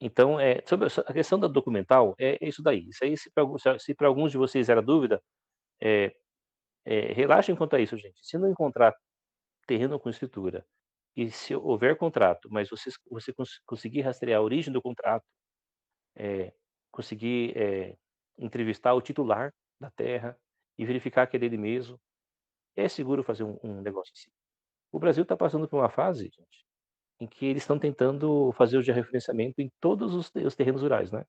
Então, sobre a questão da documental, é isso daí. Isso aí, se para alguns de vocês era dúvida, eh relaxem quanto a isso, gente. Se não encontrar terreno com escritura e se houver contrato, mas você conseguir rastrear a origem do contrato, eh, conseguir, entrevistar o titular da terra e verificar que é dele mesmo, é seguro fazer um negócio assim. O Brasil está passando por uma fase, gente, em que eles estão tentando fazer o georreferenciamento em todos os terrenos rurais, né.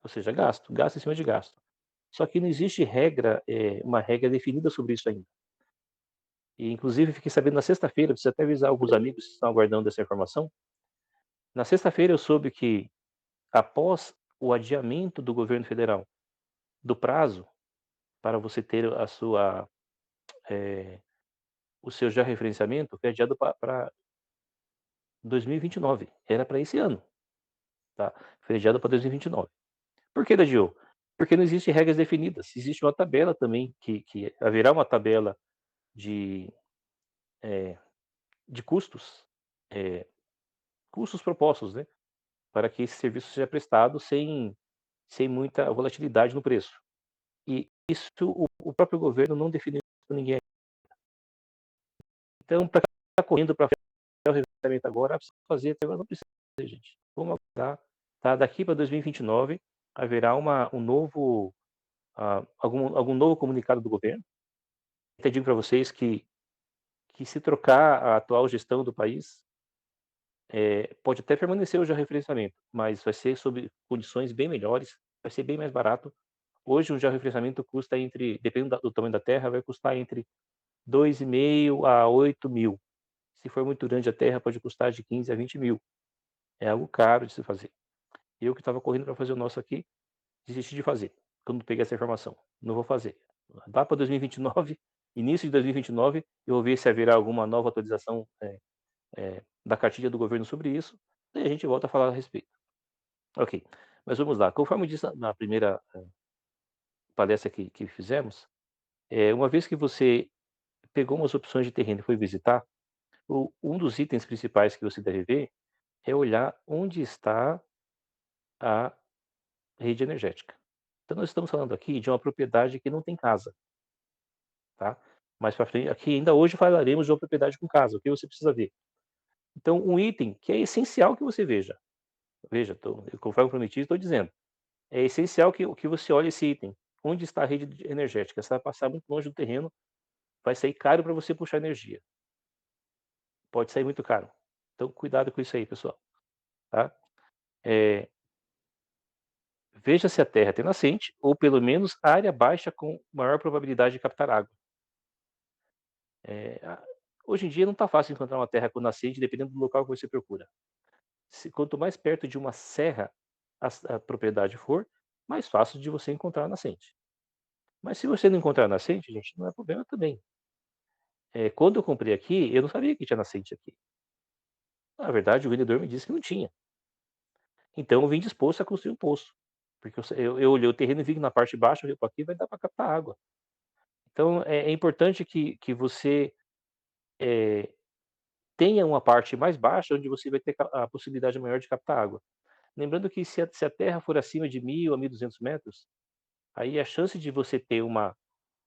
Ou seja, gasto, gasto em cima de gasto. Só que não existe regra, uma regra definida sobre isso ainda. E inclusive fiquei sabendo na sexta-feira, preciso até avisar alguns amigos que estão aguardando essa informação. Na sexta-feira eu soube que, após o adiamento do governo federal do prazo para você ter a sua, eh, o seu georreferenciamento, foi adiado para 2029. Era para esse ano, tá. Foi adiado para 2029. Por que ele adiou? Porque não existe regras definidas. Existe uma tabela também que haverá uma tabela de, eh, de custos, eh, custos propostos, né, para que esse serviço seja prestado sem muita volatilidade no preço. E isso o próprio governo não definiu para ninguém. Então, para quem está correndo para o revezamento agora, precisa fazer, até agora não precisa fazer, gente. Vamos aguardar, tá? Daqui para 2029 haverá um novo, algum novo comunicado do governo. Até digo para vocês que se trocar a atual gestão do país, pode até permanecer o georreferenciamento, mas vai ser sob condições bem melhores, vai ser bem mais barato. Hoje um georreferenciamento custa entre, dependendo do tamanho da terra, vai custar entre 2.500 a 8.000. Se for muito grande a terra, pode custar de 15 a 20.000. É algo caro de se fazer. Eu que estava correndo para fazer o nosso aqui, desisti de fazer, quando peguei essa informação. Não vou fazer. Dá para 2029, início de 2029, eu vou ver se haverá alguma nova atualização, da cartilha do governo sobre isso, e a gente volta a falar a respeito. Ok, mas vamos lá. Conforme eu disse na primeira palestra que fizemos, uma vez que você pegou umas opções de terreno e foi visitar, um dos itens principais que você deve ver é olhar onde está a rede energética. Então nós estamos falando aqui de uma propriedade que não tem casa, tá? Mais para frente, aqui ainda hoje falaremos de uma propriedade com casa, o que você precisa ver. Então um item que é essencial que você veja, veja, conforme prometi, estou dizendo, é essencial que você olhe esse item. Onde está a rede energética? Você vai passar muito longe do terreno, vai sair caro para você puxar energia. Pode sair muito caro. Então cuidado com isso aí, pessoal, tá? Eh, Veja se a terra tem nascente ou pelo menos área baixa com maior probabilidade de captar água. Eh, a Hoje em dia não está fácil encontrar uma terra com nascente dependendo do local que você procura. Quanto mais perto de uma serra a propriedade for, mais fácil de você encontrar a nascente. Mas se você não encontrar a nascente, gente, não é problema também. Quando eu comprei aqui, eu não sabia que tinha nascente aqui. Na verdade, o vendedor me disse que não tinha. Então eu vim disposto a construir um poço, porque eu olhei o terreno e vi que na parte baixa, eu falei: aqui vai dar para captar água". Então é importante que você, eh, tenha uma parte mais baixa, onde você vai ter a possibilidade maior de captar água. Lembrando que se a terra for acima de 1.000 a 1.200 metros, aí a chance de você ter uma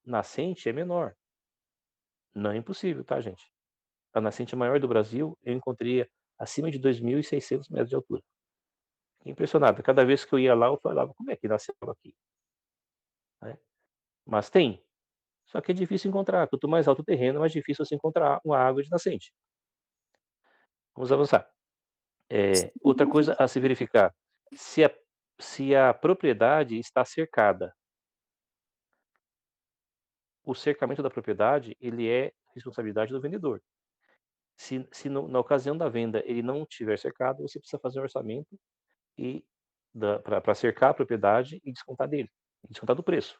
nascente é menor. Não é impossível, tá, gente? A nascente maior do Brasil, eu encontrei acima de 2.600 metros de altura. Fiquei impressionado. Cada vez que eu ia lá, eu falava: "Como é que nasceu aqui?", né. Mas tem, só que é difícil encontrar. Quanto mais alto o terreno, mais difícil você encontrar uma água de nascente. Vamos avançar. Outra coisa a se verificar, se a propriedade está cercada. O cercamento da propriedade, ele é responsabilidade do vendedor. Se na ocasião da venda ele não tiver cercado, você precisa fazer um orçamento e para cercar a propriedade e descontar dele, e descontar do preço,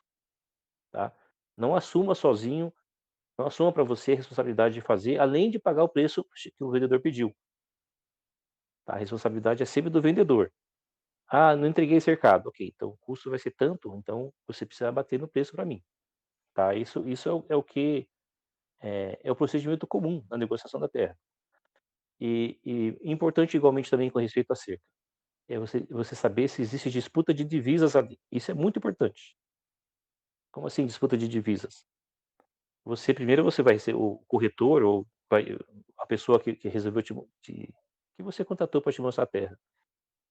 tá. Não assuma sozinho, não assuma para você a responsabilidade de fazer, além de pagar o preço que o vendedor pediu, tá. A responsabilidade é sempre do vendedor. "Ah, não entreguei cercado", ok, então o custo vai ser tanto, então você precisa bater no preço para mim, tá. Isso é o que é o procedimento comum na negociação da terra. E importante igualmente também com respeito à cerca. é você saber se existe disputa de divisas ali. Isso é muito importante. Como assim disputa de divisas? Você vai ser o corretor ou vai a pessoa que resolveu que você contratou para te mostrar a terra.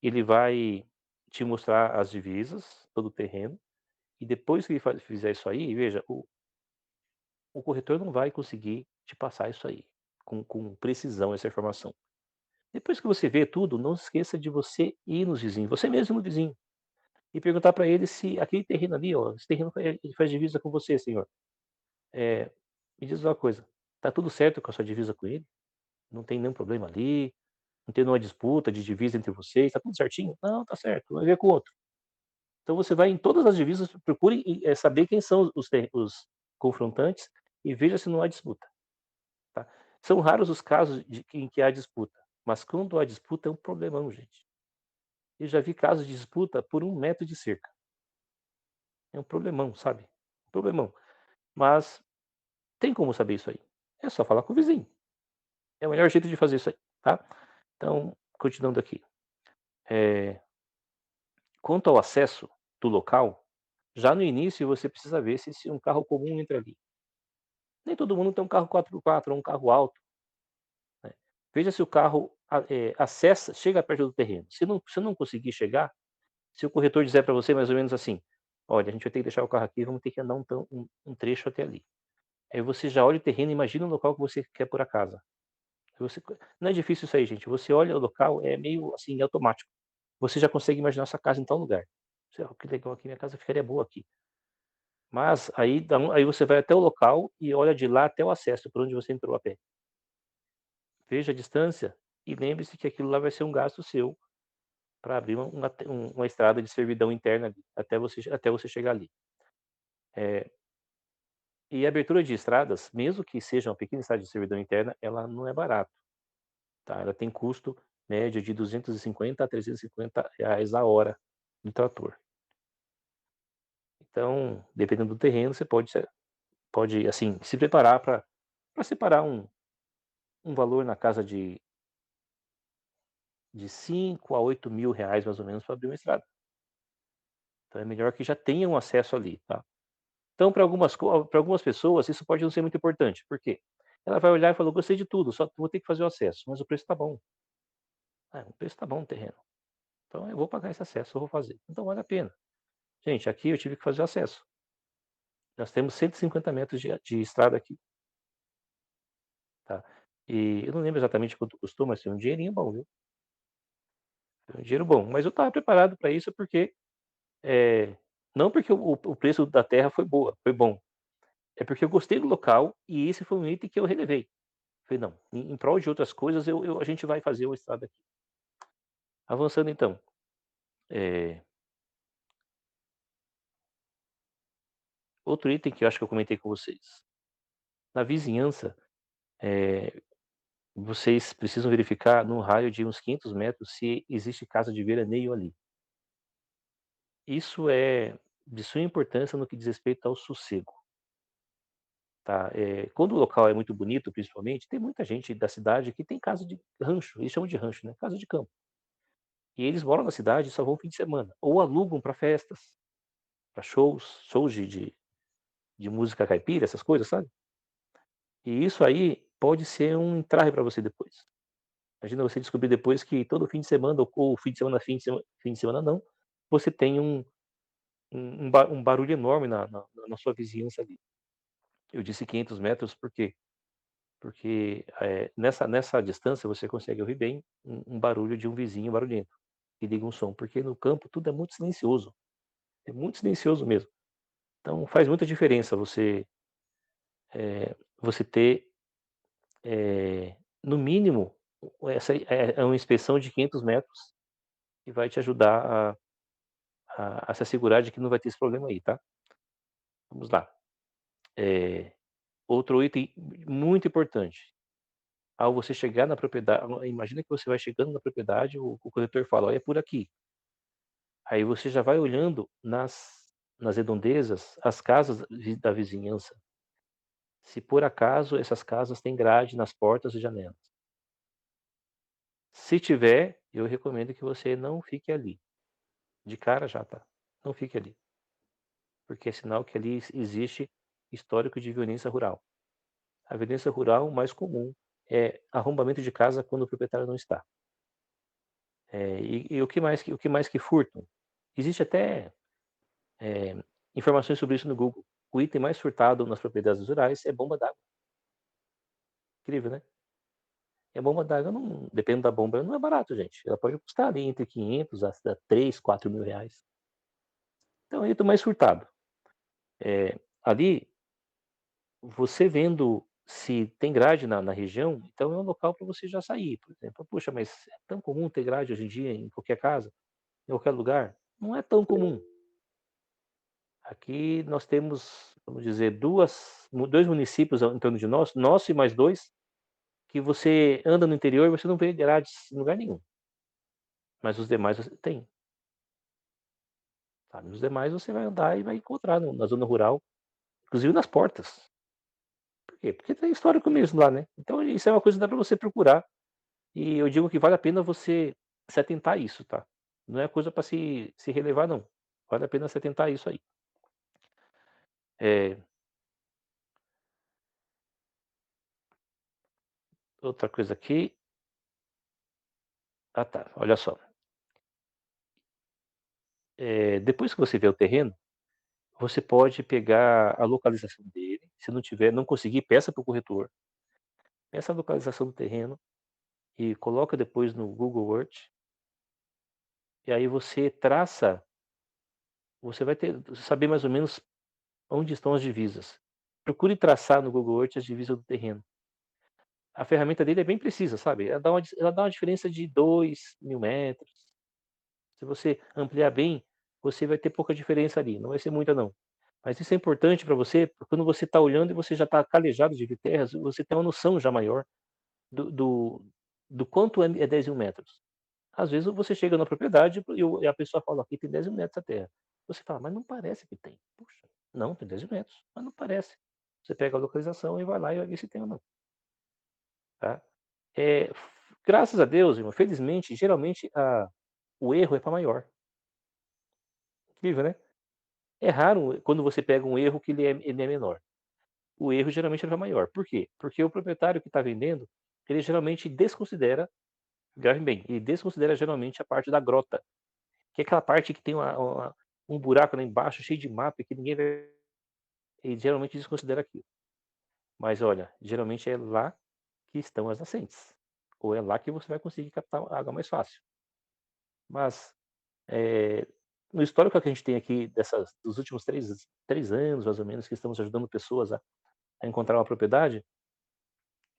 Ele vai te mostrar as divisas, todo o terreno, e depois que ele fizer isso aí, veja, o corretor não vai conseguir te passar isso aí, com precisão, essa informação. Depois que você vê tudo, não esqueça de você ir nos vizinhos, você mesmo no vizinho, e perguntar para ele se aquele terreno ali, ó, esse terreno ele faz divisa com você, senhor. Eh, Me diz uma coisa, tá tudo certo com a sua divisa com ele? Não tem nenhum problema ali? Não tem nenhuma disputa de divisa entre vocês? Tá tudo certinho? Não, tá certo, vai ver com o outro. Então você vai em todas as divisas, procure saber quem são os confrontantes e veja se não há disputa, tá. São raros os casos em que há disputa, mas quando há disputa é um problemão, gente. Eu já vi casos de disputa por 1 metro de cerca. É um problemão, sabe, um problemão. Mas tem como saber isso aí. É só falar com o vizinho. É o melhor jeito de fazer isso aí, tá. Então, continuando aqui, eh, quanto ao acesso do local, já no início você precisa ver se um carro comum entra ali. Nem todo mundo tem um carro 4x4 ou um carro alto, né. Veja se o carro acessa chega perto do terreno. Se não conseguir chegar, se o corretor disser para você mais ou menos assim: "Olha, a gente vai ter que deixar o carro aqui, vamos ter que andar um trecho até ali". Aí você já olha o terreno, imagina o local que você quer pôr a casa. Você Não é difícil isso aí, gente, você olha o local, é meio, assim, automático. Você já consegue imaginar sua casa em tal lugar. Você: "Ó, que legal aqui, minha casa ficaria boa aqui". Mas aí você vai até o local e olha de lá até o acesso, por onde você entrou a pé. Veja a distância e lembre-se que aquilo lá vai ser um gasto seu para abrir uma estrada de servidão interna ali, até você chegar ali. Eh, e a abertura de estradas, mesmo que seja uma pequena estrada de servidão interna, ela não é barata, tá. Ela tem custo médio de 250 a R$ 350 a hora do trator. Então, dependendo do terreno, você pode, assim, se preparar para separar um valor na casa de 5 a 8 mil reais mais ou menos para abrir uma estrada. Então é melhor que já tenha um acesso ali, tá. Então para algumas pessoas isso pode não ser muito importante, por quê? Ela vai olhar e falar: "Gostei de tudo, só vou ter que fazer o acesso, mas o preço está bom. Ah, o preço está bom no terreno, então eu vou pagar esse acesso, eu vou fazer, então vale a pena". Gente, aqui eu tive que fazer o acesso. Nós temos 150 metros de estrada aqui, tá. E eu não lembro exatamente quanto custou, mas foi um dinheirinho bom, viu. Foi um dinheiro bom, mas eu estava preparado para isso porque, eh, não porque o preço da terra foi bom, é porque eu gostei do local e esse foi um item que eu relevei. Falei: "Não, em prol de outras coisas a gente vai fazer uma estrada aqui". Avançando então, eh, outro item que eu acho que eu comentei com vocês, na vizinhança, eh, vocês precisam verificar num raio de uns 500 metros se existe casa de veraneio ali. Isso é de suma importância no que diz respeito ao sossego, tá. Quando o local é muito bonito, principalmente, tem muita gente da cidade que tem casa de rancho, eles chamam de rancho, né, casa de campo. E eles moram na cidade e só vão fim de semana, ou alugam para festas, para shows de música caipira, essas coisas, sabe. E isso aí pode ser um entrave para você depois. Imagina você descobrir depois que todo fim de semana ou fim de semana não, você tem um barulho enorme na sua vizinhança ali. Eu disse 500 metros por quê? Porque, nessa distância você consegue ouvir bem um barulho de um vizinho barulhento, que liga um som, porque no campo tudo é muito silencioso mesmo. Então faz muita diferença você ter, no mínimo, essa é uma inspeção de 500 metros que vai te ajudar a se assegurar de que não vai ter esse problema aí, tá. Vamos lá. Eh, Outro item muito importante, ao você chegar na propriedade, imagina que você vai chegando na propriedade, o corretor fala: "Olha, é por aqui". Aí você já vai olhando nas redondezas as casas da vizinhança, se por acaso essas casas têm grade nas portas e janelas. Se tiver, eu recomendo que você não fique ali. De cara já, tá? Não fique ali, porque é sinal que ali existe histórico de violência rural. A violência rural mais comum é arrombamento de casa quando o proprietário não está. E o que mais que furtam? Existe até, eh, informações sobre isso no Google. O item mais furtado nas propriedades rurais é bomba d'água. Incrível, né? E a bomba d'água não, dependendo da bomba, não é barato, gente. Ela pode custar ali entre 500 a 3, 4 mil reais. Então é o item mais furtado. Ali, você vendo se tem grade na região, então é um local para você já sair, por exemplo. Poxa, mas é tão comum ter grade hoje em dia em qualquer casa, em qualquer lugar? Não é tão comum. Aqui nós temos, vamos dizer, 2 municípios em torno de nós, nosso e mais 2, que você anda no interior e você não vê grades em lugar nenhum, mas os demais você tem, sabe. Nos demais você vai andar e vai encontrar na zona rural, inclusive nas portas. Por quê? Porque tem histórico mesmo lá, né. Então isso é uma coisa que dá para você procurar, e eu digo que vale a pena você se atentar a isso, tá. Não é coisa para se relevar não, vale a pena se atentar a isso aí. Eh, outra coisa aqui, ah tá, olha só, depois que você vê o terreno, você pode pegar a localização dele, se não tiver, não conseguir, peça para o corretor, peça a localização do terreno e coloca depois no Google Earth, e aí você vai ter saber mais ou menos onde estão as divisas. Procure traçar no Google Earth as divisas do terreno. A ferramenta dele é bem precisa, sabe, ela dá uma diferença de 2.000 metros. Se você ampliar bem, você vai ter pouca diferença ali, não vai ser muita não. Mas isso é importante para você, porque quando você está olhando e você já está calejado de ver terras, você tem uma noção já maior do quanto é 10.000 metros. Às vezes você chega na propriedade e a pessoa fala: "Aqui tem 10.000 metros a terra". Você fala: "Mas não parece que tem". Puxa, não, tem 10.000 metros, mas não parece. Você pega a localização e vai lá e vai ver se tem ou não, tá. Graças a Deus, irmão, felizmente, geralmente o erro é para maior. Incrível, né. É raro quando você pega um erro que ele é menor. O erro geralmente é para maior. Por quê? Porque o proprietário que está vendendo, ele geralmente desconsidera, grave bem, ele desconsidera geralmente a parte da grota, que é aquela parte que tem um buraco lá embaixo cheio de mato e que ninguém vai, ele geralmente desconsidera aquilo. Mas olha, geralmente é lá que estão as nascentes, ou é lá que você vai conseguir captar água mais fácil. Mas, eh, no histórico que a gente tem aqui dos últimos 3 anos, mais ou menos, que estamos ajudando pessoas a encontrar uma propriedade,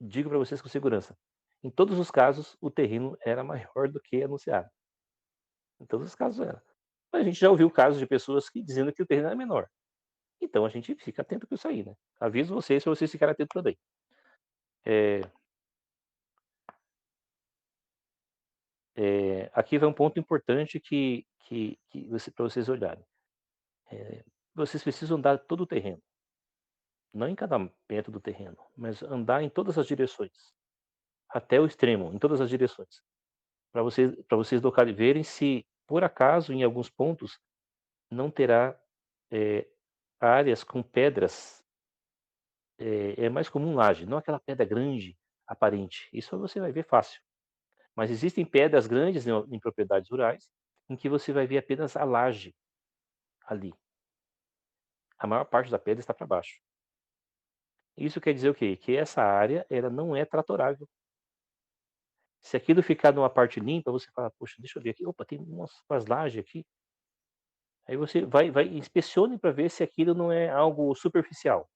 digo para vocês com segurança, em todos os casos o terreno era maior do que anunciado, em todos os casos era. Mas a gente já ouviu casos de pessoas que dizendo que o terreno era menor, então a gente fica atento com isso aí, né. Aviso vocês para vocês ficarem atentos também. Eh aqui vai um ponto importante que para vocês olharem. Vocês precisam andar todo o terreno, não em cada metro do terreno, mas andar em todas as direções, até o extremo, em todas as direções, para vocês verem se, por acaso, em alguns pontos, não terá, eh, áreas com pedras, é mais comum laje, não aquela pedra grande, aparente, isso você vai ver fácil. Mas existem pedras grandes em propriedades rurais, em que você vai ver apenas a laje ali, a maior parte da pedra está para baixo. Isso quer dizer o quê? Que essa área, ela não é tratorável. Se aquilo ficar numa parte limpa, você fala: "Poxa, deixa eu ver aqui, opa, tem umas lajes aqui". Aí você vai e inspecione para ver se aquilo não é algo superficial.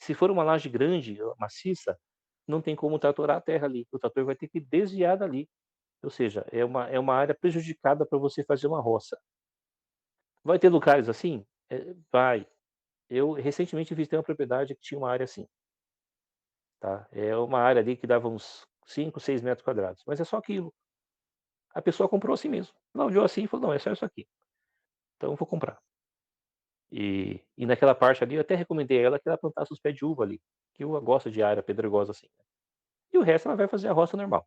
Se for uma laje grande, maciça, não tem como tratorar a terra ali, o trator vai ter que desviar dali, ou seja, é uma área prejudicada para você fazer uma roça. Vai ter lugares assim? Vai. Eu recentemente visitei uma propriedade que tinha uma área assim, tá. É uma área ali que dava uns 5, 6 metros quadrados, mas é só aquilo. A pessoa comprou assim mesmo. Ela olhou assim e falou: "Não, é só isso aqui, então eu vou comprar". E naquela parte ali eu até recomendei a ela que ela plantasse os pés de uva ali, que uva gosta de área pedregosa assim, né. E o resto ela vai fazer a roça normal.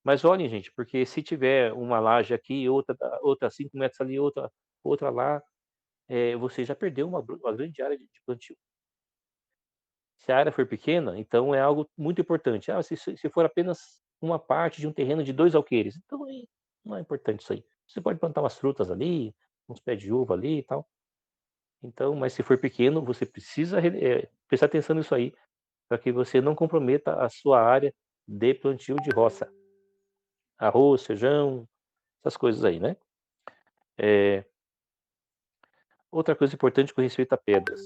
Mas olhem, gente, porque se tiver uma laje aqui, outra 5 metros ali, outra lá, você já perdeu uma grande área de plantio. Se a área for pequena, então é algo muito importante. Ah, se for apenas uma parte de um terreno de 2 alqueires, então aí não é importante isso aí. Você pode plantar umas frutas ali, uns pés de uva ali e tal. Então, mas se for pequeno, você precisa prestar atenção nisso aí, para que você não comprometa a sua área de plantio de roça. Arroz, feijão, essas coisas aí, né. Eh, Outra coisa importante com respeito a pedras.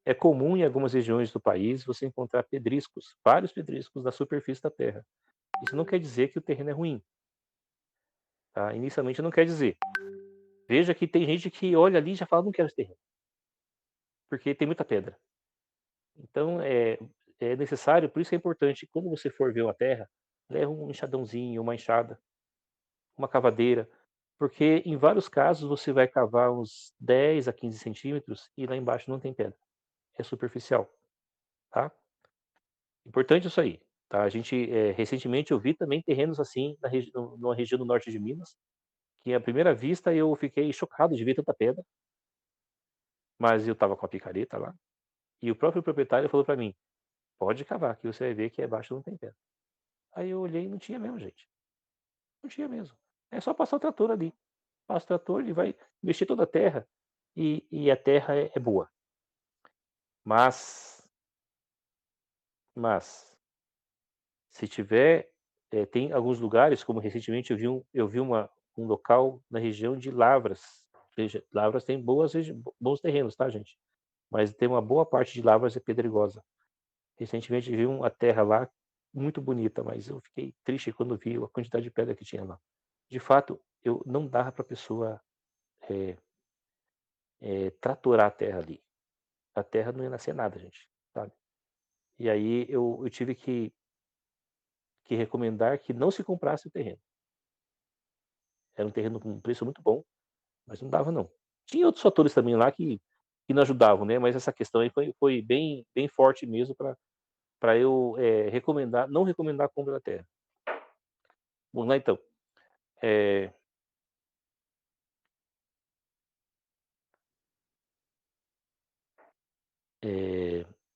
É comum em algumas regiões do país você encontrar pedriscos, vários pedriscos na superfície da terra. Isso não quer dizer que o terreno é ruim, tá? Inicialmente não quer dizer. Veja que tem gente que olha ali e já fala: "Não quero esse terreno", porque tem muita pedra. Então, é necessário, por isso que é importante, quando você for ver uma terra, leva um enxadãozinho, uma enxada, uma cavadeira, porque em vários casos você vai cavar uns 10 a 15 centímetros e lá embaixo não tem pedra, é superficial, tá? Importante isso aí, tá? Recentemente eu vi também terrenos assim numa região do norte de Minas, que à primeira vista eu fiquei chocado de ver tanta pedra, mas eu estava com a picareta lá, e o próprio proprietário falou para mim: "Pode cavar que você vai ver que abaixo não tem pedra". Aí eu olhei e não tinha mesmo, gente, não tinha mesmo. É só passar o trator ali, passa o trator, ele vai mexer toda a terra e a terra é boa. Mas mas se tiver, tem alguns lugares, como recentemente eu vi um local na região de Lavras. Veja, Lavras tem bons terrenos, tá, gente? Mas tem uma boa parte de Lavras é pedregosa. Recentemente vi uma terra lá muito bonita, mas eu fiquei triste quando vi a quantidade de pedra que tinha lá. De fato, eu não dava para a pessoa, eh tratorar a terra ali. A terra não ia nascer nada, gente, sabe? E aí eu tive que recomendar que não se comprasse o terreno. Era um terreno com um preço muito bom, mas não dava não. Tinha outros fatores também lá que não ajudavam, né, mas essa questão aí foi bem forte mesmo para eu, não recomendar a compra da terra. Vamos lá então. Eh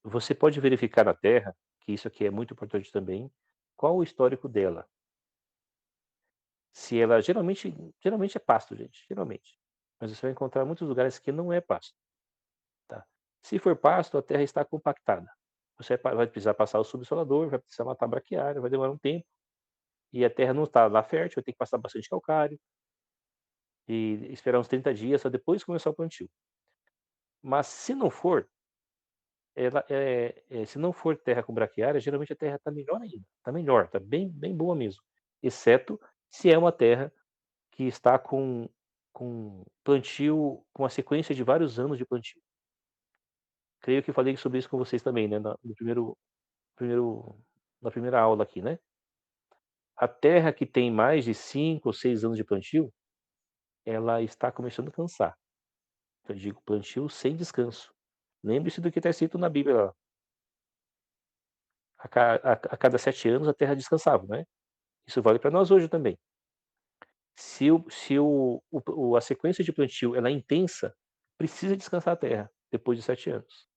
Você pode verificar na terra, que isso aqui é muito importante também, qual o histórico dela. Se ela geralmente é pasto, gente, geralmente. Mas você vai encontrar muitos lugares que não é pasto, tá. Se for pasto, a terra está compactada. Você vai precisar passar o subsolador, vai precisar matar a braquiária, vai demorar um tempo, e a terra não está lá fértil, vai ter que passar bastante calcário, e esperar uns 30 dias para depois começar o plantio. Mas se não for, se não for terra com braquiária, geralmente a terra está melhor ainda, está melhor, está bem boa mesmo, exceto se é uma terra que está com plantio, com uma sequência de vários anos de plantio. Creio que falei sobre isso com vocês também, né, na no primeiro na primeira aula aqui, né. A terra que tem mais de 5 ou 6 anos de plantio, ela está começando a cansar. Eu digo plantio sem descanso. Lembre-se do que está escrito na Bíblia lá, a cada 7 anos a terra descansava, né. Isso vale para nós hoje também. Se a sequência de plantio ela é intensa, precisa descansar a terra depois de 7 anos.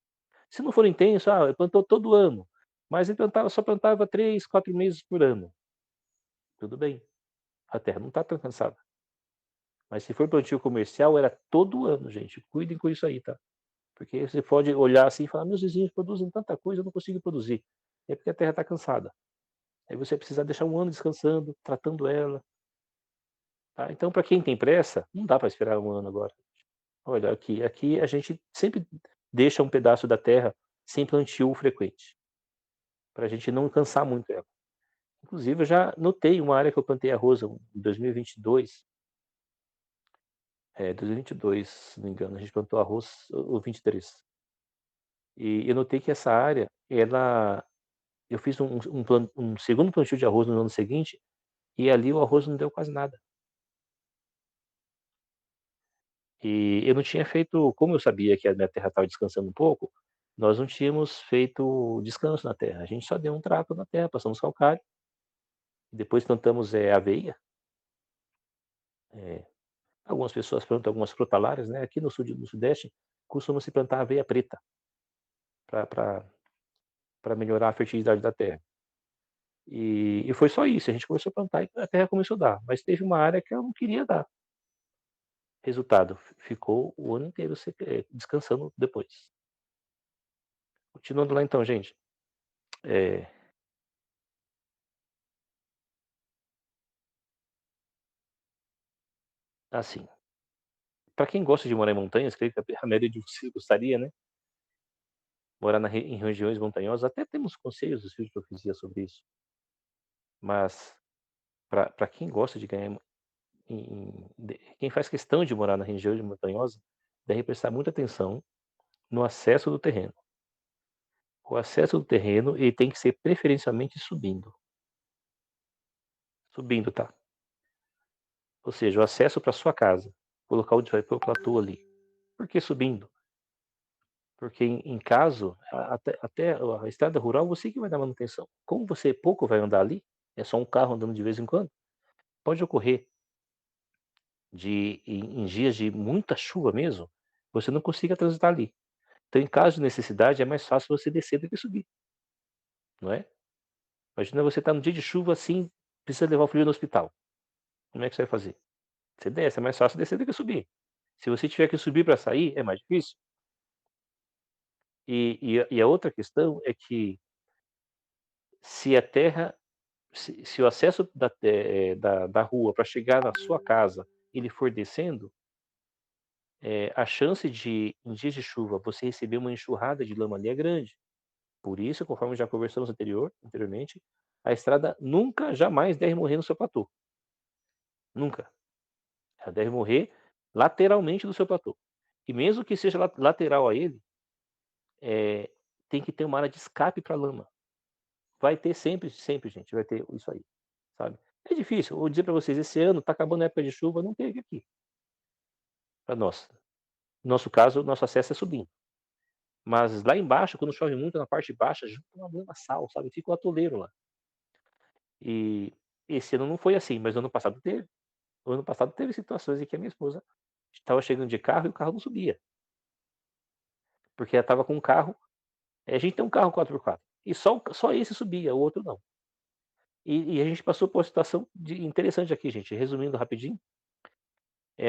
Se não for intenso, ele plantou todo ano, mas ele só plantava 3, 4 meses por ano, tudo bem, a terra não está tão cansada. Mas se for plantio comercial, era todo ano, gente, cuidem com isso aí, tá. Porque você pode olhar assim e falar: "Meus vizinhos produzem tanta coisa, eu não consigo produzir". É porque a terra está cansada. Aí você precisa deixar um ano descansando, tratando ela, tá. Então para quem tem pressa, não dá para esperar um ano agora. Olha, aqui a gente sempre deixa um pedaço da terra sem plantio frequente, para a gente não cansar muito ela. Inclusive eu já notei uma área que eu plantei arroz em 2022, 2022, se não me engano, a gente plantou arroz ou 23. E eu notei que essa área, eu fiz um segundo plantio de arroz no ano seguinte, e ali o arroz não deu quase nada. E eu não tinha feito, como eu sabia que a minha terra estava descansando um pouco, nós não tínhamos feito descanso na terra, a gente só deu um trato na terra, passamos calcário, Depois plantamos aveia. eh, Algumas pessoas plantam algumas frutalárias, né, aqui no sudeste costuma-se plantar aveia preta para melhorar a fertilidade da terra. E foi só isso, a gente começou a plantar e a terra começou a dar, mas teve uma área que ela não queria dar resultado, ficou o ano inteiro descansando depois. Continuando lá então, gente, eh, assim, para quem gosta de morar em montanhas, creio que a maioria de vocês gostaria, né, morar em regiões montanhosas, até temos conselhos dos vídeos que eu fazia sobre isso, mas para quem gosta de ganhar quem faz questão de morar na região montanhosa, deve prestar muita atenção no acesso do terreno. O acesso do terreno, ele tem que ser preferencialmente subindo. Subindo, tá? Ou seja, o acesso para sua casa, o local onde vai pôr o platô ali. Por que subindo? Porque em caso, até a estrada rural, você que vai dar manutenção. Como você pouco vai andar ali, é só um carro andando de vez em quando, pode ocorrer em dias de muita chuva mesmo, você não consiga transitar ali. Então, em caso de necessidade, é mais fácil você descer do que subir, não é? Imagina você estar num dia de chuva assim, precisa levar o filho no hospital. Como é que você vai fazer? Você desce, é mais fácil descer do que subir. Se você tiver que subir para sair, é mais difícil. E a outra questão é que se a terra, se o acesso da rua para chegar na sua casa, ele for descendo, a chance de, em dias de chuva, você receber uma enxurrada de lama ali é grande. Por isso, conforme já conversamos anteriormente, a estrada nunca, jamais deve morrer no seu platô. Nunca. Ela deve morrer lateralmente do seu platô. E mesmo que seja lateral a ele, eh, tem que ter uma área de escape para lama. Vai ter sempre, sempre, gente, vai ter isso aí, sabe. É difícil, vou dizer para vocês, esse ano tá acabando a época de chuva, não teve aqui, para nós. No nosso caso, o nosso acesso é subindo. Mas lá embaixo, quando chove muito na parte baixa, junta uma lamaçal, sabe, fica um atoleiro lá. E esse ano não foi assim, mas ano passado teve. O ano passado teve situações em que a minha esposa estava chegando de carro e o carro não subia, porque ela estava com um carro, a gente tem um carro 4x4 e só esse subia, o outro não. E a gente passou por uma situação interessante aqui, gente, resumindo rapidinho,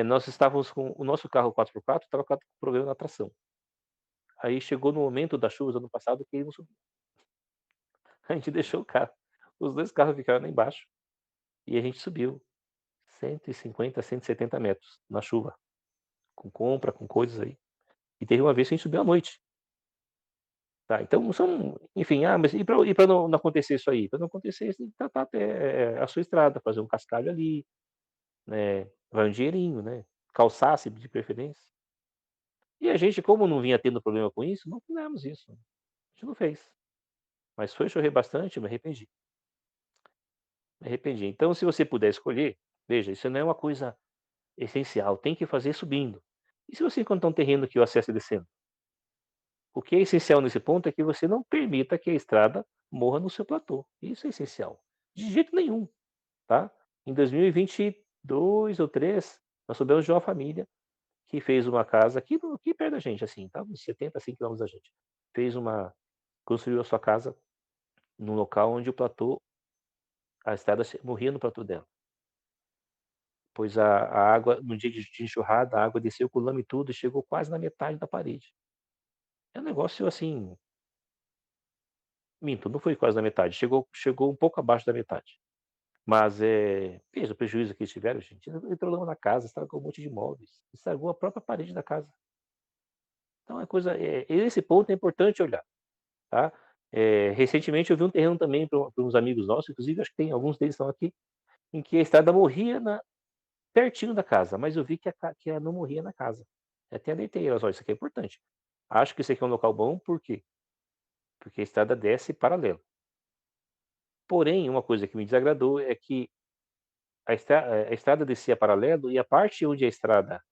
nós estávamos com o nosso carro 4x4 estava com problema na tração. Aí chegou no momento das chuvas do ano passado que ele não subiu. A gente deixou o carro, os 2 carros ficaram lá embaixo e a gente subiu 150, 170 metros na chuva, com compra, com coisas aí. E teve uma vez que a gente subiu à noite. Tá, então enfim, mas e pra não acontecer isso aí? Pra não acontecer isso, tem que tratar até a sua estrada, fazer um cascalho ali, né, vai um dinheirinho, né, calçar se de preferência. E a gente, como não vinha tendo problema com isso, não fizemos isso, a gente não fez. Mas foi chover bastante, eu me arrependi. Então se você puder escolher, veja, isso não é uma coisa essencial, tem que fazer subindo. E se você encontrar um terreno que o acesso é descendo? O que é essencial nesse ponto é que você não permita que a estrada morra no seu platô, isso é essencial. De jeito nenhum, tá. Em 2022 ou 3, nós soubemos de uma família que fez uma casa aqui perto da gente, assim, tá, uns 70, 100 quilômetros da gente. Fez uma Construiu a sua casa num local onde a estrada morria no platô dela, pois a água no dia de enxurrada, a água desceu com lama e tudo e chegou quase na metade da parede. É um negócio assim, minto, não foi quase na metade, chegou um pouco abaixo da metade. Mas, veja o prejuízo que eles tiveram, gente. Entrou lama na casa, estragou um monte de móveis, estragou a própria parede da casa. Então é coisa, esse ponto é importante olhar, tá. Recentemente eu vi um terreno também para uns amigos nossos, inclusive acho que tem alguns deles estão aqui, em que a estrada morria pertinho da casa, mas eu vi que ela não morria na casa. Eu até alertei elas: "Olha, isso aqui é importante. Acho que esse aqui é um local bom, por quê? Porque a estrada desce paralelo". Porém, uma coisa que me desagradou é que a estrada descia paralelo e a parte onde a estrada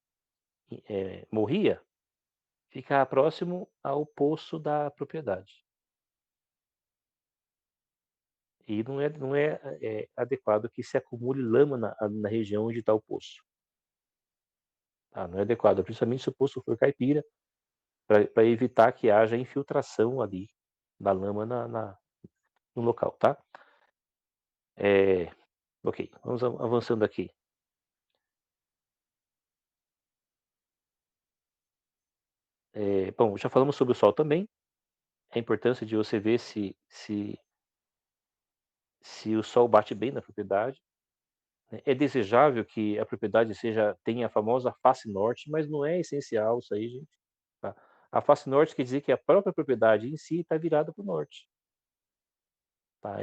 morria, ficava próximo ao poço da propriedade. E não é adequado que se acumule lama na região onde está o poço, tá, não é adequado, principalmente se o poço for caipira, para evitar que haja infiltração ali da lama no local, tá. Eh, ok, vamos avançando aqui. Bom, já falamos sobre o sol também, a importância de você ver se o sol bate bem na propriedade, né. É desejável que a propriedade tenha a famosa face norte, mas não é essencial isso aí, gente, tá. A face norte quer dizer que a própria propriedade em si está virada para o norte, tá.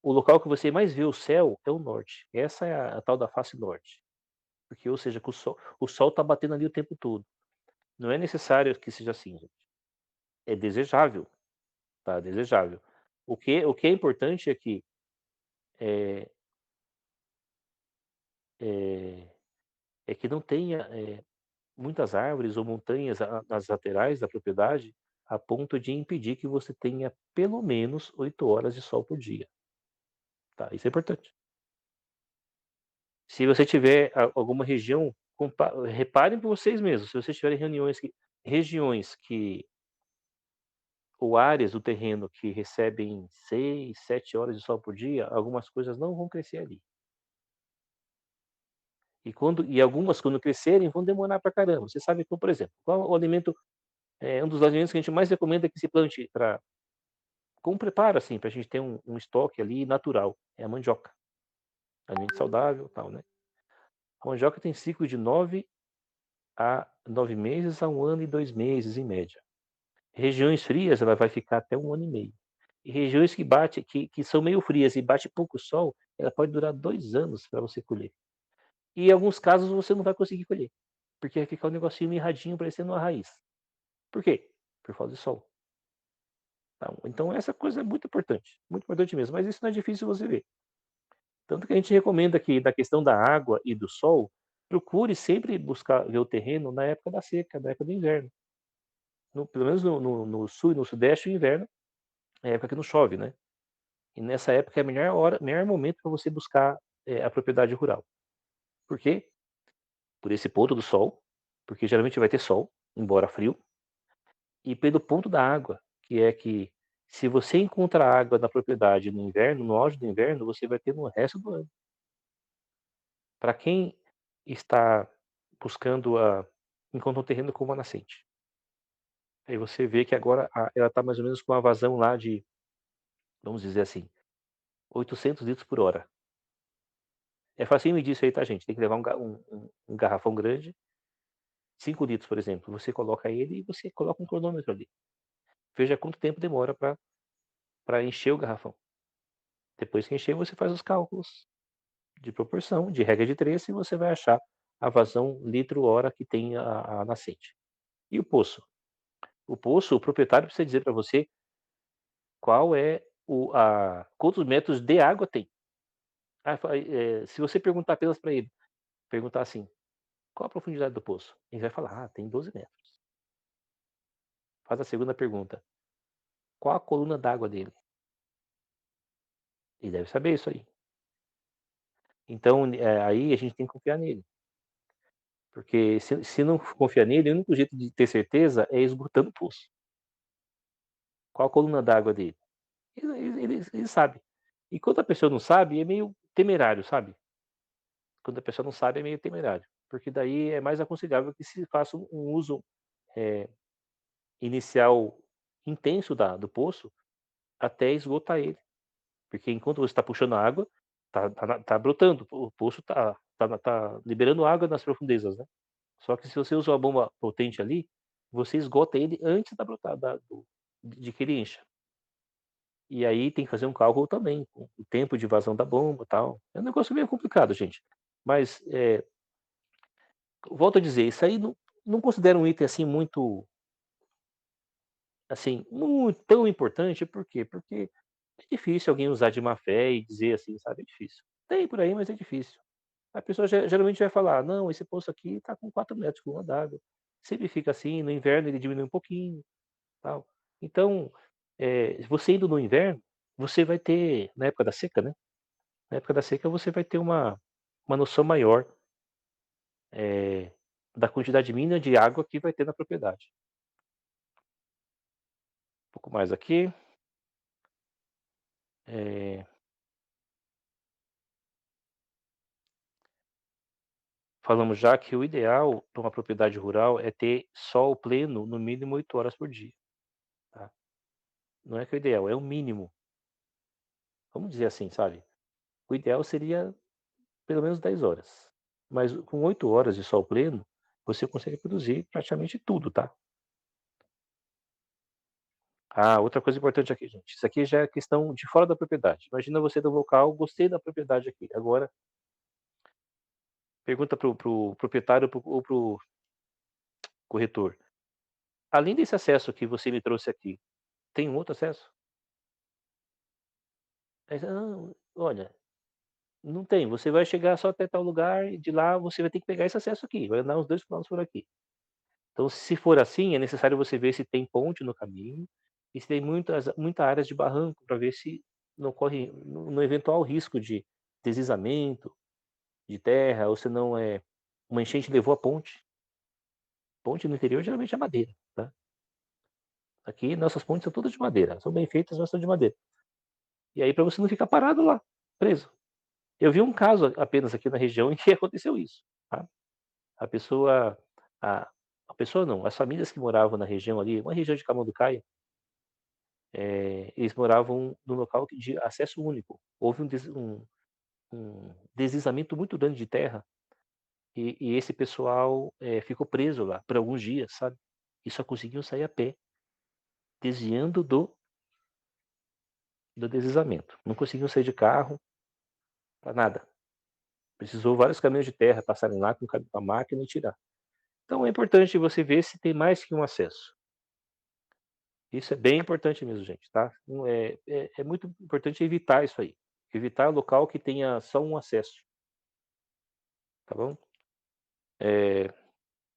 O local que você mais vê o céu é o norte, essa é a tal da face norte, porque ou seja, que o sol está batendo ali o tempo todo. Não é necessário que seja assim, gente, é desejável, tá, desejável. O que é importante é que, eh eh, é que não tenha, muitas árvores ou montanhas nas laterais da propriedade, a ponto de impedir que você tenha pelo menos 8 horas de sol por dia, tá, isso é importante. Se você tiver alguma região, reparem por vocês mesmos, se vocês tiverem regiões que ou áreas do terreno que recebem 6, 7 horas de sol por dia, algumas coisas não vão crescer ali. E algumas quando crescerem vão demorar pra caramba. Você sabe que, por exemplo, qual o alimento um dos alimentos que a gente mais recomenda que se plante para como preparo, assim, pra gente ter um estoque ali natural, é a mandioca. Alimento saudável, tal, né. A mandioca tem ciclo de 9 a 9 meses a 1 ano e 2 meses, em média. Regiões frias, ela vai ficar até 1 ano e meio. E regiões que são meio frias e bate pouco sol, ela pode durar 2 anos para você colher. E em alguns casos você não vai conseguir colher, porque vai ficar um negocinho mirradinho parecendo uma raiz. Por quê? Por falta de sol, tá. Então essa coisa é muito importante mesmo, mas isso não é difícil você ver. Tanto que a gente recomenda que da questão da água e do sol, procure sempre buscar ver o terreno na época da seca, na época do inverno. Pelo menos no sul e no sudeste, o inverno é a época que não chove, né. E nessa época é a melhor momento para você buscar, a propriedade rural. Por quê? Por esse ponto do sol, porque geralmente vai ter sol, embora frio, e pelo ponto da água, que é que se você encontra água na propriedade no inverno, no auge do inverno, você vai ter no resto do ano. Para quem está buscando encontra um terreno com uma nascente, aí você vê que agora ela está mais ou menos com uma vazão lá de, vamos dizer assim, 800 litros por hora. É facinho medir isso aí, tá, gente, tem que levar um garrafão grande, 5 litros, por exemplo, você coloca ele e você coloca um cronômetro ali. Veja quanto tempo demora para encher o garrafão. Depois que encher, você faz os cálculos de proporção, de regra de 3 e você vai achar a vazão litro-hora que tem a nascente. E o poço? O poço, o proprietário precisa dizer para você qual é quantos metros de água tem. Se você perguntar apenas para ele, perguntar assim: "Qual a profundidade do poço?", ele vai falar: "Ah, tem 12 metros". Faz a segunda pergunta: "Qual a coluna d'água dele?". Ele deve saber isso aí. Então, aí a gente tem que confiar nele, porque se não confiar nele, o único jeito de ter certeza é esgotando o poço. Qual a coluna d'água dele? Ele sabe. E quando a pessoa não sabe, é meio temerário, sabe? Quando a pessoa não sabe, é meio temerário, porque daí é mais aconselhável que se faça um uso, eh, inicial intenso do poço, até esgotar ele, porque enquanto você está puxando a água, tá brotando, o poço tá liberando água nas profundezas, né. Só que se você usa uma bomba potente ali, você esgota ele antes da brotar da do de que ele encha. E aí tem que fazer um cálculo também, com o tempo de vazão da bomba, tal. É um negócio meio complicado, gente. Mas, volto a dizer, isso aí não considero um item, assim, muito tão importante, por quê? Porque é difícil alguém usar de má fé e dizer assim, sabe, é difícil. Tem por aí, mas é difícil. A pessoa geralmente vai falar: "Não, esse poço aqui está com 4 metros de coluna d'água, sempre fica assim, no inverno ele diminui um pouquinho, tal". Então, você indo no inverno você vai ter na época da seca, né, na época da seca você vai ter uma noção maior, da quantidade mínima de água que vai ter na propriedade. Um pouco mais aqui, eh, falamos já que o ideal para uma propriedade rural é ter sol pleno no mínimo 8 horas por dia, tá. Não é que é o ideal, é o mínimo, vamos dizer assim, sabe. O ideal seria pelo menos 10 horas, mas com 8 horas de sol pleno, você consegue produzir praticamente tudo, tá. Ah, outra coisa importante aqui, gente, isso aqui já é questão de fora da propriedade. Imagina você do local: "Gostei da propriedade aqui", agora pergunta para o proprietário ou para o corretor: "Além desse acesso que você me trouxe aqui, tem um outro acesso?" Aí você: "Não, olha, não tem, você vai chegar só até tal lugar e de lá você vai ter que pegar esse acesso aqui, vai andar uns 2 quilômetros por aqui". Então, se for assim, é necessário você ver se tem ponte no caminho e se tem muita áreas de barranco para ver se não corre no eventual risco de deslizamento de terra ou se não é uma enchente levou a ponte. Ponte no interior geralmente é madeira, tá. Aqui nossas pontes são todas de madeira, são bem feitas, mas são de madeira. E aí para você não ficar parado lá, preso. Eu vi um caso apenas aqui na região em que aconteceu isso, tá. A pessoa a a pessoa não, as famílias que moravam na região ali, uma região de Camanducaia, eles moravam num local de acesso único. Houve um deslizamento muito grande de terra e esse pessoal, ficou preso lá por alguns dias, sabe. E só conseguiam sair a pé, desviando do deslizamento. Não conseguiam sair de carro, pra nada. Precisou vários caminhões de terra passarem lá com a máquina e tirar. Então é importante você ver se tem mais que um acesso. Isso é bem importante mesmo, gente, tá. Não é muito importante evitar isso aí. Evitar local que tenha só um acesso, tá bom? Eh,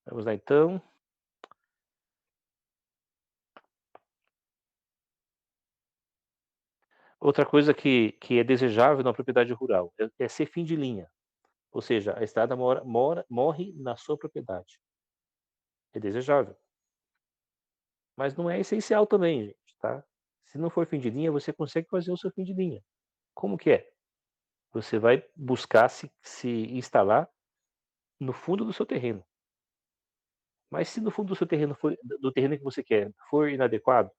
vamos lá então. Outra coisa que é desejável na propriedade rural é ser fim de linha, ou seja, a estrada morre na sua propriedade. É desejável, mas não é essencial também, gente, tá. Se não for fim de linha, você consegue fazer o seu fim de linha. Como que é? Você vai buscar se instalar no fundo do seu terreno. Mas se no fundo do seu terreno for do terreno que você quer, for inadequado,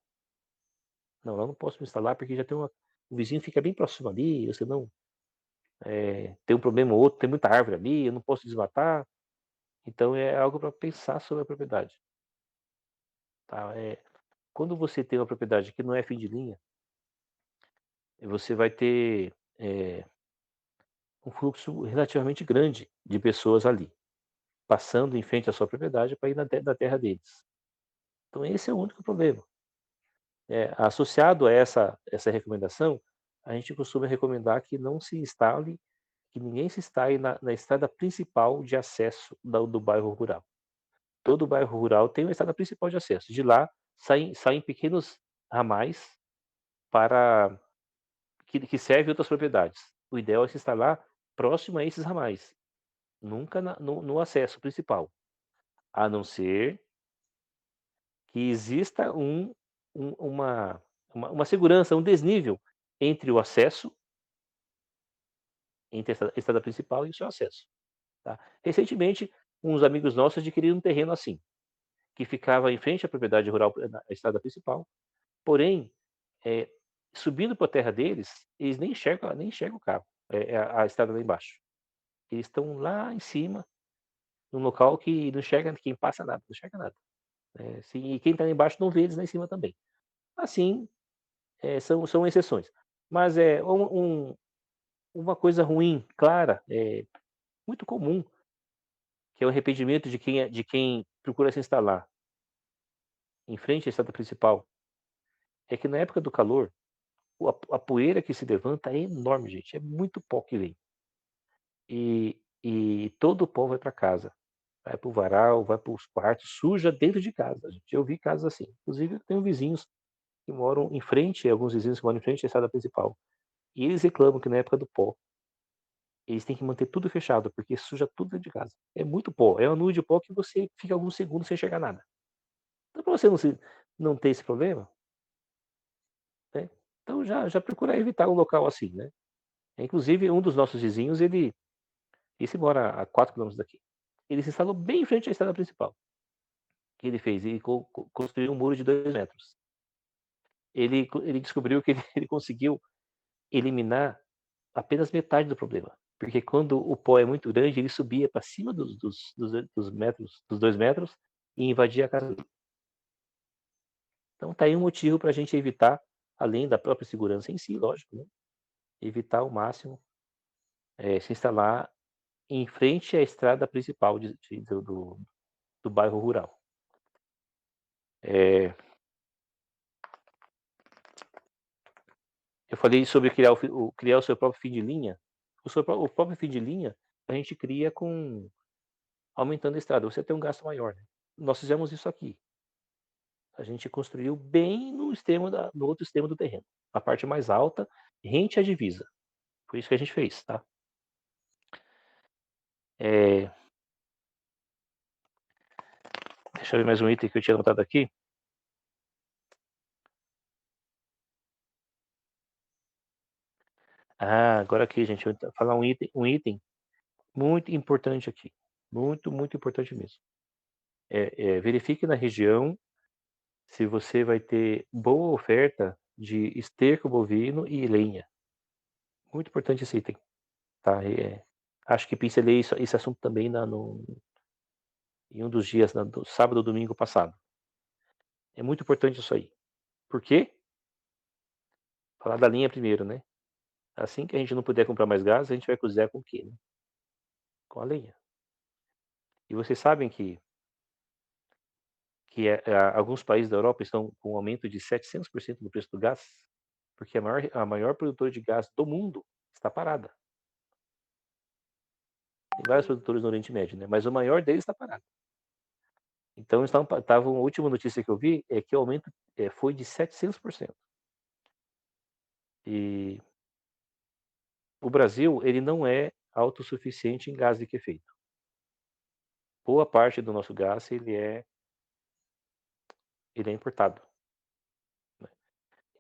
não, eu não posso me instalar porque já tem o vizinho fica bem próximo ali, ou senão, tem um problema ou outro, tem muita árvore ali, eu não posso desmatar. Então é algo para pensar sobre a propriedade, tá. Quando você tem uma propriedade que não é fim de linha, você vai ter, um fluxo relativamente grande de pessoas ali, passando em frente à sua propriedade para ir na terra deles. Então esse é o único problema. Associado a essa recomendação, a gente costuma recomendar que não se instale que ninguém se instale na estrada principal de acesso do bairro rural. Todo bairro rural tem uma estrada principal de acesso, de lá saem pequenos ramais para que servem outras propriedades. O ideal é se instalar próximo a esses ramais, nunca no acesso principal, a não ser que exista uma segurança, um desnível entre o acesso, entre a estrada principal e o seu acesso, tá. Recentemente, uns amigos nossos adquiriram um terreno assim, que ficava em frente à propriedade rural, na estrada principal, porém, eh, subindo para a terra deles, eles nem enxergam o carro, a estrada lá embaixo. Eles estão lá em cima, num local que não enxerga quem passa nada, não enxerga nada. Assim, e quem está lá embaixo não vê eles lá em cima também. Assim, são exceções. Mas é uma coisa ruim, clara, muito comum, que é o arrependimento de quem procura se instalar em frente à estrada principal, é que na época do calor, a poeira que se levanta é enorme, gente, é muito pó que vem. E todo o pó vai para casa, vai para o varal, vai para os quartos, suja dentro de casa, gente. Eu vi casas assim, inclusive eu tenho vizinhos que moram em frente, alguns vizinhos que moram em frente à estrada principal. E eles reclamam que na época do pó, eles têm que manter tudo fechado, porque suja tudo dentro de casa. É muito pó, é uma nuvem de pó que você fica alguns segundos sem enxergar nada. Então pra você não ter esse problema, né, então já procura evitar um local assim, né. Inclusive um dos nossos vizinhos, esse mora a 4 quilômetros daqui. Ele se instalou bem em frente à estrada principal. O que ele fez? Ele construiu um muro de 2 metros. Ele descobriu que ele ele conseguiu eliminar apenas metade do problema, porque quando o pó é muito grande, ele subia para cima dos metros, dos 2 metros e invadia a casa dele. Então tá aí um motivo para a gente evitar, além da própria segurança em si, lógico, né, evitar ao máximo, se instalar em frente à estrada principal do bairro rural. Eh, eu falei sobre criar o seu próprio fim de linha, o próprio fim de linha, a gente cria com aumentando a estrada, você tem um gasto maior, né. Nós fizemos isso aqui. A gente construiu bem no outro extremo do terreno, a parte mais alta, rente à divisa. Foi isso que a gente fez, tá. Eh, deixa eu ver mais um item que eu tinha anotado aqui. Agora aqui, gente, eu vou falar um item muito importante aqui, muito, muito importante mesmo. Verifique na região se você vai ter boa oferta de esterco bovino e lenha. Muito importante esse item, tá. Acho que pincelei esse assunto também em um dos dias, do sábado ou domingo passado. É muito importante isso aí. Por quê? Falar da linha primeiro, né. Assim que a gente não puder comprar mais gás, a gente vai cozinhar com o quê, né? Com a lenha. E vocês sabem alguns países da Europa estão com um aumento de 700% no preço do gás, porque a maior produtora de gás do mundo está parada. Tem vários produtores no Oriente Médio, né, mas o maior deles está parado. Então a última notícia que eu vi é que o aumento, foi de 700%. E o Brasil, ele não é autossuficiente em gás liquefeito. Boa parte do nosso gás ele é importado, né.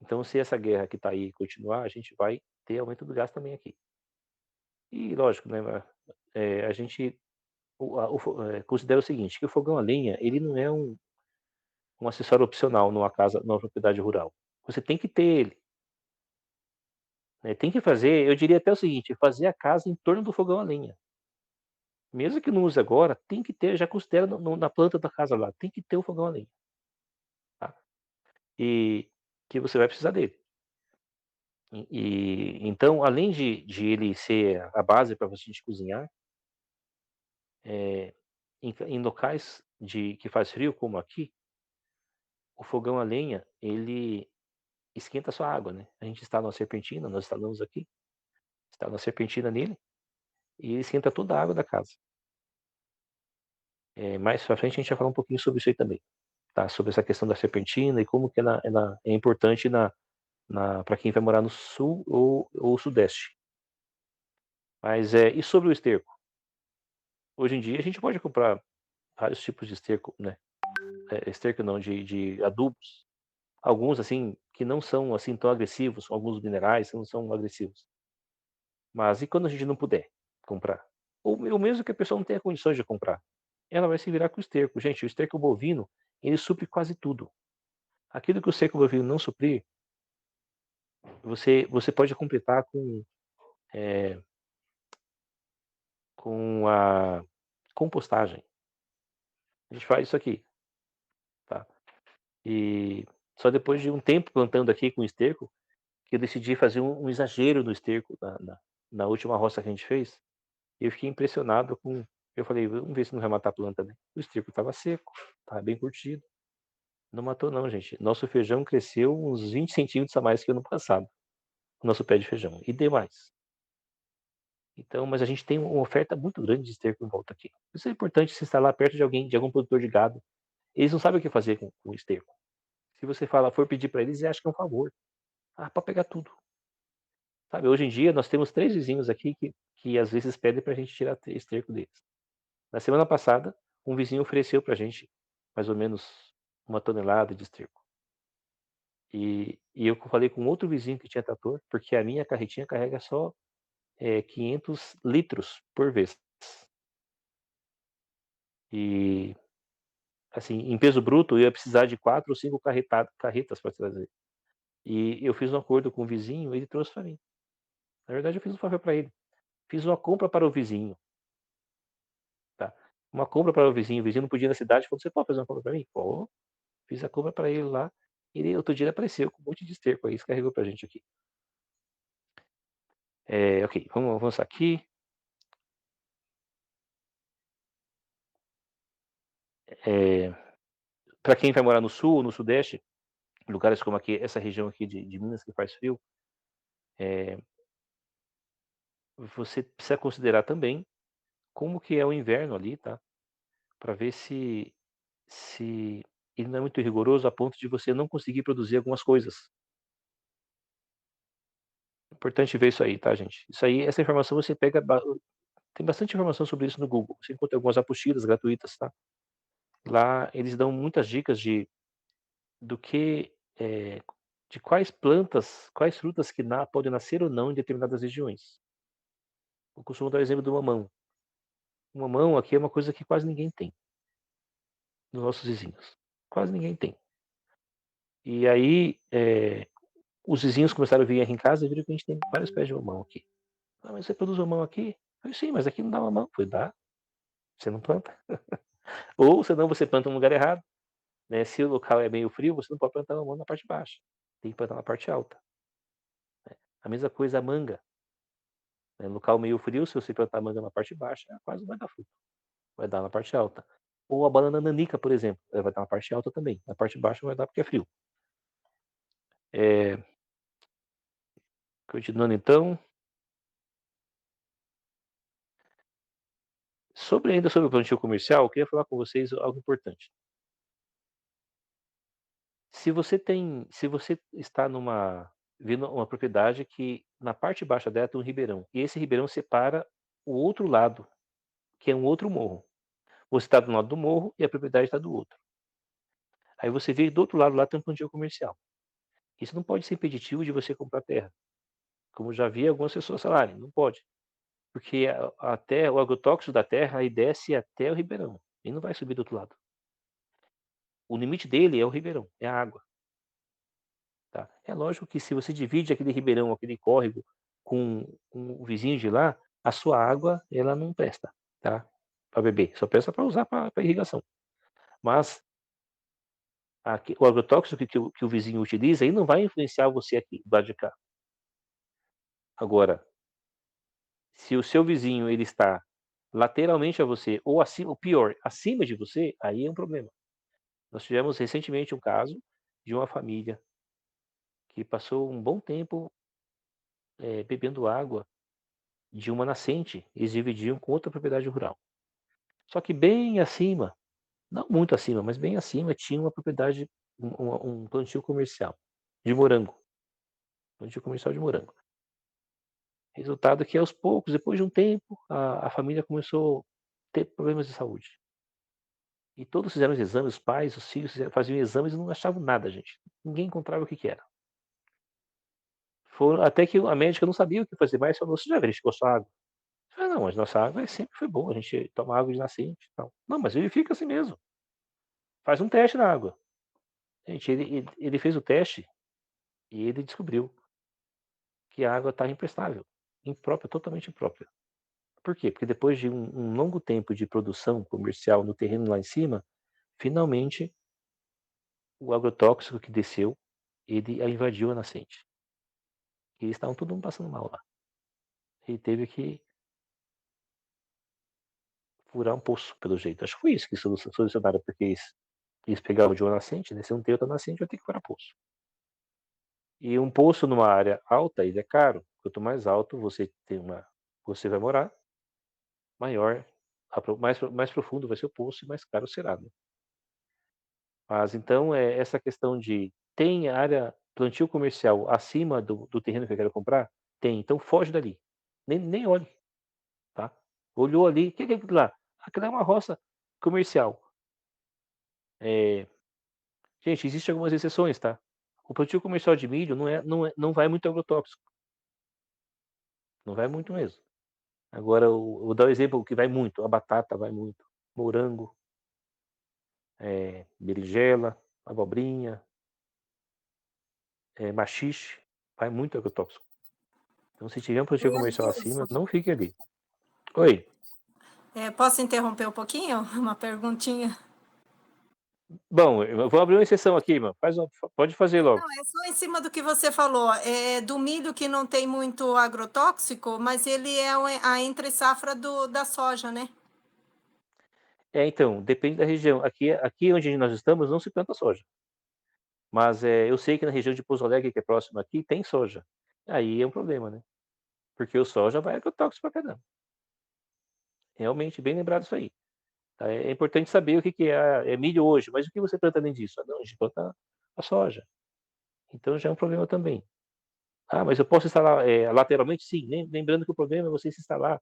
Então se essa guerra que está aí continuar, a gente vai ter aumento do gás também aqui. E lógico, né, a gente considera o seguinte, que o fogão a lenha, ele não é um acessório opcional numa propriedade rural. Você tem que ter ele, né, tem que fazer, eu diria até o seguinte, fazer a casa em torno do fogão a lenha. Mesmo que não use agora, tem que ter, já considera na planta da casa lá, tem que ter o fogão a lenha, tá. E que você vai precisar dele. Então, além de ele ser a base para você de cozinhar, em locais que faz frio, como aqui, o fogão a lenha, ele esquenta a sua água, né. A gente instala uma serpentina, nós instalamos aqui, instala uma serpentina nele, e ele esquenta toda a água da casa. Mais pra frente a gente vai falar um pouquinho sobre isso aí também, tá, sobre essa questão da serpentina e como que é importante para quem vai morar no sul ou sudeste. Mas, e sobre o esterco? Hoje em dia a gente pode comprar vários tipos de esterco, né, esterco não, de adubos, alguns, assim, que não são, assim, tão agressivos, alguns minerais não são agressivos. Mas e quando a gente não puder comprar? Ou mesmo que a pessoa não tenha condições de comprar, ela vai se virar com o esterco. Gente, o esterco bovino, ele supre quase tudo. Aquilo que o esterco bovino não suprir, você pode completar eh, com a compostagem. A gente faz isso aqui, tá. E só depois de um tempo plantando aqui com esterco, que eu decidi fazer um exagero no esterco na última roça que a gente fez, e eu fiquei impressionado eu falei: "Vamos ver se não vai matar a planta, né". O esterco estava seco, estava bem curtido. Não matou não, gente. Nosso feijão cresceu uns 20 centímetros a mais que ano passado, o nosso pé de feijão, e demais. Então, mas a gente tem uma oferta muito grande de esterco em volta aqui. Isso é importante se instalar perto de algum produtor de gado. Eles não sabem o que fazer com o esterco. Se você for pedir para eles acham que é um favor. Ah, pode pegar tudo. Sabe, hoje em dia nós temos 3 vizinhos aqui que às vezes pedem para a gente tirar esterco deles. Na semana passada, um vizinho ofereceu para a gente mais ou menos 1 tonelada de esterco. E eu falei com outro vizinho que tinha trator, porque a minha carretinha carrega só, 500 litros por vez. E, assim, em peso bruto eu ia precisar de 4 ou 5 carretas para trazer. E eu fiz um acordo com o vizinho, ele trouxe para mim. Na verdade eu fiz um favor para ele. Fiz uma compra para o vizinho, tá. Uma compra para o vizinho não podia ir na cidade, falou: "Você pode fazer uma compra para mim?" "Pô". Fiz a compra para ele lá, ele outro dia ele apareceu com um monte de esterco aí, descarregou pra gente aqui. Ok, vamos avançar aqui. Eh, Pra quem vai morar no sul ou no sudeste, lugares como aqui, essa região aqui de Minas que faz frio, eh, você precisa considerar também como que é o inverno ali, tá, para ver se ele não é muito rigoroso a ponto de você não conseguir produzir algumas coisas. Importante ver isso aí, tá, gente. Isso aí, essa informação você pega tem bastante informação sobre isso no Google, você encontra algumas apostilas gratuitas, tá. Lá eles dão muitas dicas do que, de quais plantas, quais frutas que podem nascer ou não em determinadas regiões. Eu costumo dar o exemplo do mamão. O mamão aqui é uma coisa que quase ninguém tem, nos nossos vizinhos. Quase ninguém tem. E aí, os vizinhos começaram a vir aqui em casa e viram que a gente tem vários pés de mamão aqui. "Ah, mas você produz mamão aqui?" Eu falei: "Sim, mas aqui não dá mamão." Eu falei: "Dá, você não planta." Ou senão você planta no lugar errado, né, se o local é meio frio, você não pode plantar mamão na parte baixa, tem que plantar na parte alta. A mesma coisa a manga, né, local meio frio, se você plantar manga na parte baixa, quase não vai dar fruto, vai dar na parte alta. Ou a banana nanica, por exemplo, ela vai dar na parte alta também, na parte baixa não vai dar porque é frio. Eh, Continuando então, sobre o plantio comercial, eu queria falar com vocês algo importante. Se você está vendo uma propriedade que na parte baixa dela tem um ribeirão, e esse ribeirão separa o outro lado, que é um outro morro. Você está do lado do morro e a propriedade está do outro. Aí você vê do outro lado lá tem um plantio comercial. Isso não pode ser impeditivo de você comprar terra, como já vi algumas pessoas falarem, não pode, porque a terra, o agrotóxico da terra, aí desce até o ribeirão, e não vai subir do outro lado. O limite dele é o ribeirão, é a água, tá. É lógico que se você divide aquele ribeirão, aquele córrego com o vizinho de lá, a sua água ela não presta, tá, para beber, só presta para usar para irrigação. Mas o agrotóxico que o vizinho utiliza, aí não vai influenciar você aqui, do lado de cá. Agora, se o seu vizinho ele está lateralmente a você ou acima, ou pior, acima de você, aí é um problema. Nós tivemos recentemente um caso de uma família que passou um bom tempo, bebendo água de uma nascente, eles dividiam com outra propriedade rural. Só que bem acima, não muito acima, mas bem acima, tinha uma propriedade, um plantio comercial de morango, plantio comercial de morango. Resultado que aos poucos, depois de um tempo, a família começou a ter problemas de saúde. E todos fizeram os exames, os pais, os filhos faziam exames e não achavam nada, gente. Ninguém encontrava o que que era. Até que a médica não sabia o que fazer mais, falou: "Você já verificou sua água?" Eu falei: "Não, mas nossa água sempre foi boa, a gente toma água de nascente e tal." "Não, mas verifica assim mesmo, faz um teste na água." Gente, ele fez o teste e ele descobriu que a água estava imprestável, imprópria, totalmente imprópria. Por quê? Porque depois de um longo tempo de produção comercial no terreno lá em cima, finalmente o agrotóxico que desceu, ele a invadiu a nascente. E eles estavam todo mundo passando mal lá. E teve que furar um poço, pelo jeito. Acho que foi isso que solucionaram, porque eles pegavam de uma nascente, né, se não tem outra nascente vai ter que furar poço. E um poço numa área alta, ele é caro. Quanto mais alto você vai morar, maior, mais profundo vai ser o poço e mais caro será, né. Mas então, essa questão de tem área plantio comercial acima do terreno que eu quero comprar? Tem, então foge dali. Nem olhe, tá. Olhou ali, o que é aquilo lá? Aquilo é uma roça comercial. Eh, gente, existem algumas exceções, tá. O plantio comercial de milho não vai muito agrotóxico, não vai muito mesmo. Agora vou dar um exemplo que vai muito, a batata vai muito, morango, berinjela, abobrinha, maxixe, vai muito agrotóxico. Então se tiver um plantio comercial acima, Adilson, não fique ali. Oi. posso interromper um pouquinho? Uma perguntinha. Bom, eu vou abrir uma exceção aqui, mano. Pode fazer Não, logo. é só em cima do que você falou, do milho que não tem muito agrotóxico, mas ele é a entre safra da soja, né? Então, depende da região. Aqui onde nós estamos não se planta soja, mas, eu sei que na região de Pouso Alegre, que é próximo aqui, tem soja. Aí é um problema, né, porque o soja vai agrotóxico pra caramba. Realmente, bem lembrado isso aí. Tá, é importante saber o que que é milho hoje, mas o que você planta além disso? "Ah, não, a gente planta a soja". Então já é um problema também. "Ah, mas eu posso instalar, lateralmente?" Sim, lembrando que o problema é você se instalar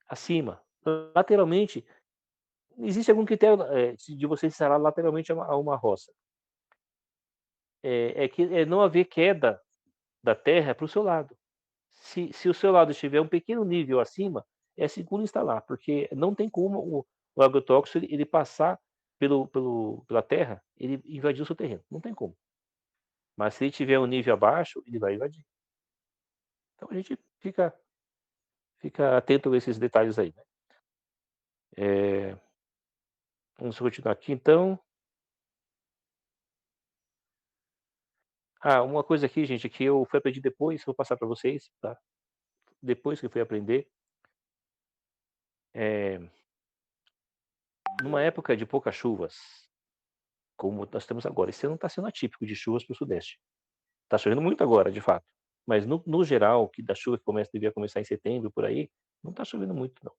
acima. Lateralmente, existe algum critério, de você se instalar lateralmente a uma roça. É não haver queda da terra para o seu lado. Se o seu lado estiver um pequeno nível acima, é seguro instalar, porque não tem como o agrotóxico ele passar pela terra, ele invadir o seu terreno, não tem como. Mas se ele tiver um nível abaixo, ele vai invadir. Então a gente fica atento a esses detalhes aí, né. Eh, vamos continuar aqui então. Uma coisa aqui, gente, que eu fui aprender depois, vou passar para vocês, tá. Depois que eu fui aprender, eh, numa época de poucas chuvas, como nós temos agora, esse ano está sendo atípico de chuvas para o sudeste. Está chovendo muito agora, de fato, mas no geral, que da chuva que devia começar em setembro, por aí, não está chovendo muito não.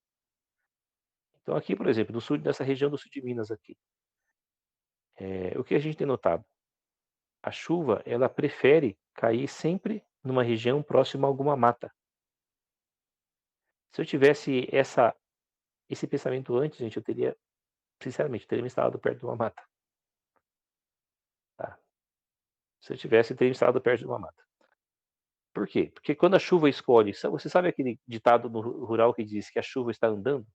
Então aqui, por exemplo, no sul dessa região do sul de Minas aqui, o que a gente tem notado? A chuva, ela prefere cair sempre numa região próxima a alguma mata. Se eu tivesse esse pensamento antes, gente, eu teria, sinceramente, eu teria me instalado perto de uma mata, tá. Se eu tivesse, eu teria me instalado perto de uma mata. Por quê? Porque quando a chuva escolhe, você sabe aquele ditado no rural que diz que a chuva está andando?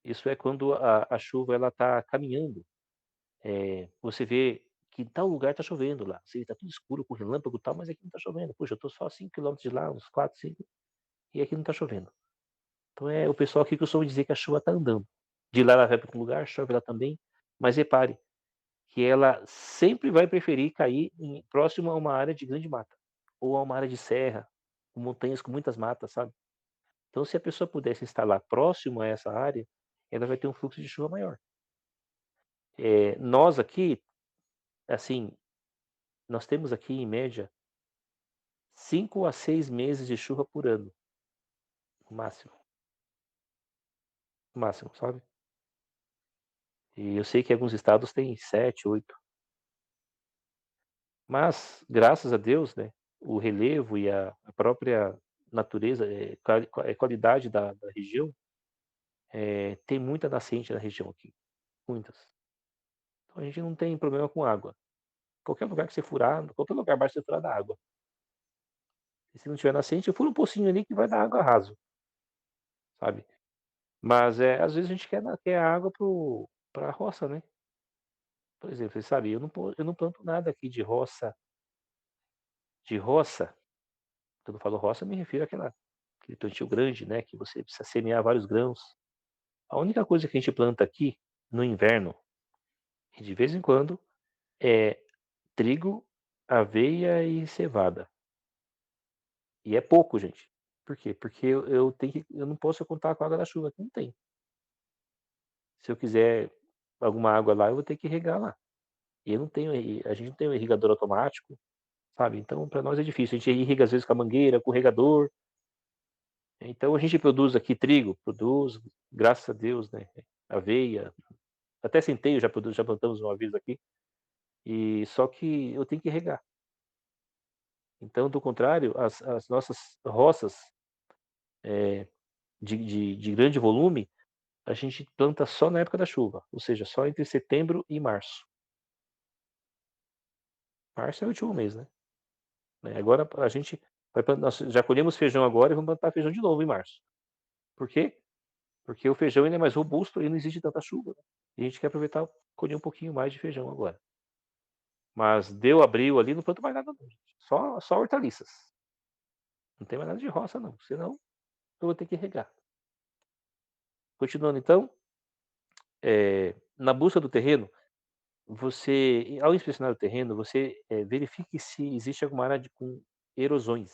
Isso é quando a chuva ela está caminhando. Você vê que em tal lugar está chovendo lá, assim, está tudo escuro com relâmpago e tal, mas aqui não está chovendo. Puxa, eu estou só a 5 quilômetros de lá, uns 4, 5, e aqui não está chovendo. Então o pessoal aqui costuma dizer que a chuva está andando. De lá ela vai para um lugar, chove lá também, mas repare que ela sempre vai preferir cair próximo a uma área de grande mata, ou a uma área de serra, com montanhas com muitas matas, sabe? Então se a pessoa pudesse instalar próximo a essa área, ela vai ter um fluxo de chuva maior. Nós aqui, assim, nós temos aqui em média 5 a 6 meses de chuva por ano, no máximo, no máximo, sabe. E eu sei que alguns estados têm 7, 8, mas graças a Deus, né, o relevo e a própria natureza, qualidade da região, tem muita nascente na região aqui, muitas. Então a gente não tem problema com água. Qualquer lugar que você furar, qualquer lugar basta você furar dá água. E se não tiver nascente, fura um pocinho ali que vai dar água raso, sabe. Mas, às vezes a gente quer água para a roça, né. Por exemplo, você sabe, eu não planto nada aqui de roça, quando eu falo roça, eu me refiro aquele plantio grande, né, que você precisa semear vários grãos. A única coisa que a gente planta aqui, no inverno, e de vez em quando, é trigo, aveia e cevada. E é pouco, gente. Por quê? Porque eu não posso contar com a água da chuva, aqui não tem. Se eu quiser alguma água lá, eu vou ter que regar lá. E eu não tenho a gente não tem um irrigador automático, sabe, então para nós é difícil, a gente irriga às vezes com a mangueira, com o regador. Então a gente produz aqui trigo, produz, graças a Deus, né, aveia, até centeio já plantamos uma vez aqui, e só que eu tenho que regar. Então, do contrário, as nossas roças, eh, de grande volume, a gente planta só na época da chuva, ou seja, só entre setembro e março. Março é o último mês, né, agora a gente nós já colhemos feijão agora e vamos plantar feijão de novo em março. Por quê? Porque o feijão ele é mais robusto e não exige tanta chuva, né. E a gente quer aproveitar, colher um pouquinho mais de feijão agora. Mas deu abril ali, não planto mais nada não, gente, só hortaliças. Não tem mais nada de roça não, senão eu vou ter que regar. Continuando então, na busca do terreno, você ao inspecionar o terreno, você, verifique se existe alguma área com erosões.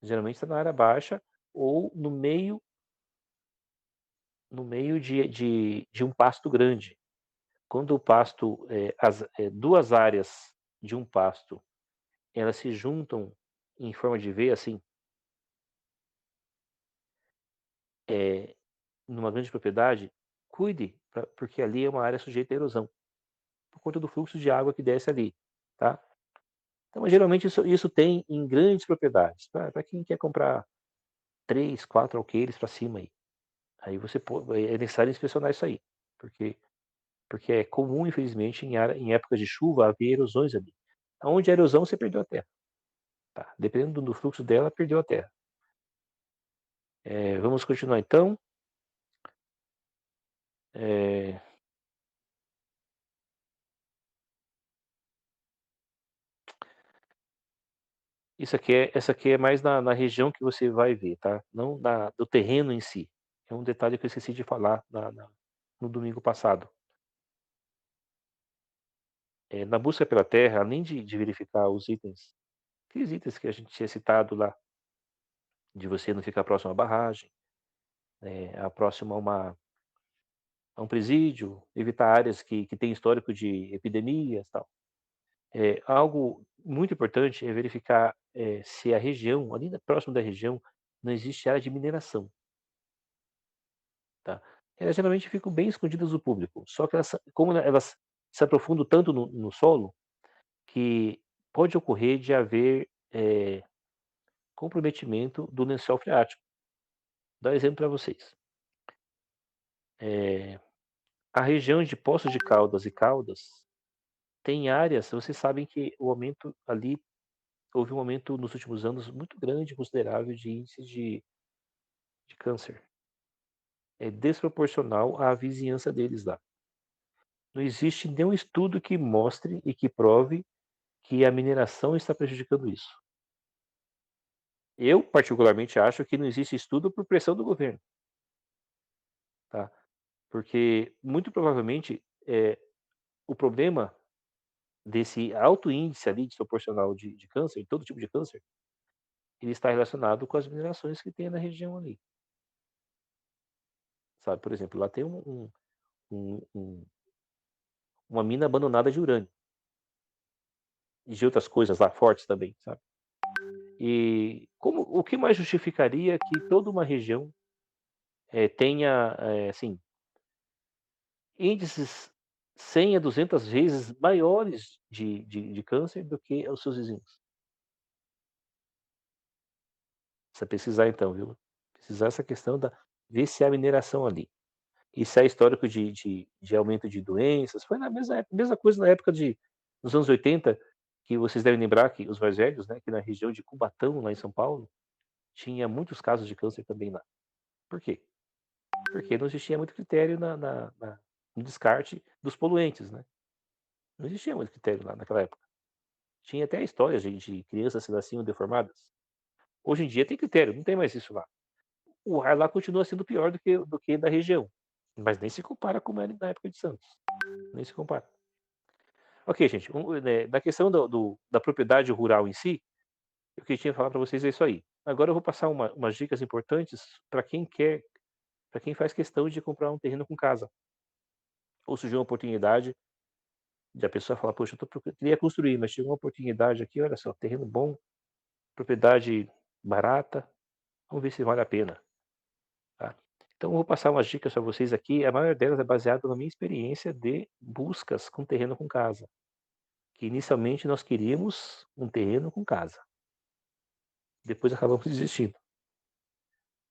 Geralmente está na área baixa ou no meio de um pasto grande. Quando o pasto, 2 áreas de um pasto, elas se juntam em forma de V, assim, numa grande propriedade, cuide, porque ali é uma área sujeita à erosão, por conta do fluxo de água que desce ali, tá. Então, geralmente isso tem em grandes propriedades, para quem quer comprar 3, 4 alqueires para cima aí. Aí você é necessário inspecionar isso aí, porque é comum, infelizmente, em épocas de chuva, haver erosões ali. Aonde a erosão, você perdeu a terra, tá. Dependendo do fluxo dela, perdeu a terra. Vamos continuar então. Eh, essa aqui é mais na região que você vai ver, tá, não do terreno em si. É um detalhe que eu esqueci de falar no domingo passado. Na busca pela terra, além de verificar os itens, aqueles itens que a gente tinha citado lá, de você não ficar próximo à barragem, próximo a um presídio, evitar áreas que têm histórico de epidemias, tal. Algo muito importante é verificar, se a região, ali próximo da região, não existe área de mineração, tá. Elas geralmente ficam bem escondidas do público, só que como elas se aprofundam tanto no solo, que pode ocorrer de haver, comprometimento do lençol freático. Vou dar um exemplo para vocês. Eh, a região de Poços de Caldas e Caldas tem áreas, vocês sabem que o aumento ali houve um aumento nos últimos anos muito grande, considerável de índices de câncer. É desproporcional à vizinhança deles lá. Não existe nenhum estudo que mostre e que prove que a mineração está prejudicando isso. Eu particularmente acho que não existe estudo por pressão do governo, tá. Porque muito provavelmente, o problema desse alto índice ali desproporcional de câncer, todo tipo de câncer, ele está relacionado com as minerações que tem na região ali, sabe. Por exemplo, lá tem um um uma mina abandonada de urânio, e de outras coisas lá fortes também, sabe. E o que mais justificaria que toda uma região, tenha, assim, índices 100 a 200 vezes maiores de câncer do que os seus vizinhos? Precisa pesquisar então, viu. Pesquisar essa questão ver se há mineração ali. E se há histórico de aumento de doenças, foi na mesma coisa na época dos anos 80, que vocês devem lembrar, que os mais velhos, né, que na região de Cubatão, lá em São Paulo, tinha muitos casos de câncer também lá. Por quê? Porque não existia muito critério no descarte dos poluentes, né. Não existia muito critério lá naquela época. Tinha até histórias de crianças que nasciam deformadas. Hoje em dia tem critério, não tem mais isso lá. O ar lá continua sendo pior do que da região, mas nem se compara como era na época de Santos, nem se compara. Ok, gente, na questão da propriedade rural em si, o que eu tinha que falar para vocês é isso aí. Agora eu vou passar umas dicas importantes para quem faz questão de comprar um terreno com casa, ou surgiu uma oportunidade de a pessoa falar: "Poxa, queria construir, mas chegou uma oportunidade aqui, olha só, terreno bom, propriedade barata, vamos ver se vale a pena", tá. Então eu vou passar umas dicas para vocês aqui, a maioria delas é baseada na minha experiência de buscas com terreno com casa, que inicialmente nós queríamos um terreno com casa, depois acabamos desistindo.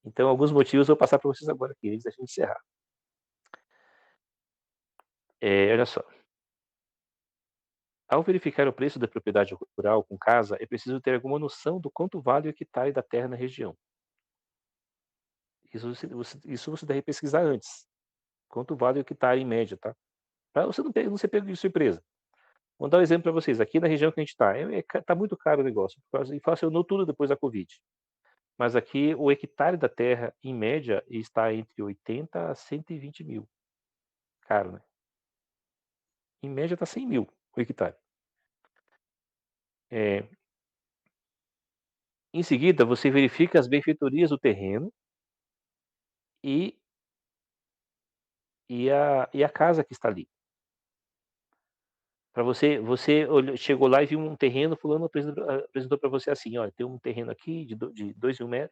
Então alguns motivos eu vou passar para vocês agora aqui, antes da gente encerrar. Olha só, ao verificar o preço da propriedade rural com casa, é preciso ter alguma noção do quanto vale o hectare da terra na região. Isso você deve pesquisar antes, quanto vale o hectare em média, tá? Para você não ser pego de surpresa. Vou dar um exemplo para vocês, aqui na região que a gente está, tá muito caro o negócio, inflacionou tudo depois da Covid. Mas aqui o hectare da terra, em média, está entre 80 a 120 mil. Caro, né? Em média está 100 mil o hectare. É, em seguida, você verifica as benfeitorias do terreno e, e a casa que está ali. Para você chegou lá e viu um terreno, fulano apresentou para você assim, olha, tem um terreno aqui de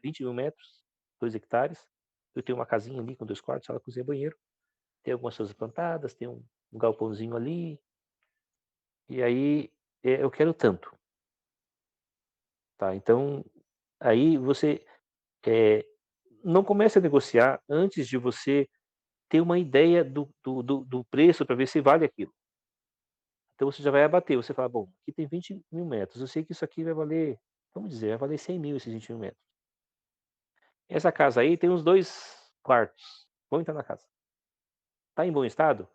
20 mil metros, 2 hectares, eu tenho uma casinha ali com 2 quartos, sala, cozinha, banheiro, tem algumas coisas plantadas, tem um galpãozinho ali, e aí eu quero tanto, tá? Então, aí você não comece a negociar antes de você ter uma ideia do preço para ver se vale aquilo. Então você já vai abater, você fala: "Bom, aqui tem 20 mil metros, eu sei que isso aqui vai valer, vamos dizer, vai valer 100 mil esses 20 mil metros. Essa casa aí tem uns 2 quartos, vamos entrar na casa. Tá em bom estado?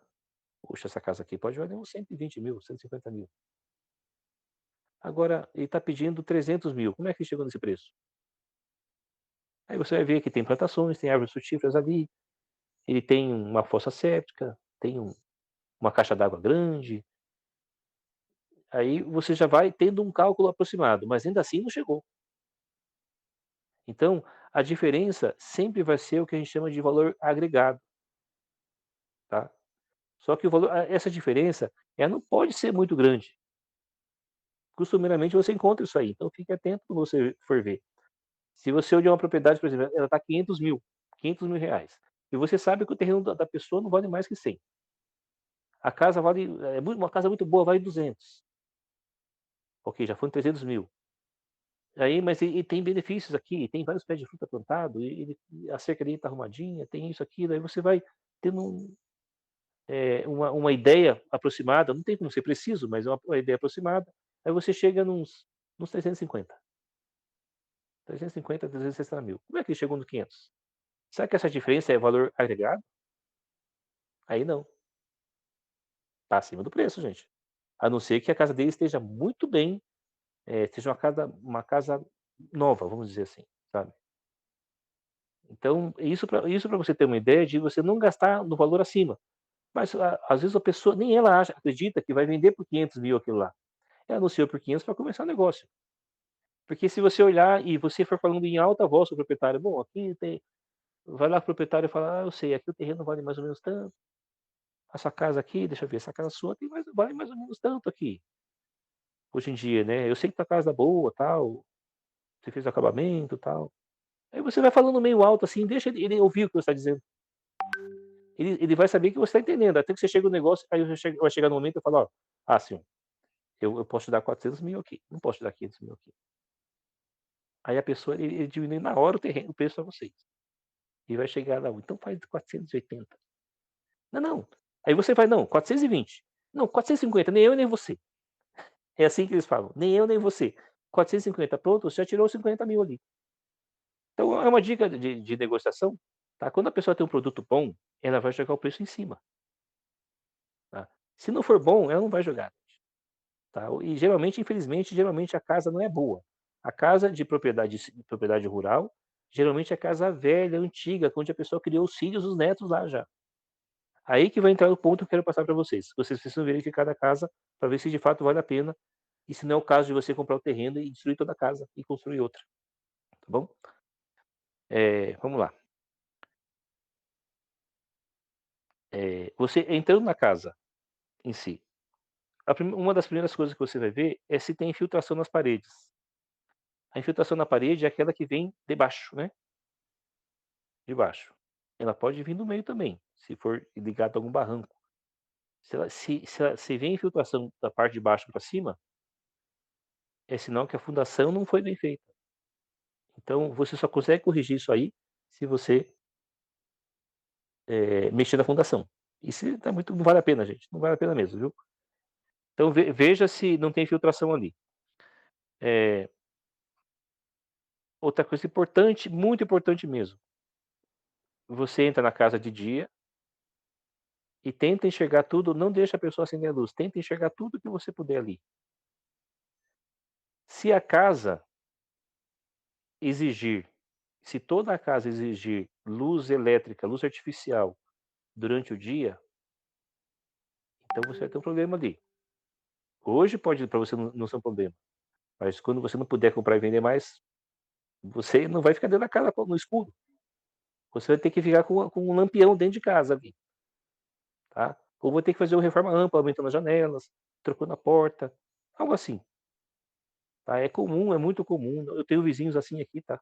Puxa, essa casa aqui pode valer uns 120 mil, 150 mil. Agora ele está pedindo 300 mil, como é que ele chegou nesse preço?" Aí você vai ver que tem plantações, tem árvores frutíferas ali, ele tem uma fossa séptica, tem uma caixa d'água grande, aí você já vai tendo um cálculo aproximado, mas ainda assim não chegou. Então, a diferença sempre vai ser o que a gente chama de valor agregado, tá. Só que essa diferença, ela não pode ser muito grande. Costumeiramente você encontra isso aí, então fique atento quando você for ver. Se você olhar uma propriedade, por exemplo, ela está 500 mil, 500 mil reais, e você sabe que o terreno da pessoa não vale mais que 100. A casa vale, uma casa muito boa vale 200. Ok, já foram 300 mil. Aí, mas e tem benefícios aqui, tem vários pés de fruta plantado, a cerca dele está arrumadinha, tem isso, aquilo, aí você vai tendo uma ideia aproximada, não tem como ser preciso, mas é uma ideia aproximada, aí você chega nos 350, 350, 360 mil. Como é que ele chegou no 500? Será que essa diferença é valor agregado? Aí não, está acima do preço, gente. A não ser que a casa dele esteja muito bem, seja uma casa nova, vamos dizer assim, sabe. Então, isso para você ter uma ideia de você não gastar no valor acima. Mas, às vezes a pessoa nem ela acredita que vai vender por 500 mil aquilo lá. Ela anunciou por 500 para começar o negócio. Porque se você olhar e você for falando em alta voz para o proprietário: "Bom, aqui tem", vai lá para o proprietário e fala: "Ah, eu sei, aqui o terreno vale mais ou menos tanto, a sua casa aqui, deixa eu ver, essa casa sua vale mais ou menos tanto aqui, hoje em dia, né. Eu sei que tua casa é boa, tal, você fez o acabamento, tal". Aí você vai falando meio alto, assim, deixa ele ouvir o que você está dizendo. Ele vai saber que você está entendendo, até que você chega no negócio, aí vai chegar no momento e eu falo: "Ó, senhor, eu posso te dar 400 mil aqui, não posso te dar 500 mil aqui". Aí a pessoa, ele diminui na hora o preço para vocês. E vai chegar lá: "Então faz 480". "Não, não". Aí você vai: "Não, 420". "Não, 450, nem eu nem você". É assim que eles falam: "Nem eu nem você". 450, pronto, você já tirou 50 mil ali. Então é uma dica de negociação, tá, quando a pessoa tem um produto bom, ela vai jogar o preço em cima, tá. Se não for bom, ela não vai jogar, tá. E geralmente, infelizmente, geralmente a casa não é boa. A casa de propriedade rural, geralmente é casa velha, antiga, onde a pessoa criou os filhos, os netos lá já. Aí que vai entrar o ponto que eu quero passar para vocês. Vocês precisam verificar a casa para ver se de fato vale a pena e se não é o caso de você comprar o terreno e destruir toda a casa e construir outra, tá bom? Vamos lá. Você entrando na casa em si, uma das primeiras coisas que você vai ver é se tem infiltração nas paredes. A infiltração na parede é aquela que vem de baixo, né, de baixo. ela pode vir no meio também, se for ligado a algum barranco. Se vem infiltração da parte de baixo para cima, é sinal que a fundação não foi bem feita. Então você só consegue corrigir isso aí, se você, mexer na fundação. E se tá muito não vale a pena gente, não vale a pena mesmo, viu. Então veja se não tem infiltração ali. Eh, outra coisa importante, muito importante mesmo, você entra na casa de dia e tenta enxergar tudo, não deixa a pessoa acender a luz, tenta enxergar tudo que você puder ali. Se a casa exigir Se toda a casa exigir luz elétrica, luz artificial durante o dia, então você vai ter um problema ali. Hoje pode para você não ser um problema, mas quando você não puder comprar e vender mais, você não vai ficar dentro da casa no escuro. Você vai ter que ficar com um lampião dentro de casa ali, tá. Ou vai ter que fazer uma reforma ampla, aumentando as janelas, trocando a porta, algo assim, tá. É comum, é muito comum, eu tenho vizinhos assim aqui, tá.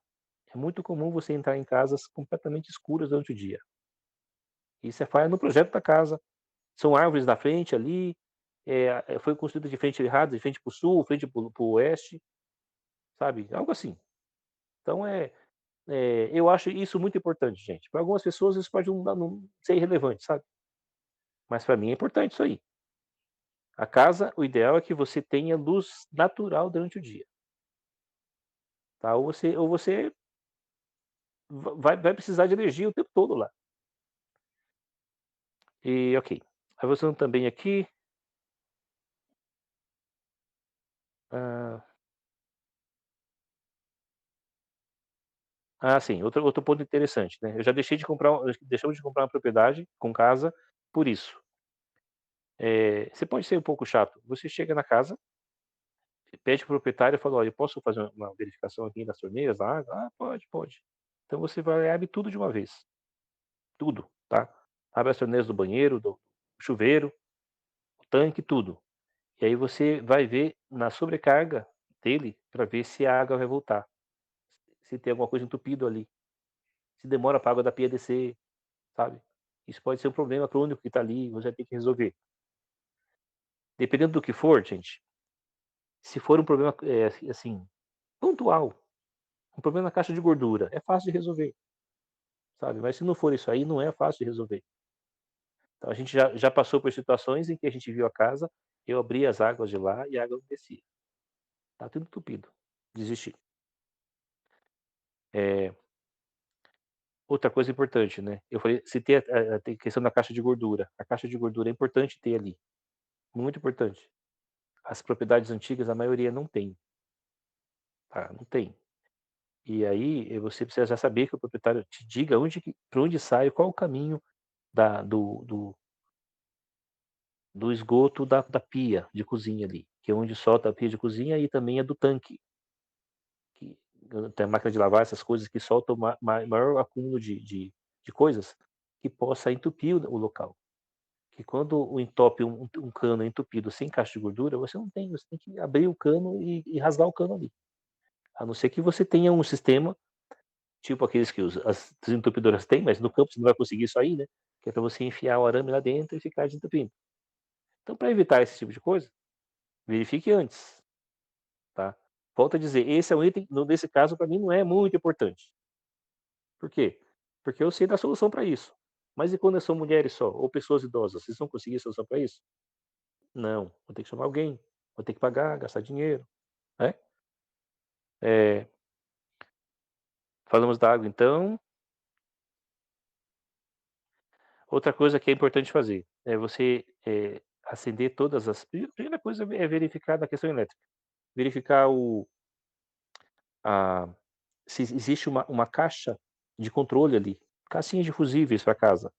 É muito comum você entrar em casas completamente escuras durante o dia. Isso é falha no projeto da casa. São árvores na frente ali, foi construído de frente errada, de frente para o sul, frente para o oeste, sabe, algo assim. Então eu acho isso muito importante, gente. Para algumas pessoas isso pode não ser irrelevante, sabe, mas para mim é importante isso aí. A casa, o ideal é que você tenha luz natural durante o dia, tá, ou você vai precisar de energia o tempo todo lá. E ok. Avançando também aqui, hã sim, outro ponto interessante, né, eu já deixei de comprar deixamos de comprar uma propriedade com casa por isso. Você pode ser um pouco chato, você chega na casa, pede para o proprietário e fala: "Olha, eu posso fazer uma verificação aqui das torneiras, da água?". "Ah, pode, pode". Então você vai e abre tudo de uma vez, tudo, tá. Abre as torneiras do banheiro, do chuveiro, o tanque, tudo. E aí você vai ver na sobrecarga dele, para ver se a água vai voltar, se tem alguma coisa entupido ali, se demora para a água da pia descer. Sabe? Isso pode ser um problema crônico que está ali, você vai ter que resolver. Dependendo do que for, gente, se for um problema, assim, pontual, um problema na caixa de gordura, é fácil de resolver, sabe? Mas se não for isso aí, não é fácil de resolver. Então a gente já passou por situações em que a gente viu a casa, eu abri as águas de lá e a água não descia. Tá tudo entupido. Desisti. Eh, outra coisa importante, né, eu falei citei tem questão da caixa de gordura. A caixa de gordura é importante ter ali, muito importante. As propriedades antigas, a maioria não tem, tá, não tem. E aí, você precisa já saber que o proprietário te diga para onde sai, qual o caminho da do esgoto da pia de cozinha ali, que é onde solta a pia de cozinha e também é do tanque, que tem a máquina de lavar, essas coisas que soltam maior acúmulo de coisas que possa entupir o local. Que quando o entope um cano é entupido sem caixa de gordura, você não tem, você tem que abrir o cano e rasgar o cano ali. A não ser que você tenha um sistema tipo aqueles que as desentupidoras têm, mas no campo você não vai conseguir isso aí, né, que é para você enfiar o arame lá dentro e ficar desentupindo. Então para evitar esse tipo de coisa, verifique antes, tá. Volto a dizer, esse é um item nesse caso para mim não é muito importante. Por quê? Porque eu sei da solução para isso. Mas e quando são mulheres só, ou pessoas idosas, vocês vão conseguir solução para isso? Não, vou ter que chamar alguém, vou ter que pagar, gastar dinheiro, né. Eh, falamos da água então. Outra coisa que é importante fazer, é você, acender todas as primeira coisa é verificar da questão elétrica, verificar a se existe uma caixa de controle ali, caixinhas de fusíveis para casa.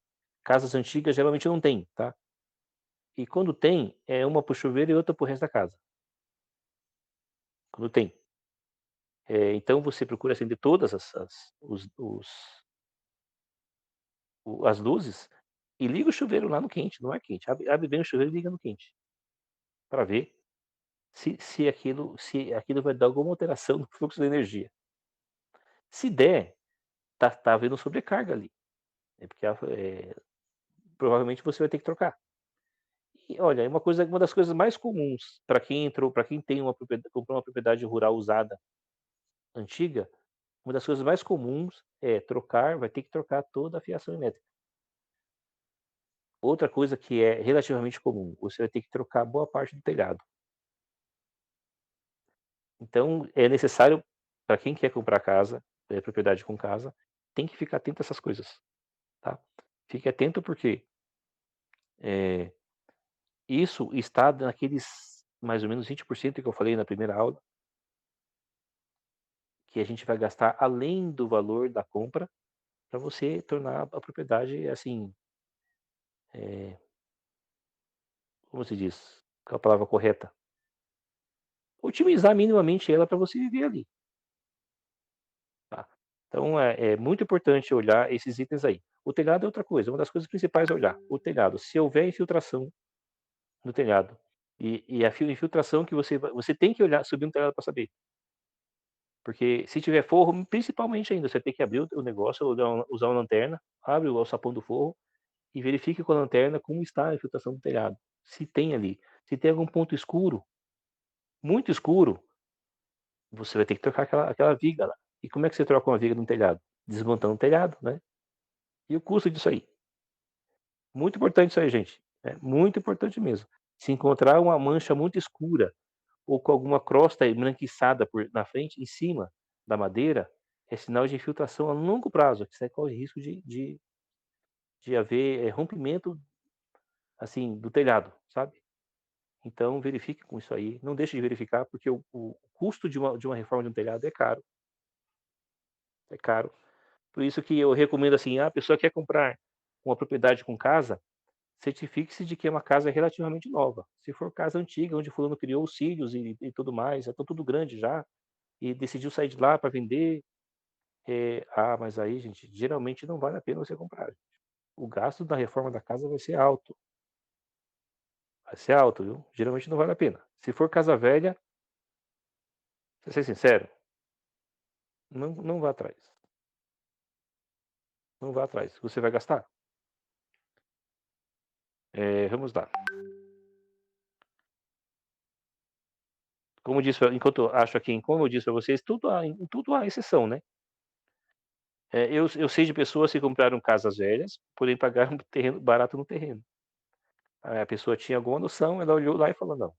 Casas antigas geralmente não tem, tá. E quando tem, é uma para o chuveiro e outra para o resto da casa, quando tem. Então você procura acender todas as luzes e liga o chuveiro lá no quente, no ar quente, abre bem o chuveiro e liga no quente, para ver se aquilo vai dar alguma alteração no fluxo da energia. Se der, tá havendo sobrecarga ali. Porque provavelmente você vai ter que trocar. E olha, uma das coisas mais comuns para quem entrou, para quem tem comprou uma propriedade rural usada antiga, uma das coisas mais comuns é vai ter que trocar toda a fiação elétrica. Outra coisa que é relativamente comum, você vai ter que trocar boa parte do telhado. Então, é necessário, para quem quer comprar casa, propriedade com casa, tem que ficar atento a essas coisas, tá? Fique atento porque eh, isso está naqueles mais ou menos 20% que eu falei na primeira aula, que a gente vai gastar além do valor da compra para você tornar a propriedade assim, eh, como se diz? Qual é a palavra correta? Otimizar minimamente ela para você viver ali, tá? Então é muito importante olhar esses itens aí. O telhado é outra coisa, uma das coisas principais é olhar o telhado. Se houver infiltração no telhado, e a infiltração que você tem que olhar, subir no telhado para saber. Porque se tiver forro, principalmente ainda, você tem que abrir o negócio, usar uma lanterna, abre o alçapão do forro e verifique com a lanterna como está a infiltração do telhado. Se tem ali. Se tem algum ponto escuro, muito escuro, você vai ter que trocar aquela viga lá. E como é que você troca uma viga no telhado? Desmontando o telhado, né? E o custo disso aí? Muito importante isso aí, gente. É muito importante mesmo. Se encontrar uma mancha muito escura ou com alguma crosta embranquiçada na frente, em cima da madeira, é sinal de infiltração a longo prazo, que você corre risco de haver rompimento assim do telhado, sabe? Então verifique com isso aí, não deixe de verificar, porque o custo de uma reforma de um telhado é caro, é caro. Por isso que eu recomendo assim, a pessoa quer comprar uma propriedade com casa, certifique-se de que é uma casa relativamente nova. Se for casa antiga, onde fulano criou os filhos e tudo mais, já estão tudo grande já, e decidiu sair de lá para vender, mas aí, gente, geralmente não vale a pena você comprar. O gasto da reforma da casa vai ser alto, viu? Geralmente não vale a pena. Se for casa velha, pra ser sincero, não vá atrás. Não vá atrás. Você vai gastar? Vamos lá. Como eu disse, enquanto eu acho aqui, como eu disse para vocês, tudo há exceção, né? Eu sei de pessoas que compraram casas velhas, porém pagaram um terreno barato no terreno. Aí a pessoa tinha alguma noção, ela olhou lá e falou: "Não,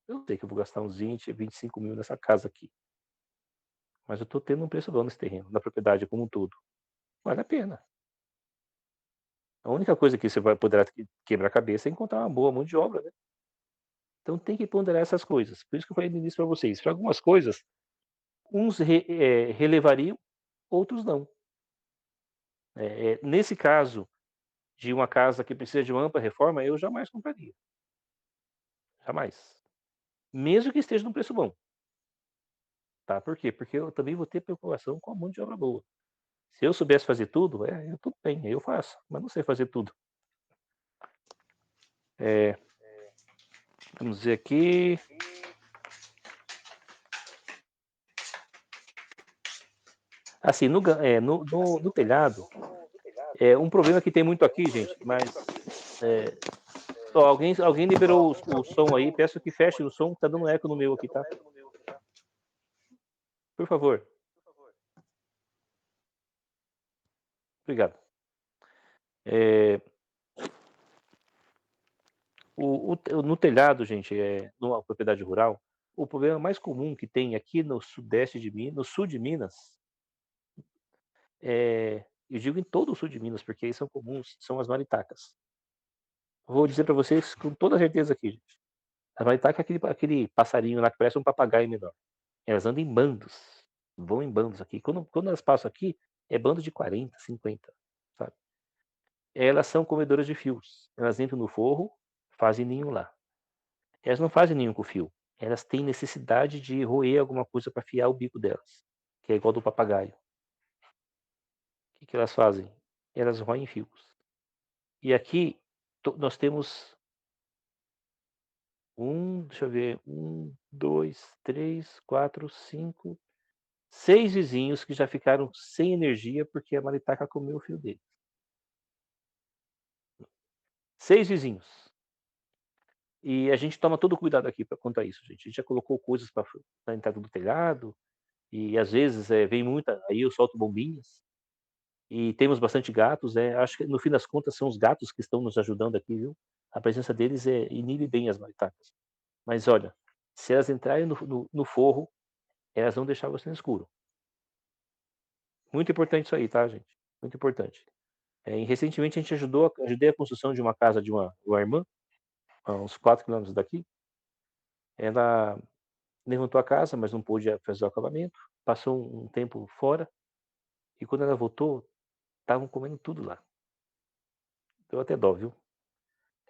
eu sei que eu vou gastar uns 25 mil nessa casa aqui, mas eu estou tendo um preço bom nesse terreno, na propriedade como um todo. Vale a pena". A única coisa que você poderá quebrar a cabeça é encontrar uma boa mão de obra, né? Então tem que ponderar essas coisas. Por isso que eu falei no início para vocês. Para algumas coisas, uns relevariam, outros não. Nesse caso de uma casa que precisa de uma ampla reforma, eu jamais compraria. Jamais. Mesmo que esteja num preço bom. Tá? Por quê? Porque eu também vou ter preocupação com a mão de obra boa. Se eu soubesse fazer tudo, tudo bem, aí eu faço. Mas não sei fazer tudo. É, vamos dizer aqui. Assim, no telhado, um problema que tem muito aqui, gente, mas alguém liberou o som aí, peço que feche o som, tá dando eco no meu aqui, tá? Por favor. Obrigado. No telhado, gente, numa propriedade rural, o problema mais comum que tem aqui no sudeste de Minas, no sul de Minas, eu digo em todo o sul de Minas, porque aí são comuns, são as maritacas. Vou dizer para vocês com toda certeza aqui, gente. A maritaca é aquele passarinho lá que parece um papagaio menor. Elas andam em bandos, vão em bandos aqui. Quando elas passam aqui, é bando de 40, 50, sabe? Elas são comedoras de fios. Elas entram no forro, fazem ninho lá. Elas não fazem ninho com fio. Elas têm necessidade de roer alguma coisa para afiar o bico delas, que é igual do papagaio. O que elas fazem? Elas roem fios. E aqui nós temos deixa eu ver, 2, 3, 4, 5, 6 vizinhos que já ficaram sem energia porque a maritaca comeu o fio deles. 6 vizinhos. E a gente toma todo o cuidado aqui quanto a isso, gente. A gente já colocou coisas para na entrada do telhado, e às vezes, vem muita aí eu solto bombinhas, e temos bastante gatos, acho que no fim das contas são os gatos que estão nos ajudando aqui, viu. A presença deles, inibe bem as maritacas. Mas olha, se elas entrarem no forro, elas vão deixar você no escuro. Muito importante isso aí, tá, gente, muito importante. E recentemente a gente ajudei a construção de uma casa de uma irmã, a uns 4 quilômetros daqui. Ela levantou a casa, mas não pôde fazer o acabamento, passou um tempo fora, e quando ela voltou, estavam comendo tudo lá. Deu até dó, viu.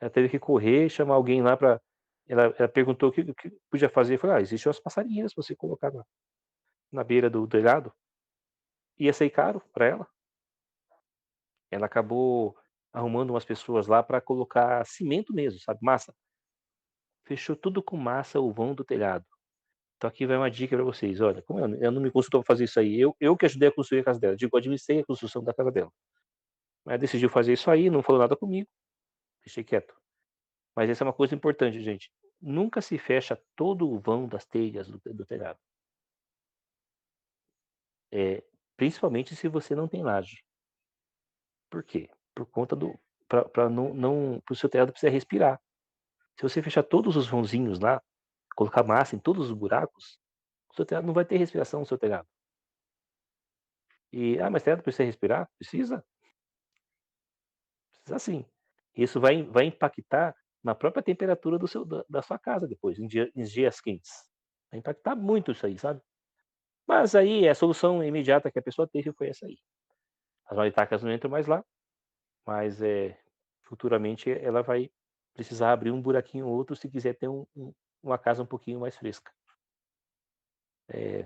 Ela teve que correr, chamar alguém lá para ela perguntou o que podia fazer, eu falei: "Ah, existem umas passarinheiras pra você colocar na beira do telhado". Ia sair caro para ela. Ela acabou arrumando umas pessoas lá para colocar cimento mesmo, sabe, massa. Fechou tudo com massa o vão do telhado. Então aqui vai uma dica para vocês, olha, como ela não me consultou pra fazer isso aí, eu que ajudei a construir a casa dela, digo, administrei a construção da casa dela. Ela decidiu fazer isso aí, não falou nada comigo, deixei quieto. Mas essa é uma coisa importante, gente, nunca se fecha todo o vão das telhas do telhado. Principalmente se você não tem laje. Por quê? Por conta do para não para o seu telhado precisar respirar. Se você fechar todos os vãozinhos lá, colocar massa em todos os buracos, o seu telhado não vai ter respiração no seu telhado. Mas telhado precisa respirar? Precisa, precisa sim. Isso vai impactar na própria temperatura da sua casa depois, em dias quentes. Vai impactar muito isso aí, sabe. Mas aí a solução imediata que a pessoa teve foi essa aí. As maritacas não entram mais lá, mas, futuramente ela vai precisar abrir um buraquinho ou outro se quiser ter uma casa um pouquinho mais fresca.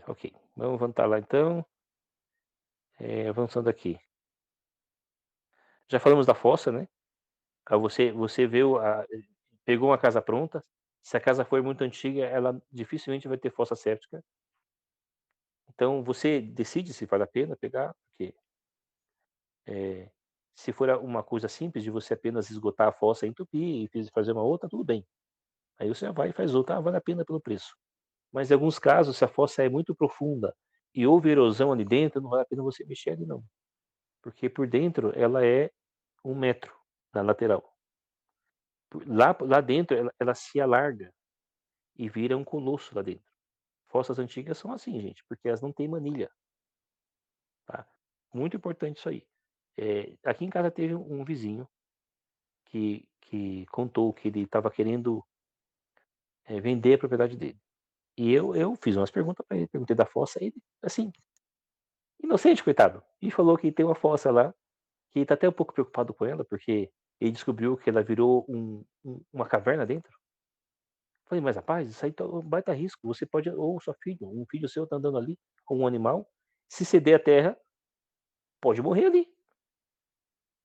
Ok, vamos voltar lá então, avançando aqui. Já falamos da fossa, né. Você pegou uma casa pronta, se a casa for muito antiga, ela dificilmente vai ter fossa séptica. Então você decide se vale a pena pegar, porque, eh, se for uma coisa simples de você apenas esgotar a fossa e entupir e fazer uma outra, tudo bem. Aí você vai e faz outra, vale a pena pelo preço. Mas em alguns casos, se a fossa é muito profunda e houve erosão ali dentro, não vale a pena você mexer ali não, porque por dentro ela é 1 metro na lateral. Lá dentro ela se alarga e vira um colosso lá dentro. Fossas antigas são assim, gente, porque elas não têm manilha, tá. Muito importante isso aí. Aqui em casa teve um vizinho que contou que ele estava querendo, vender a propriedade dele. E eu fiz umas perguntas para ele, perguntei da fossa, ele, assim, inocente, coitado, e falou que tem uma fossa lá, que tá até um pouco preocupado com ela, porque ele descobriu que ela virou uma caverna dentro. Falei: "Mas rapaz, isso aí tá um baita risco, você pode ou sua filho, um filho seu tá andando ali, ou um animal, se ceder a terra, pode morrer ali".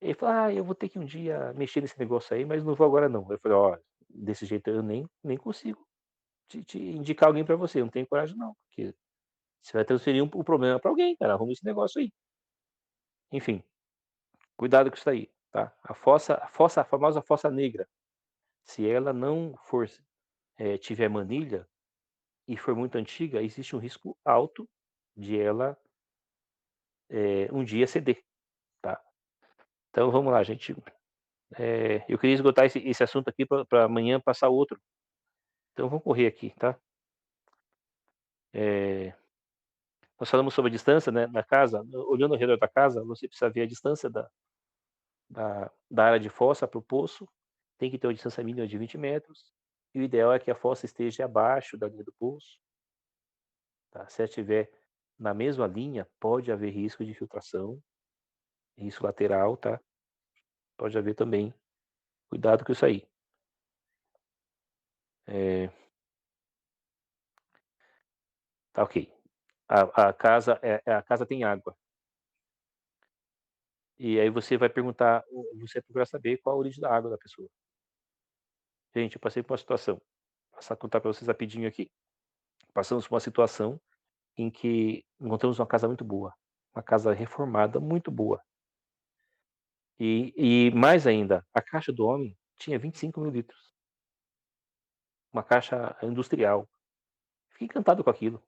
Ele falou: "Ah, eu vou ter que um dia mexer nesse negócio aí, mas não vou agora não". Eu falei: "Ó, desse jeito eu nem consigo te indicar alguém para você, não tenho coragem não, porque você vai transferir o problema para alguém, cara, arruma esse negócio aí". Enfim, cuidado com isso aí, tá. A famosa fossa negra, se ela não for tiver manilha e for muito antiga, existe um risco alto de ela, um dia ceder, tá. Então vamos lá, gente, eu queria esgotar esse assunto aqui para amanhã passar outro, então vamos correr aqui, tá. Eh, Nós falamos sobre a distância, né, da casa, olhando ao redor da casa, você precisa ver a distância da área de fossa para o poço, tem que ter uma distância mínima de 20 metros, e o ideal é que a fossa esteja abaixo da linha do poço, tá. Se ela estiver na mesma linha, pode haver risco de infiltração, risco lateral, tá. Pode haver também. Cuidado com isso aí. Eh, tá ok. A casa tem água, e aí você vai procurar saber qual a origem da água da pessoa. Gente, eu passei por uma situação, passar a contar para vocês rapidinho aqui. Passamos por uma situação em que encontramos uma casa muito boa, uma casa reformada muito boa. E mais ainda, a caixa do homem tinha 25 mil litros, uma caixa industrial. Fiquei encantado com aquilo.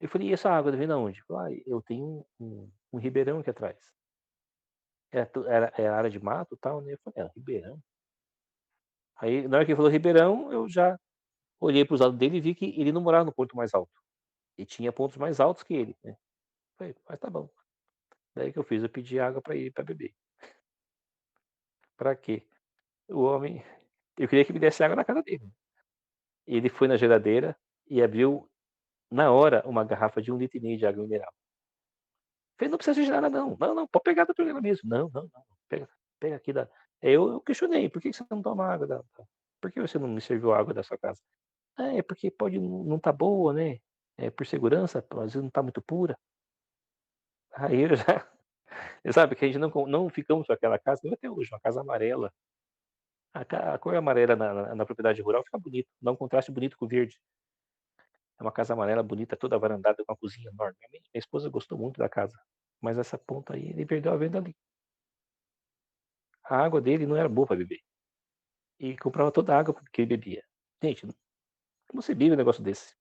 Eu falei: "E essa água vem da onde?" Falou: "Ah, eu tenho um ribeirão aqui atrás". Era área de mato, e tal, né, eu falei: "É, ribeirão?". Aí, na hora que ele falou ribeirão, eu já olhei para os lados dele e vi que ele não morava no ponto mais alto, e tinha pontos mais altos que ele, né. Falei: "Mas tá bom". Daí que eu fiz, eu pedi água para ele para beber. Pra quê? O homem eu queria que me desse água na casa dele. Ele foi na geladeira e abriu, na hora, uma garrafa de 1,5 litro de água mineral. Falei: "Não precisa de nada não. Não, não, pode pegar da torneira mesmo". "Não, não, não, pega aqui da". Eu questionei: "Por que que você não toma água da por que você não me serviu água da sua casa?". "Ah, é porque pode não tá boa, né, por segurança, às vezes não tá muito pura". Aí eu já sabe que a gente não ficamos com aquela casa nem até hoje, uma casa amarela. A cor amarela na propriedade rural fica bonito, dá um contraste bonito com o verde. É uma casa amarela bonita, toda varandada, com uma cozinha enorme. Minha esposa gostou muito da casa, mas essa ponta aí, ele perdeu a venda ali. A água dele não era boa para beber, e comprava toda a água que ele bebia. Gente, inconcebível um negócio desse,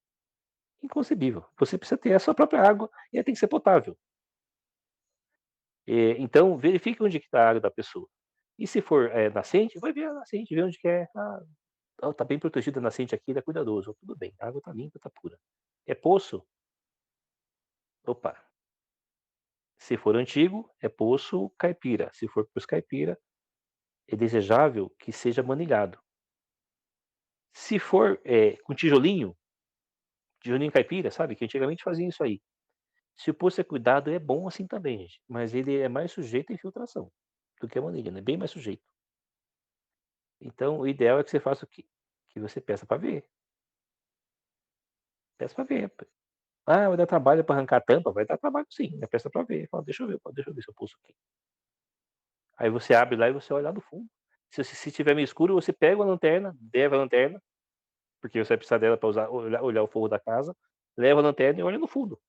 inconcebível. Você precisa ter a sua própria água e ela tem que ser potável. Então verifique onde que está a água da pessoa. E se for, nascente, vai ver a nascente, ver onde que é. "Ah, ó, tá bem protegida a nascente aqui, ele é cuidadoso". Tudo bem, a água está limpa, está pura. É poço? Opa, se for antigo, é poço caipira. Se for poço caipira, é desejável que seja manilhado. Se for, com tijolinho, tijolinho caipira, sabe, que antigamente fazia isso aí. Se o poço é cuidado, é bom assim também, gente, mas ele é mais sujeito à infiltração do que a manilha, né, bem mais sujeito. Então o ideal é que você faça o quê? Que você peça para ver, peça para ver. "Ah, vai dar trabalho para arrancar a tampa", vai dar trabalho sim, mas peça para ver, fala: deixa eu ver seu poço aqui". Aí você abre lá e você olha lá no fundo. Se tiver meio escuro, você pega a lanterna, leva a lanterna, porque você vai precisar dela para olhar o forro da casa, leva a lanterna e olha no fundo,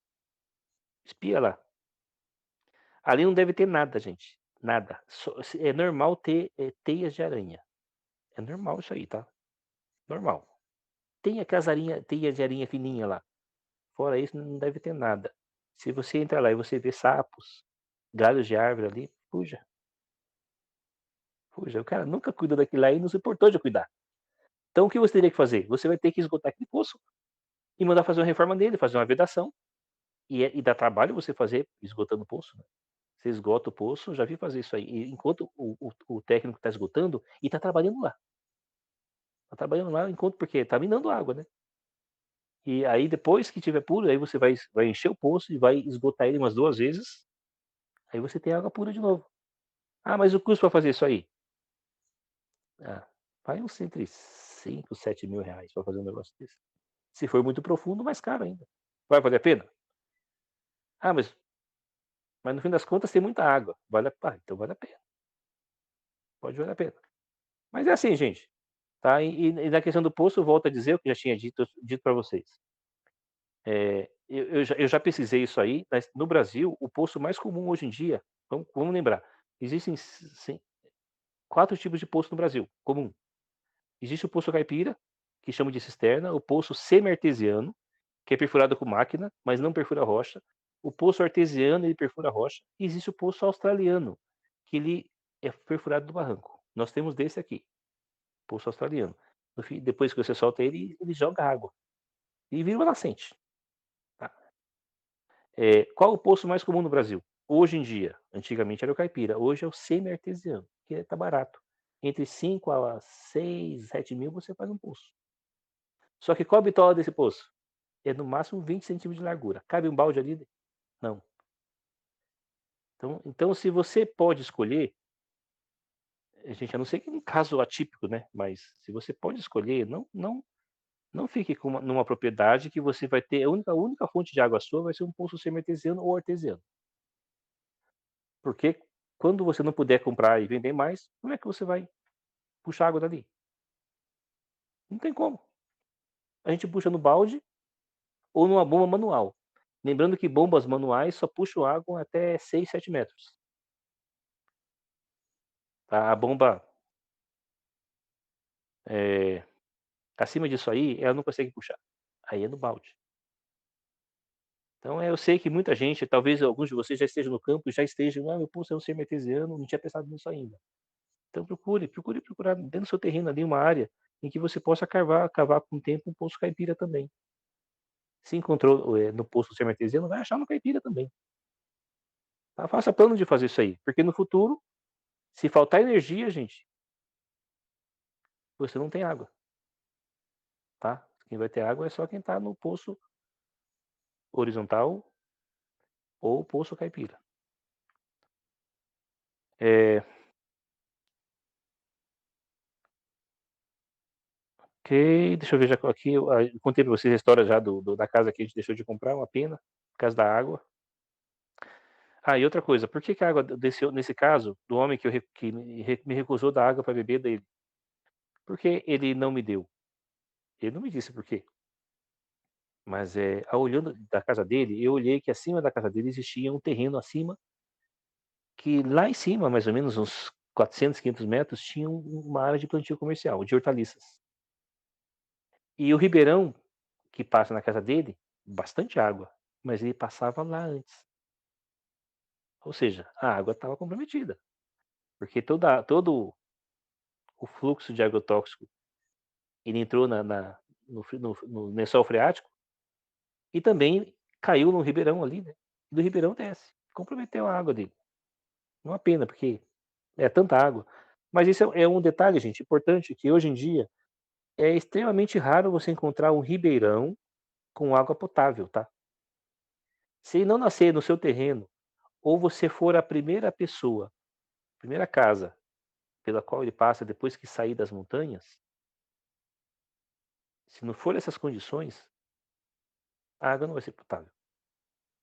espia lá. Ali não deve ter nada, gente, nada. É normal ter, teias de aranha, é normal isso aí, tá, normal. Tem aquelas teias de aranha fininha lá, fora isso não deve ter nada. Se você entrar lá e você vê sapos, galhos de árvore ali, fuja, fuja. O cara nunca cuidou daquilo lá e não se importou de cuidar. Então o que você teria que fazer? Você vai ter que esgotar aquele poço e mandar fazer uma reforma nele, fazer uma vedação, e dá trabalho você fazer esgotando o poço, né. Você esgota o poço, já vi fazer isso aí, e enquanto o técnico está esgotando, e está trabalhando lá. Está trabalhando lá enquanto porque está minando água, né. E aí depois que tiver puro, aí você vai encher o poço e vai esgotar ele umas 2 vezes, aí você tem água pura de novo. "Ah, mas o custo para fazer isso aí?". Ah, vai uns entre 5, 7 mil reais para fazer um negócio desse. Se for muito profundo, mais caro ainda. Vai valer a pena? "Ah, mas no fim das contas tem muita água". Então vale a pena, pode valer a pena. Mas é assim, gente, tá, e na questão do poço, eu volto a dizer o que eu já tinha dito para vocês. Eu já pesquisei isso aí, mas no Brasil, o poço mais comum hoje em dia, vamos lembrar, existem 4 tipos de poço no Brasil, comum. Existe o poço caipira, que chamam de cisterna, o poço semi-artesiano, que é perfurado com máquina, mas não perfura rocha. O poço artesiano, ele perfura rocha. E existe o poço australiano, que ele é perfurado do barranco. Nós temos desse aqui, poço australiano. No fim, depois que você solta ele, ele joga água e vira uma nascente, tá. Qual o poço mais comum no Brasil? Hoje em dia, antigamente era o caipira, hoje é o semi-artesiano, que tá barato. Entre 5 a 6, 7 mil você faz um poço. Só que qual a bitola desse poço? É no máximo 20 centímetros de largura. Cabe um balde ali? Não. Então se você pode escolher, gente, a não ser que um caso atípico, né, mas se você pode escolher, não fique numa propriedade que você vai ter a única fonte de água sua vai ser um poço semi-artesiano ou artesiano. Porque quando você não puder comprar e vender mais, como é que você vai puxar água dali? Não tem como. A gente puxa no balde ou numa bomba manual. Lembrando que bombas manuais só puxam água até 6, 7 metros. A bomba acima disso aí, ela não consegue puxar. Aí é no balde. Então, eu sei que muita gente, talvez alguns de vocês já estejam no campo e já estejam: "Ah, meu poço é um ser artesiano, não tinha pensado nisso ainda". Então procure procurar dentro do seu terreno ali uma área em que você possa cavar com o tempo um poço caipira também. Se encontrou, no poço semi-artesiano, vai achar no caipira também, tá. Faça plano de fazer isso aí, porque no futuro, se faltar energia, gente, você não tem água, tá. Quem vai ter água é só quem está no poço horizontal ou poço caipira. Eh, ok, deixa eu ver já aqui, eu contei para vocês a história já da casa que a gente deixou de comprar, uma pena, por causa da água. Ah, e outra coisa, por que que a água desceu nesse caso, do homem que me recusou da água para beber dele? Porque ele não me deu. Ele não me disse por quê, mas, ao olhando da casa dele, eu olhei que acima da casa dele existia um terreno acima, que lá em cima, mais ou menos uns 400, 500 metros, tinha uma área de plantio comercial, de hortaliças. E o ribeirão que passa na casa dele, bastante água, mas ele passava lá antes. Ou seja, a água estava comprometida, porque todo o fluxo de agrotóxico, ele entrou no lençol freático e também caiu no ribeirão ali, né, e do ribeirão desce, comprometeu a água dele. Uma pena, porque é tanta água. Mas isso é um detalhe, gente, importante, que hoje em dia é extremamente raro você encontrar um ribeirão com água potável, tá. Se não nascer no seu terreno, ou você for a primeira pessoa, primeira casa pela qual ele passa depois que sair das montanhas, se não for essas condições, a água não vai ser potável.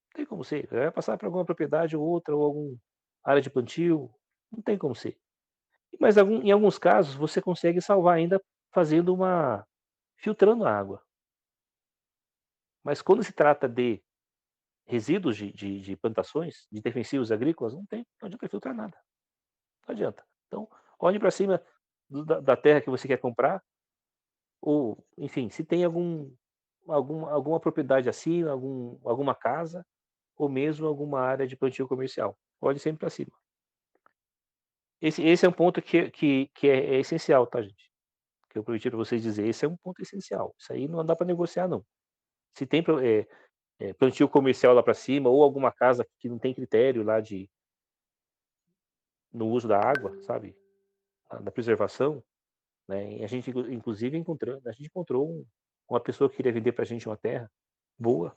Não tem como ser, vai passar por alguma propriedade ou outra, ou algum área de plantio, não tem como ser. Mas em alguns casos você consegue salvar ainda fazendo uma filtrando a água. Mas quando se trata de resíduos de plantações, de defensivos agrícolas, não adianta filtrar nada, não adianta. Então, olhe para cima da terra que você quer comprar, ou, enfim, se tem alguma propriedade acima, alguma casa, ou mesmo alguma área de plantio comercial. Olhe sempre para cima. Esse é um ponto que é essencial, tá, gente? Que eu prometi para vocês dizer, esse é um ponto essencial. Isso aí não dá para negociar não. Se tem plantio comercial lá para cima, ou alguma casa que não tem critério lá no uso da água, sabe, da preservação, né, e a gente inclusive encontrou uma pessoa que queria vender pra gente uma terra boa,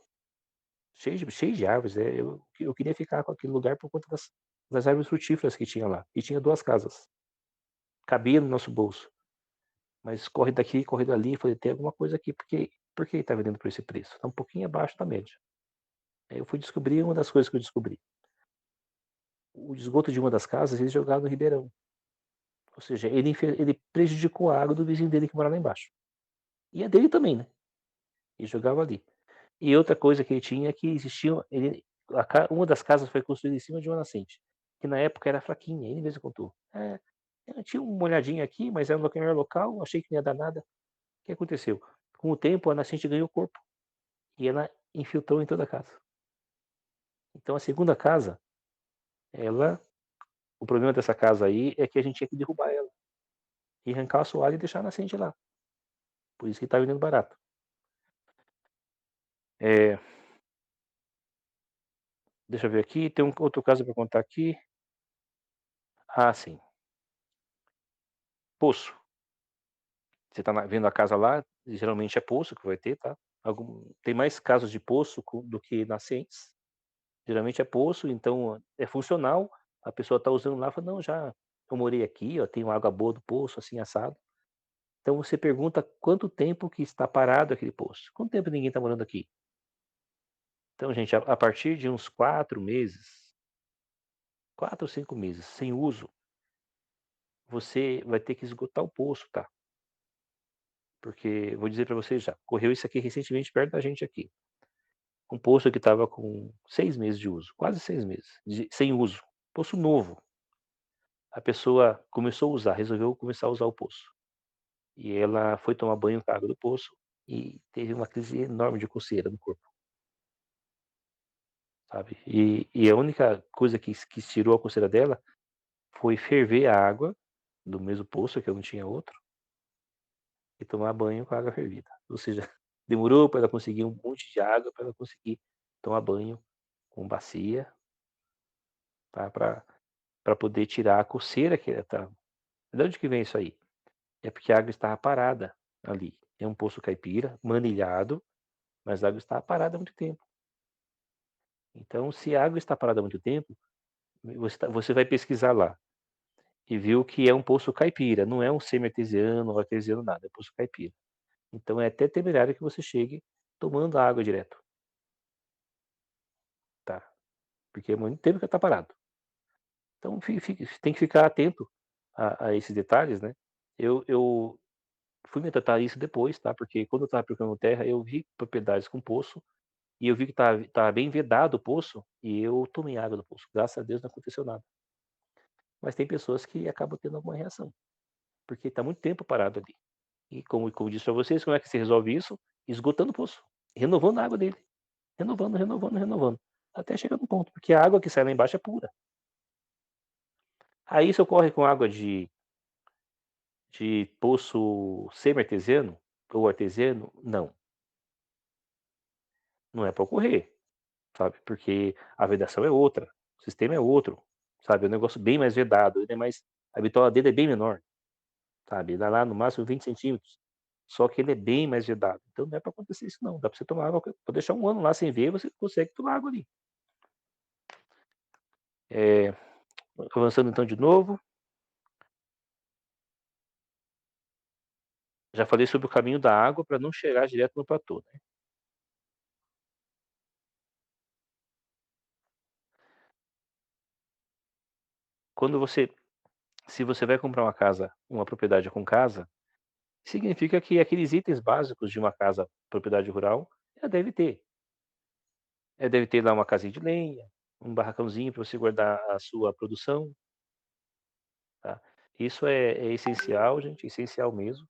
cheia de árvores, eu queria ficar com aquele lugar por conta das árvores frutíferas que tinha lá, e tinha 2 casas, cabia no nosso bolso, mas corre daqui, corre dali, falei: "Tem alguma coisa aqui, por que tá vendendo por esse preço? Tá um pouquinho abaixo da média". Aí eu fui descobrir uma das coisas que eu descobri, o esgoto de uma das casas eles jogaram no ribeirão, ou seja, ele prejudicou a água do vizinho dele que mora lá embaixo. E a dele também, né, e jogava ali. E outra coisa que ele tinha é que existia uma das casas foi construída em cima de uma nascente, que na época era fraquinha, ele mesmo contou. Eu tinha uma olhadinha aqui, mas era no melhor local, achei que não ia dar nada. O que aconteceu? Com o tempo a nascente ganhou corpo, e ela infiltrou em toda a casa. Então a segunda casa, ela o problema dessa casa aí é que a gente tinha que derrubar ela, e arrancar o assoalho e deixar a nascente lá, por isso que tá vendendo barato. Eh, deixa eu ver aqui, tem um outro caso para contar aqui. Ah, sim, poço. Você tá vendo a casa lá, geralmente é poço que vai ter, tá? Tem mais casos de poço do que nascentes. Geralmente é poço, então é funcional. A pessoa está usando lá, fala, não, já eu morei aqui, ó, tenho água boa do poço, assim assado. Então você pergunta quanto tempo que está parado aquele poço. Quanto tempo ninguém está morando aqui? Então, gente, a partir de uns 4 meses, 4 ou 5 meses sem uso, você vai ter que esgotar o poço, tá? Porque vou dizer para vocês já, correu isso aqui recentemente perto da gente aqui. Um poço que estava com 6 meses de uso, quase 6 meses, sem uso. Poço novo. A pessoa começou a usar, resolveu começar a usar o poço. e ela foi tomar banho com a água do poço e teve uma crise enorme de coceira no corpo, sabe. E a única coisa que tirou a coceira dela foi ferver a água do mesmo poço, que eu não tinha outro, e tomar banho com água fervida. Ou seja, demorou para ela conseguir um monte de água para ela conseguir tomar banho com bacia, tá, pra poder tirar a coceira que ela estava. De onde que vem isso aí? É porque a água estava parada ali. É um poço caipira, manilhado, mas a água estava parada há muito tempo. Então, se a água está parada há muito tempo, você vai pesquisar lá e viu que é um poço caipira, não é um semi-artesiano ou artesiano nada, é poço caipira. Então é até temerário que você chegue tomando a água direto, tá, porque é muito tempo que ela está parado. Então tem que ficar atento a esses detalhes, né. Eu fui me atentar a isso depois, tá, porque quando eu estava procurando terra, eu vi propriedades com poço, e eu vi que estava bem vedado o poço, e eu tomei água do poço. Graças a Deus não aconteceu nada. Mas tem pessoas que acabam tendo alguma reação, porque está muito tempo parado ali. E como disse para vocês, como é que se resolve isso? Esgotando o poço, renovando a água dele, renovando, renovando, renovando, até chegar no ponto, porque a água que sai lá embaixo é pura. Aí isso ocorre com água de poço semi-artesiano ou artesiano? Não, não é para ocorrer, sabe, porque a vedação é outra, o sistema é outro, sabe, é um negócio bem mais vedado, ele é mais, a bitola dele é bem menor, sabe, dá lá no máximo 20 centímetros, só que ele é bem mais vedado, então não é para acontecer isso não, dá para você tomar água, pode deixar um ano lá sem ver, você consegue tomar água ali. Eh, Avançando então de novo, já falei sobre o caminho da água para não chegar direto no platô, né. Quando você Se você vai comprar uma casa, uma propriedade com casa, significa que aqueles itens básicos de uma casa, propriedade rural, ela deve ter. Deve ter lá uma casinha de lenha, um barracãozinho para você guardar a sua produção, tá. Isso é essencial, gente, essencial mesmo.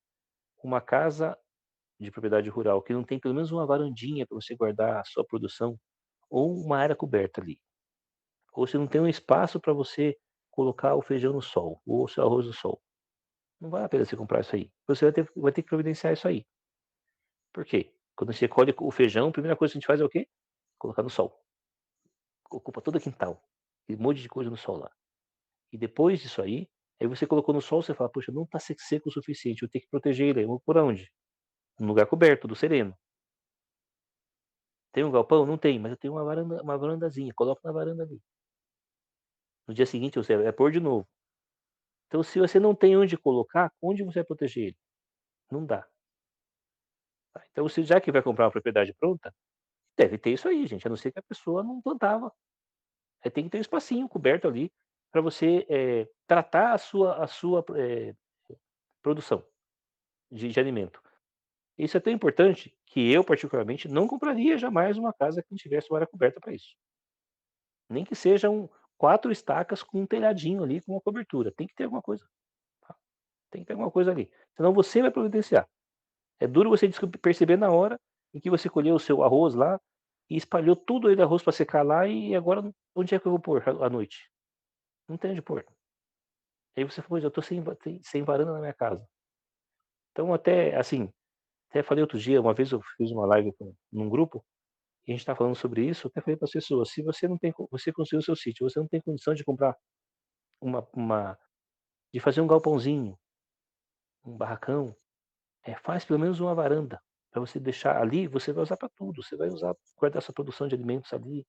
Uma casa de propriedade rural que não tem pelo menos uma varandinha para você guardar a sua produção, ou uma área coberta ali, ou se não tem um espaço para você colocar o feijão no sol, ou o seu arroz no sol, não vale a pena você comprar isso aí. Você vai ter que providenciar isso aí. Por quê? Quando você colhe o feijão, a primeira coisa que a gente faz é o quê? Colocar no sol. Ocupa todo o quintal, aquele monte de coisa no sol lá. E depois disso aí você colocou no sol, você fala: "Poxa, não está seco o suficiente, eu tenho que proteger ele, eu vou por onde? Num lugar coberto, do sereno. Tem um galpão? Não tem, mas eu tenho uma varandazinha, coloca na varanda ali. No dia seguinte você vai pôr de novo. Então se você não tem onde colocar, onde você vai proteger ele? Não dá, tá. Então você já que vai comprar uma propriedade pronta, deve ter isso aí, gente, a não ser que a pessoa não plantava. Tem que ter um espacinho coberto ali para você, tratar a sua produção de alimento. Isso é tão importante que eu, particularmente, não compraria jamais uma casa que não tivesse uma área coberta para isso. Nem que sejam 4 estacas com um telhadinho ali, com uma cobertura, tem que ter alguma coisa, tá. Tem que ter alguma coisa ali, senão você vai providenciar. É duro você perceber na hora em que você colheu o seu arroz lá e espalhou tudo aí do arroz para secar lá e agora onde é que eu vou pôr à noite? Não tem onde pôr. Aí você falou: "Eu estou sem varanda na minha casa". Então até, assim, até falei outro dia, uma vez eu fiz uma live num grupo, e a gente estava falando sobre isso, eu até falei para as pessoas: "Se você não tem você construiu o seu sítio, você não tem condição de comprar uma de fazer um galpãozinho, um barracão, faz pelo menos uma varanda, para você deixar ali, você vai usar para tudo, você vai usar guardar sua produção de alimentos ali,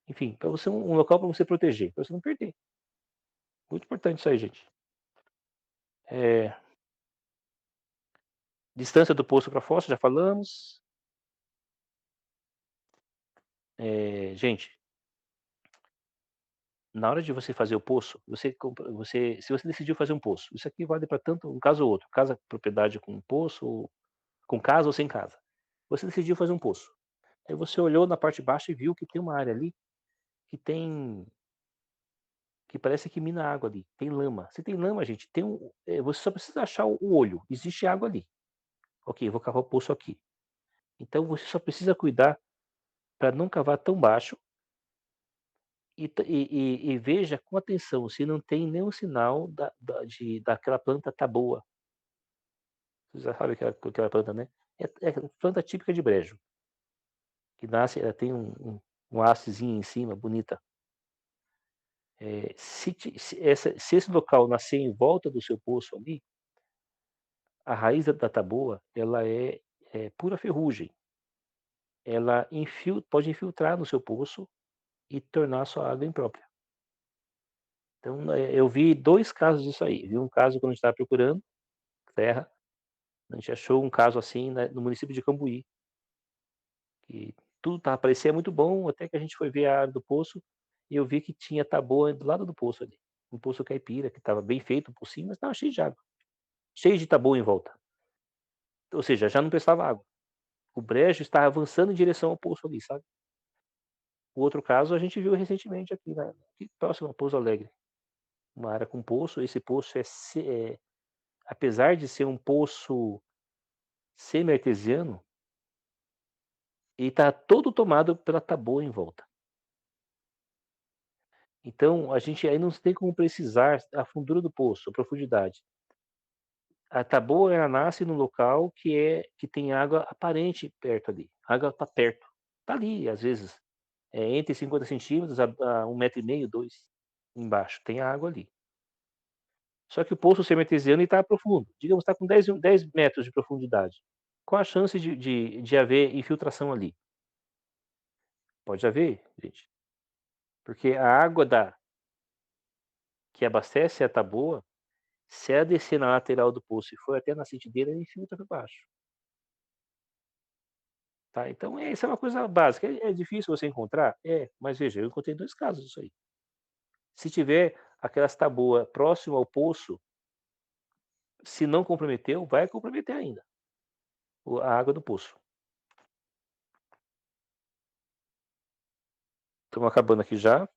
enfim, para você um local para você proteger, para você não perder". Muito importante isso aí, gente. Eh, Distância do poço para a fossa, já falamos. Gente, na hora de você fazer o poço, se você decidiu fazer um poço, isso aqui vale para tanto um caso ou outro, casa propriedade com poço ou com casa ou sem casa. Você decidiu fazer um poço, aí você olhou na parte de baixo e viu que tem uma área ali que tem que parece que mina água ali, tem lama. Se tem lama, gente, você só precisa achar o olho, existe água ali. Ok, vou cavar o poço aqui. Então você só precisa cuidar para não cavar tão baixo e veja com atenção se não tem nenhum sinal daquela planta tá boa. Você já sabe aquela planta, né? É planta típica de brejo, que nasce, ela tem um hastezinho em cima, bonita. Se esse local nascer em volta do seu poço ali, a raiz da taboa, ela é pura ferrugem. Ela pode infiltrar no seu poço e tornar a sua água imprópria. Então, eu vi 2 casos disso aí. Vi um caso quando a gente estava procurando terra, a gente achou um caso assim, né, no município de Cambuí, que parecia muito bom, até que a gente foi ver a área do poço, e eu vi que tinha taboa do lado do poço ali, um poço caipira, que estava bem feito por cima, mas estava cheio de água, cheio de taboa em volta. Ou seja, já não prestava água. O brejo estava avançando em direção ao poço ali, sabe. O outro caso a gente viu recentemente aqui, aqui próximo a Pouso Alegre, uma área com poço, esse poço apesar de ser um poço semi-artesiano, ele está todo tomado pela taboa em volta. Então, a gente aí não tem como precisar a fundura do poço, a profundidade. A taboa, ela nasce no local que tem água aparente perto ali. A água está perto. Está ali, às vezes, entre 50 centímetros a 1,5 m, 2 embaixo. Tem água ali. Só que o poço semi-artesiano está profundo. Digamos, está com 10 metros de profundidade. Qual a chance de haver infiltração ali? Pode haver, gente. Porque a água que abastece a taboa, se ela descer na lateral do poço e for até na sentideira, ele infiltra para baixo. Tá? Então, isso é uma coisa básica. É difícil você encontrar? É, mas veja, eu encontrei 2 casos disso aí. Se tiver aquelas taboa próximo ao poço, se não comprometeu, vai comprometer ainda a água do poço. Estamos acabando aqui já.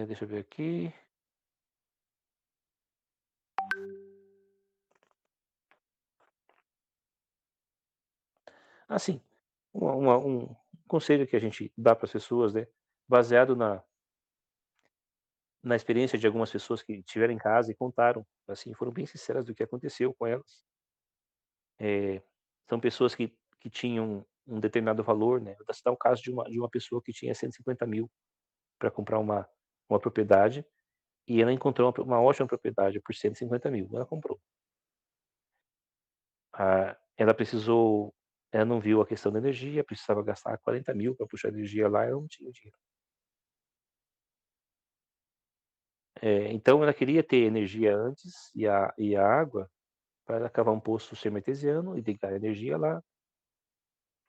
Deixa eu ver aqui. Assim, um conselho que a gente dá para as pessoas, né, baseado na experiência de algumas pessoas que tiveram em casa e contaram, assim, foram bem sinceras do que aconteceu com elas. São pessoas que tinham um determinado valor, né. Vou citar um caso de uma pessoa que tinha 150.000 para comprar uma propriedade, e ela encontrou uma ótima propriedade por 150.000, ela comprou. Ela não viu a questão da energia, precisava gastar 40.000 para puxar energia lá, ela não tinha dinheiro. Então ela queria ter energia antes e a água para ela cavar um poço semi-artesiano e ligar a energia lá,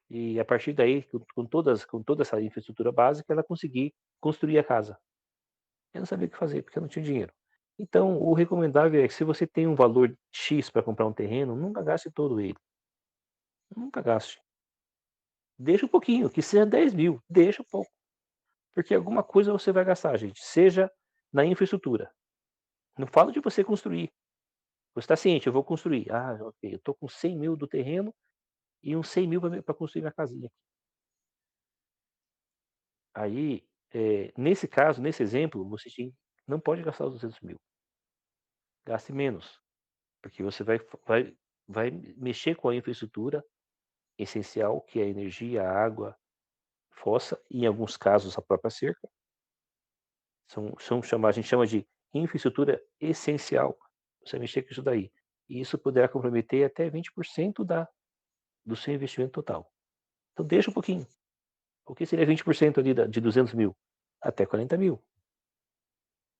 e a partir daí, com toda essa infraestrutura básica, ela conseguir construir a casa. Eu não sabia o que fazer, porque eu não tinha dinheiro. Então, o recomendável é que se você tem um valor X para comprar um terreno, nunca gaste todo ele. Nunca gaste. Deixa um pouquinho, que seja 10.000, deixa um pouco. Porque alguma coisa você vai gastar, gente. Seja na infraestrutura. Não falo de você construir. Você está ciente, eu vou construir. Ah, ok, eu estou com 100.000 do terreno e uns 100.000 para construir minha casinha. Aí, nesse caso, nesse exemplo, não pode gastar os 200.000. Gaste menos, porque você vai mexer com a infraestrutura essencial, que é a energia, a água, fossa, e em alguns casos a própria cerca. A gente chama de infraestrutura essencial. Você mexer com isso daí. E isso poderá comprometer até 20% do seu investimento total. Então deixa um pouquinho. O que seria 20% ali de 200.000? Até 40.000.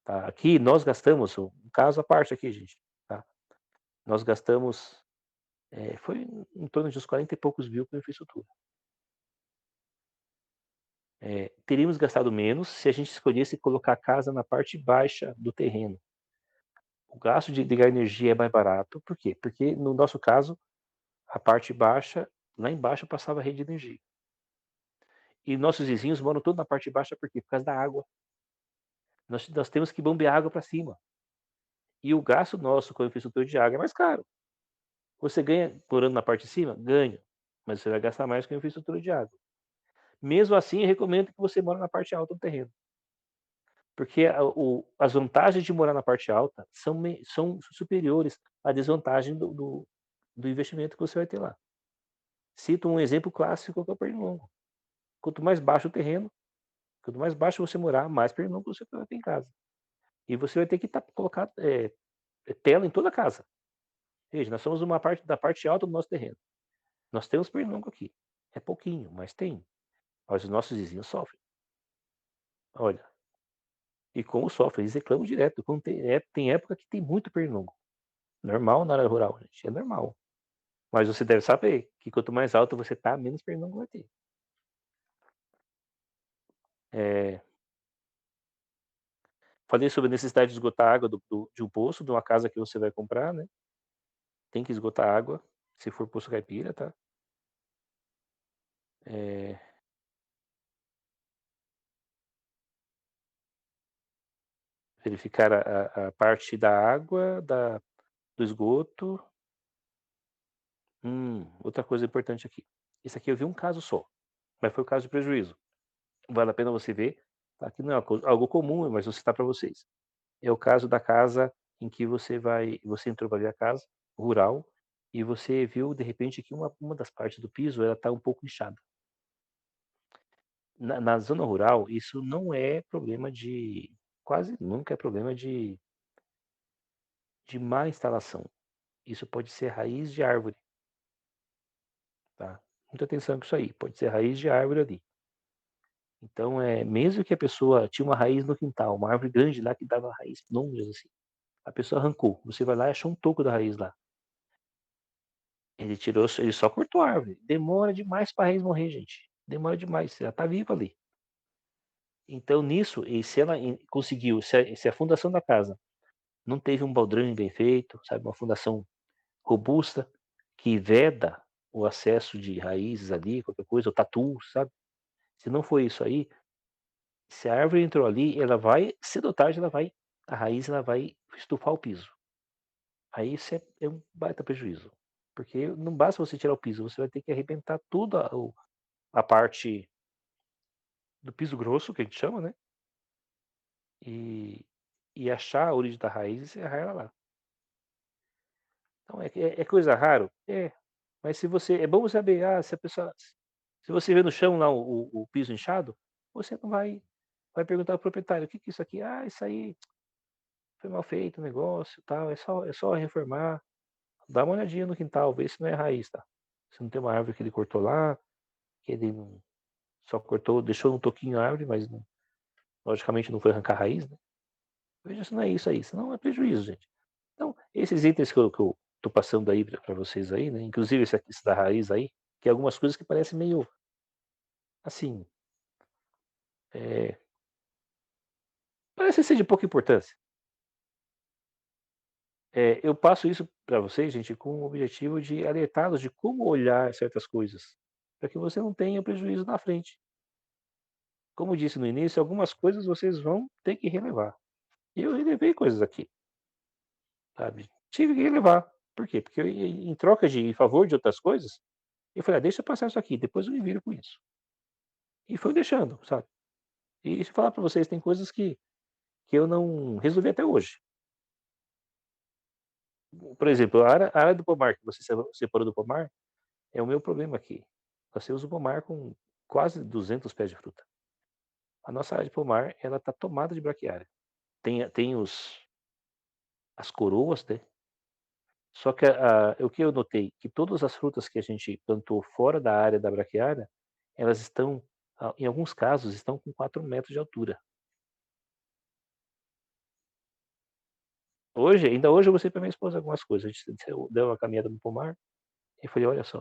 Tá? Aqui nós gastamos, um caso à parte aqui, gente. Tá? Nós gastamos, foi em torno de uns 40 e poucos mil com infraestrutura. Teríamos gastado menos se a gente escolhesse colocar a casa na parte baixa do terreno. O gasto de ligar energia é mais barato. Por quê? Porque no nosso caso, a parte baixa, lá embaixo passava a rede de energia. E nossos vizinhos moram todos na parte baixa, por quê? Por causa da água. Nós temos que bombear água para cima. E o gasto nosso com a infraestrutura de água é mais caro. Você ganha morando na parte de cima? Ganha, mas você vai gastar mais com a infraestrutura de água. Mesmo assim, eu recomendo que você mora na parte alta do terreno, porque as vantagens de morar na parte alta são superiores à desvantagem do investimento que você vai ter lá. Cito um exemplo clássico que é o pernilongo. Quanto mais baixo o terreno, quanto mais baixo você morar, mais pernilongo você vai ter em casa. E você vai ter que colocar tela em toda a casa. Veja, nós somos uma parte da parte alta do nosso terreno. Nós temos pernilongo aqui. É pouquinho, mas tem. Mas os nossos vizinhos sofrem. Olha, e como sofrem, eles reclamam direto. Quando tem época que tem muito pernilongo. Normal na área rural, gente, é normal. Mas você deve saber que quanto mais alto você tá, menos pernilongo vai ter. É, falei sobre a necessidade de esgotar a água de um poço, de uma casa que você vai comprar, né? Tem que esgotar a água, se for poço caipira, tá? É, verificar a parte da água, do esgoto. Outra coisa importante aqui. Esse aqui eu vi um caso só, mas foi o caso de prejuízo. Vale a pena você ver. Tá? Aqui não é algo comum, mas vou citar para vocês. É o caso da casa em que você entrou para ver a casa rural e você viu de repente que uma das partes do piso ela está um pouco inchada. Na zona rural, isso não é problema quase nunca é problema de má instalação. Isso pode ser raiz de árvore, tá? Muita atenção com isso aí, pode ser raiz de árvore ali. Então, mesmo que a pessoa tinha uma raiz no quintal, uma árvore grande lá que dava raiz longe assim, a pessoa arrancou, você vai lá e achou um toco da raiz lá. Ele só cortou a árvore. Demora demais para a raiz morrer, gente. Demora demais, ela tá viva ali. Então, nisso, e se ela conseguiu, se a fundação da casa não teve um baldrame bem feito, sabe, uma fundação robusta, que veda o acesso de raízes ali, qualquer coisa, o tatu, sabe? Se não foi isso aí, se a árvore entrou ali, ela vai, cedo ou tarde, a raiz ela vai estufar o piso. Aí isso é um baita prejuízo. Porque não basta você tirar o piso, você vai ter que arrebentar tudo a parte do piso grosso, que a gente chama, né? E, e achar a origem da raiz e serrar ela lá. Então é coisa raro? É. Mas se você. É bom você saber, se a pessoa. Se você vê no chão lá o piso inchado, você não vai perguntar ao proprietário, o que que é isso aqui? Ah, isso aí foi mal feito o negócio, tal, é só reformar. Dá uma olhadinha no quintal, vê se não é raiz, tá? Se não tem uma árvore que ele cortou lá, que ele não, só cortou, deixou um toquinho a árvore, mas logicamente não foi arrancar a raiz, né? Veja se não é isso aí, senão é prejuízo, gente. Então, esses itens que eu tô passando aí para vocês aí, né? Inclusive esse da raiz aí, que é algumas coisas que parecem meio, assim, é, parece ser de pouca importância. Eu passo isso para vocês, gente, com o objetivo de alertá-los de como olhar certas coisas, para que você não tenha prejuízo na frente. Como disse no início, algumas coisas vocês vão ter que relevar. E eu relevei coisas aqui, sabe? Tive que relevar. Por quê? Porque em troca em favor de outras coisas, eu falei, deixa eu passar isso aqui, depois eu me viro com isso. E foi deixando, sabe? E se eu falar para vocês, tem coisas que eu não resolvi até hoje. Por exemplo, a área do pomar, que você separou do pomar, é o meu problema aqui. Você usa o pomar com quase 200 pés de fruta. A nossa área de pomar, ela está tomada de braquiária. Tem as coroas, né? Só que o que eu notei, que todas as frutas que a gente plantou fora da área da braquiária, elas estão, em alguns casos, estão com 4 metros de altura. Ainda hoje eu mostrei para minha esposa algumas coisas. A gente deu uma caminhada no pomar e falei, olha só,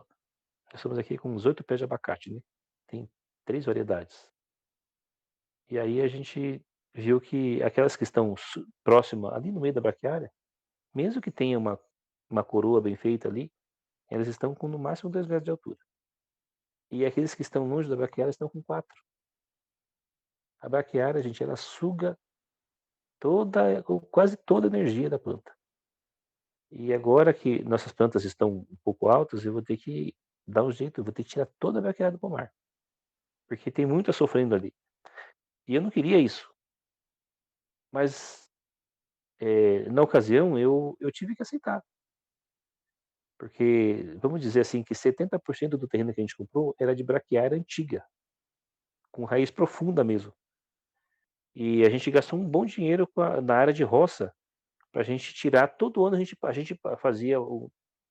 nós estamos aqui com uns 8 pés de abacate, né? Tem 3 variedades. E aí a gente viu que aquelas que estão próximas, ali no meio da braquiária, mesmo que tenha uma coroa bem feita ali, elas estão com no máximo 2 metros de altura. E aqueles que estão longe da braquiária estão com 4. A braquiária, gente, ela suga quase toda a energia da planta. E agora que nossas plantas estão um pouco altas, eu vou ter que dar um jeito, eu vou ter que tirar toda a braquiária do pomar, porque tem muita sofrendo ali. E eu não queria isso, mas, na ocasião eu tive que aceitar, porque vamos dizer assim que 70% do terreno que a gente comprou era de braquiária antiga, com raiz profunda mesmo. E a gente gastou um bom dinheiro na área de roça, para a gente tirar todo ano a gente fazia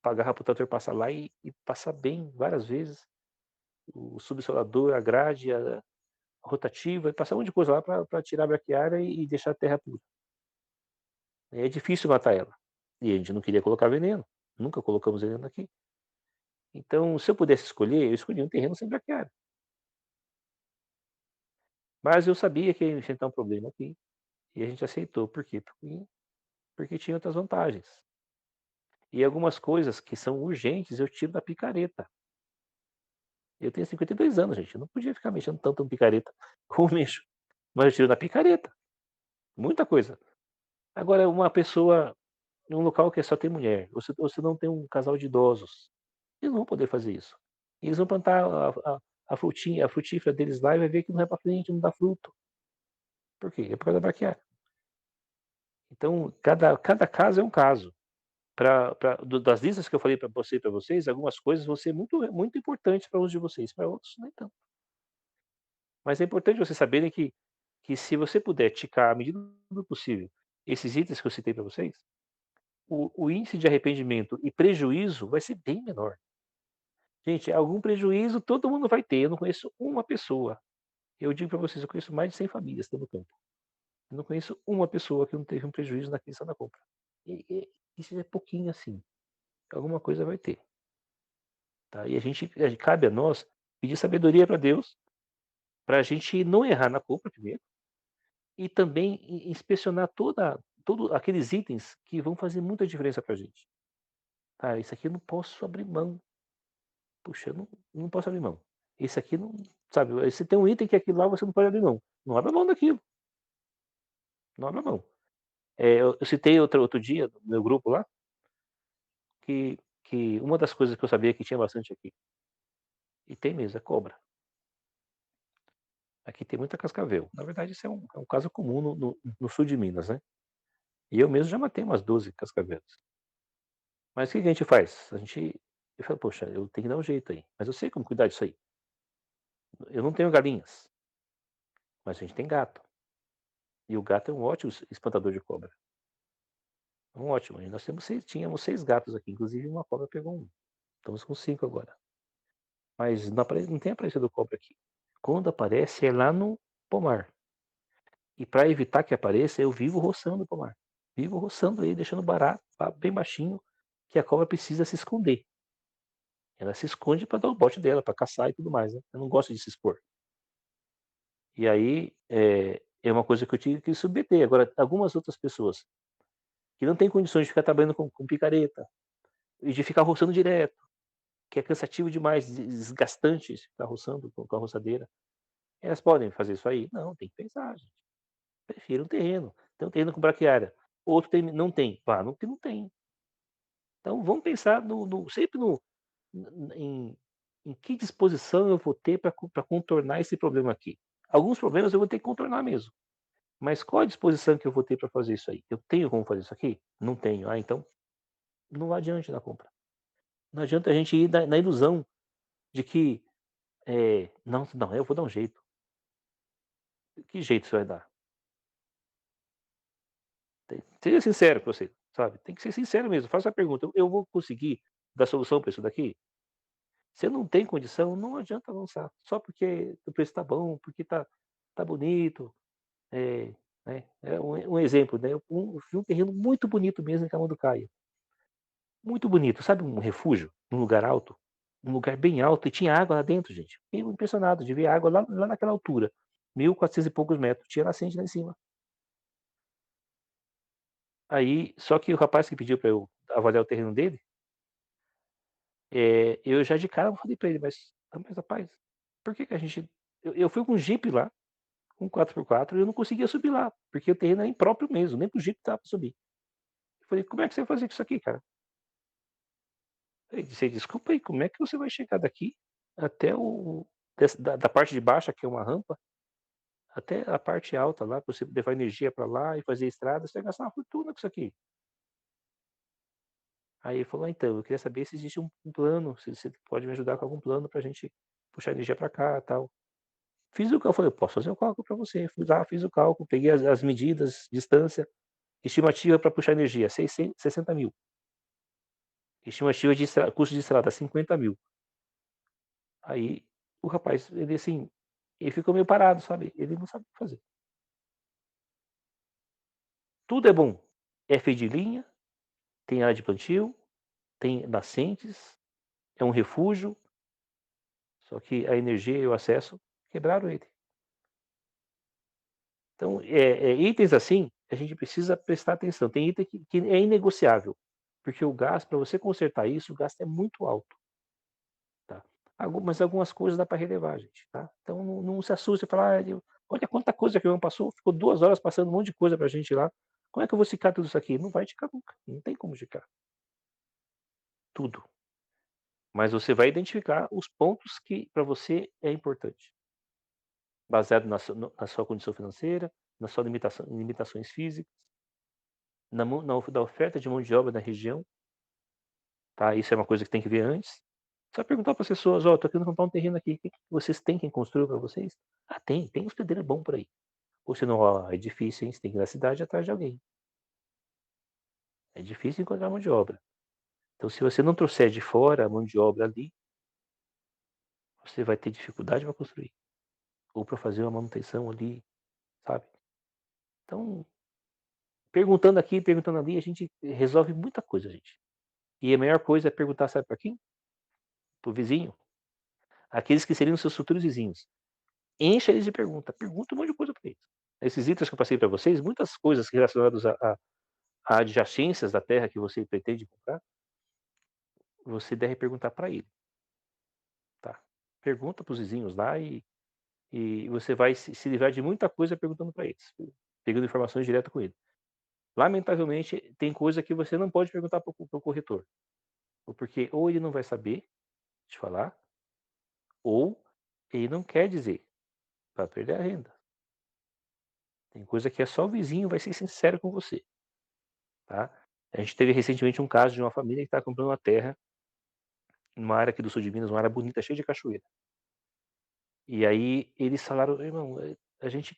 pagava para o trator passar lá e passar bem várias vezes, o subsolador, a grade, a rotativa, e passar um monte de coisa lá para tirar a braquiária e deixar a terra pura. É difícil matar ela. E a gente não queria colocar veneno, nunca colocamos veneno aqui. Então, se eu pudesse escolher, eu escolhia um terreno sem braquiária. Mas eu sabia que ia enfrentar um problema aqui, e a gente aceitou. Por quê? Porque tinha outras vantagens. E algumas coisas que são urgentes eu tiro da picareta. Eu tenho 52 anos, gente, eu não podia ficar mexendo tanto em picareta como mexo, mas eu tiro da picareta, muita coisa. Agora uma pessoa em um local que só tem mulher, ou se não tem um casal de idosos, eles não vão poder fazer isso. Eles vão plantar a frutinha, a frutífera deles lá e vai ver que não vai para frente, não dá fruto. Por quê? É por causa da braquiária. Então, cada caso é um caso. Das listas que eu falei para você e para vocês, algumas coisas vão ser muito importantes para uns de vocês, para outros nem tanto. Mas é importante vocês saberem que se você puder ticar à medida do possível esses itens que eu citei para vocês, o índice de arrependimento e prejuízo vai ser bem menor. Gente, algum prejuízo todo mundo vai ter, eu não conheço uma pessoa, eu digo para vocês, eu conheço mais de 100 famílias que estão no campo. Eu não conheço uma pessoa que não teve um prejuízo na aquisição da compra. Isso é pouquinho assim, alguma coisa vai ter, tá. E cabe a nós pedir sabedoria para Deus, para a gente não errar na compra primeiro, e também inspecionar todo aqueles itens que vão fazer muita diferença para a gente. "Ah, isso aqui eu não posso abrir mão. Puxa, eu não posso abrir mão. Esse aqui não", sabe, você tem um item que aquilo lá você não pode abrir mão. Não abra mão daquilo, não abra mão. Eu citei outro dia no meu grupo lá, que uma das coisas que eu sabia que tinha bastante aqui, e tem mesmo, é cobra. Aqui tem muita cascavel. Na verdade isso é um caso comum no sul de Minas, né. E eu mesmo já matei umas 12 cascavéis. Mas o que que a gente faz? Eu falo: "Poxa, eu tenho que dar um jeito aí, mas eu sei como cuidar disso aí". Eu não tenho galinhas, mas a gente tem gato, e o gato é um ótimo espantador de cobra, um ótimo. E nós tínhamos 6 gatos aqui, inclusive uma cobra pegou um. Estamos com 5 agora. Mas não tem aparecido cobra aqui. Quando aparece é lá no pomar, e para evitar que apareça, eu vivo roçando o pomar. Vivo roçando ele, deixando barato, bem baixinho, que a cobra precisa se esconder. Ela se esconde para dar o bote dela, para caçar e tudo mais, né. Eu não gosto de se expor. E aí, é uma coisa que eu tive que submeter. Agora, algumas outras pessoas que não têm condições de ficar trabalhando com picareta e de ficar roçando direto, que é cansativo demais, desgastante ficar roçando com a roçadeira, elas podem fazer isso aí? Não, tem que pensar, gente. Prefiro um terreno. Tem um terreno com braquiária, outro tem não tem, vá no que não tem. Então vamos pensar sempre em que disposição eu vou ter para contornar esse problema aqui. Alguns problemas eu vou ter que contornar mesmo. Mas qual a disposição que eu vou ter para fazer isso aí? Eu tenho como fazer isso aqui? Não tenho. Ah, então não vai adiante na compra. Não adianta a gente ir na ilusão de que, não, não, eu vou dar um jeito. Que jeito você vai dar? Seja sincero com você, sabe? Tem que ser sincero mesmo. Faça a pergunta: eu vou conseguir dar solução para isso daqui? Se eu não tem condição, não adianta avançar. Só porque o preço está bom, porque tá bonito. É, né? É um exemplo, né? Eu vi um terreno muito bonito mesmo em Camanducaia. Muito bonito, sabe, um refúgio, um lugar alto, um lugar bem alto e tinha água lá dentro, gente. Fiquei impressionado de ver água lá naquela altura, 1.400 e poucos metros, tinha nascente lá em cima. Aí, só que o rapaz que pediu para eu avaliar o terreno dele, eu já de cara falei para ele: "Mas Mas rapaz, por que que a gente eu fui com um Jeep lá, com 4x4 e eu não conseguia subir lá, porque o terreno era impróprio mesmo, nem para o Jeep dava pra subir. Eu falei: "Como é que você vai fazer com isso aqui, cara?" Ele disse: "Desculpa aí, como é que você vai chegar daqui até o da parte de baixo, que é uma rampa, até a parte alta lá, pra você levar energia para lá e fazer estrada, você vai gastar uma fortuna com isso aqui." Aí ele falou: "Então, eu queria saber se existe um plano, se você pode me ajudar com algum plano pra gente puxar energia para cá, tal." Fiz o cálculo, falei: "Eu posso fazer o cálculo para você." Fui lá, fiz o cálculo, peguei as medidas, distância, estimativa para puxar energia, 60.000. Estimativa de custo de estrada, 50.000. Aí o rapaz, ele assim, ele ficou meio parado, sabe, ele não sabe o que fazer. Tudo é bom, é feito de linha, tem área de plantio, tem nascentes, é um refúgio, só que a energia e o acesso quebraram ele. Então, itens assim, a gente precisa prestar atenção. Tem item que é inegociável, porque o gás, para você consertar isso, o gasto é muito alto, tá. Mas algumas coisas dá para relevar, gente, tá. Então não se assuste e fala: "Ah, olha quanta coisa que o ano passou, ficou 2 horas passando um monte de coisa pra gente lá, como é que eu vou esticar tudo isso aqui?" Não vai esticar nunca, não tem como esticar tudo. Mas você vai identificar os pontos que para você é importante, baseado na sua condição financeira, na sua limitações físicas, na oferta de mão de obra na região, tá, isso é uma coisa que tem que ver antes. Só perguntar para as pessoas: "Ó, tô querendo comprar um terreno aqui, o que que vocês têm quem construa para vocês?" "Ah, tem uns pedreiros bom por aí." Ou senão: "Ó, é difícil, hein, você tem que ir na cidade atrás de alguém. É difícil encontrar mão de obra." Então se você não trouxer de fora a mão de obra ali, você vai ter dificuldade para construir, ou para fazer uma manutenção ali, sabe. Então, perguntando aqui, perguntando ali, a gente resolve muita coisa, gente. E a melhor coisa é perguntar, sabe para quem? Para o vizinho, aqueles que seriam seus futuros vizinhos. Encha eles de pergunta um monte de coisa para eles. Esses itens que eu passei para vocês, muitas coisas relacionadas a adjacências da terra que você pretende comprar, você deve perguntar para ele, tá. Pergunta para os vizinhos lá e você vai se livrar de muita coisa perguntando para eles, pegando informações direto com ele. Lamentavelmente, tem coisa que você não pode perguntar para o corretor, ou porque ou ele não vai saber te falar, ou ele não quer dizer, para perder a renda. Tem coisa que é só o vizinho vai ser sincero com você, tá. A gente teve recentemente um caso de uma família que estava comprando uma terra numa área aqui do sul de Minas, uma área bonita, cheia de cachoeira. E aí eles falaram: "Irmão, a gente,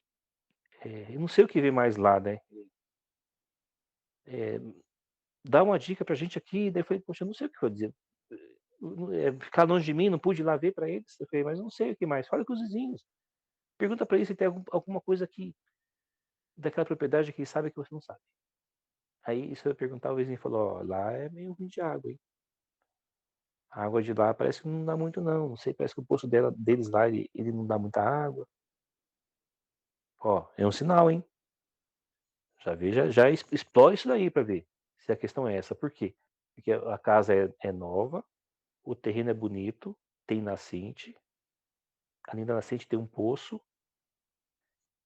eu não sei o que vê mais lá, né, eh, dá uma dica pra gente aqui." Daí eu falei: "Poxa, eu não sei o que eu vou dizer, ficar longe de mim, não pude ir lá ver pra eles." Eu falei: "Mas eu não sei o que mais, fala com os vizinhos, pergunta pra eles se tem alguma coisa que daquela propriedade que eles sabem que você não sabe." Aí isso eu ia perguntar, o vizinho falou: "Ó, lá é meio ruim de água, hein. A água de lá parece que não dá muito não, não sei, parece que o poço deles lá ele não dá muita água." Ó, é um sinal, hein. Já veja, já explore isso daí para ver se a questão é essa. Por quê? Porque a casa é nova, o terreno é bonito, tem nascente, além da nascente tem um poço,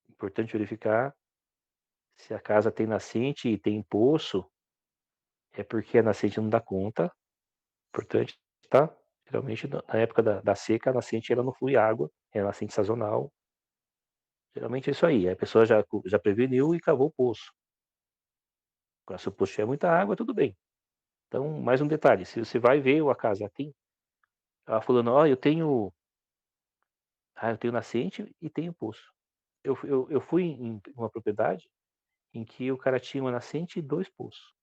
importante verificar se a casa tem nascente e tem poço, é porque a nascente não dá conta, importante, tá? Geralmente na época da seca, a nascente ela não flui água, é nascente sazonal, geralmente é isso aí, a pessoa já preveniu e cavou o poço. Agora se o poço tiver muita água, tudo bem. Então, mais um detalhe, se você vai ver a casa tem, ela falando: "Ó, eu tenho nascente e tenho poço." Eu fui em uma propriedade em que o cara tinha uma nascente e 2 poços.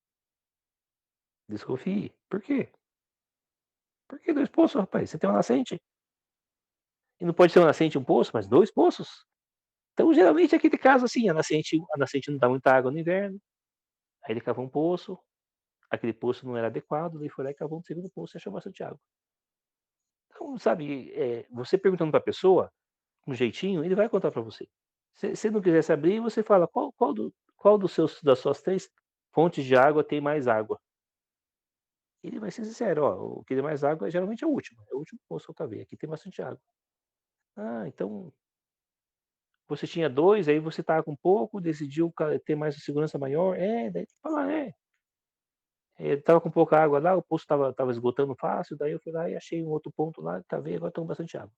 Desconfie. Por quê? "Por que 2 poços, rapaz? Você tem uma nascente, e não pode ser uma nascente e um poço, mas 2 poços?" Então, geralmente, é aquele caso assim, a nascente não dá muita água no inverno, aí ele cavou um poço, aquele poço não era adequado, ele foi lá e cavou um segundo poço e achou bastante água. Então, sabe, você perguntando para a pessoa, com jeitinho, ele vai contar para você. Se não quiser se abrir, você fala: "Qual dos seus das suas 3 fontes de água tem mais água?" ele vai ser sincero: "Ó, o que tem mais água geralmente é o último poço que eu cavei, aqui tem bastante água". "Ah, então você tinha 2, aí você estava com pouco, decidiu ter mais segurança maior". "É", daí tem que falar: "É, estava com pouca água lá, o poço estava esgotando fácil, daí eu fui lá e achei um outro ponto lá, cavei, agora estamos com bastante água".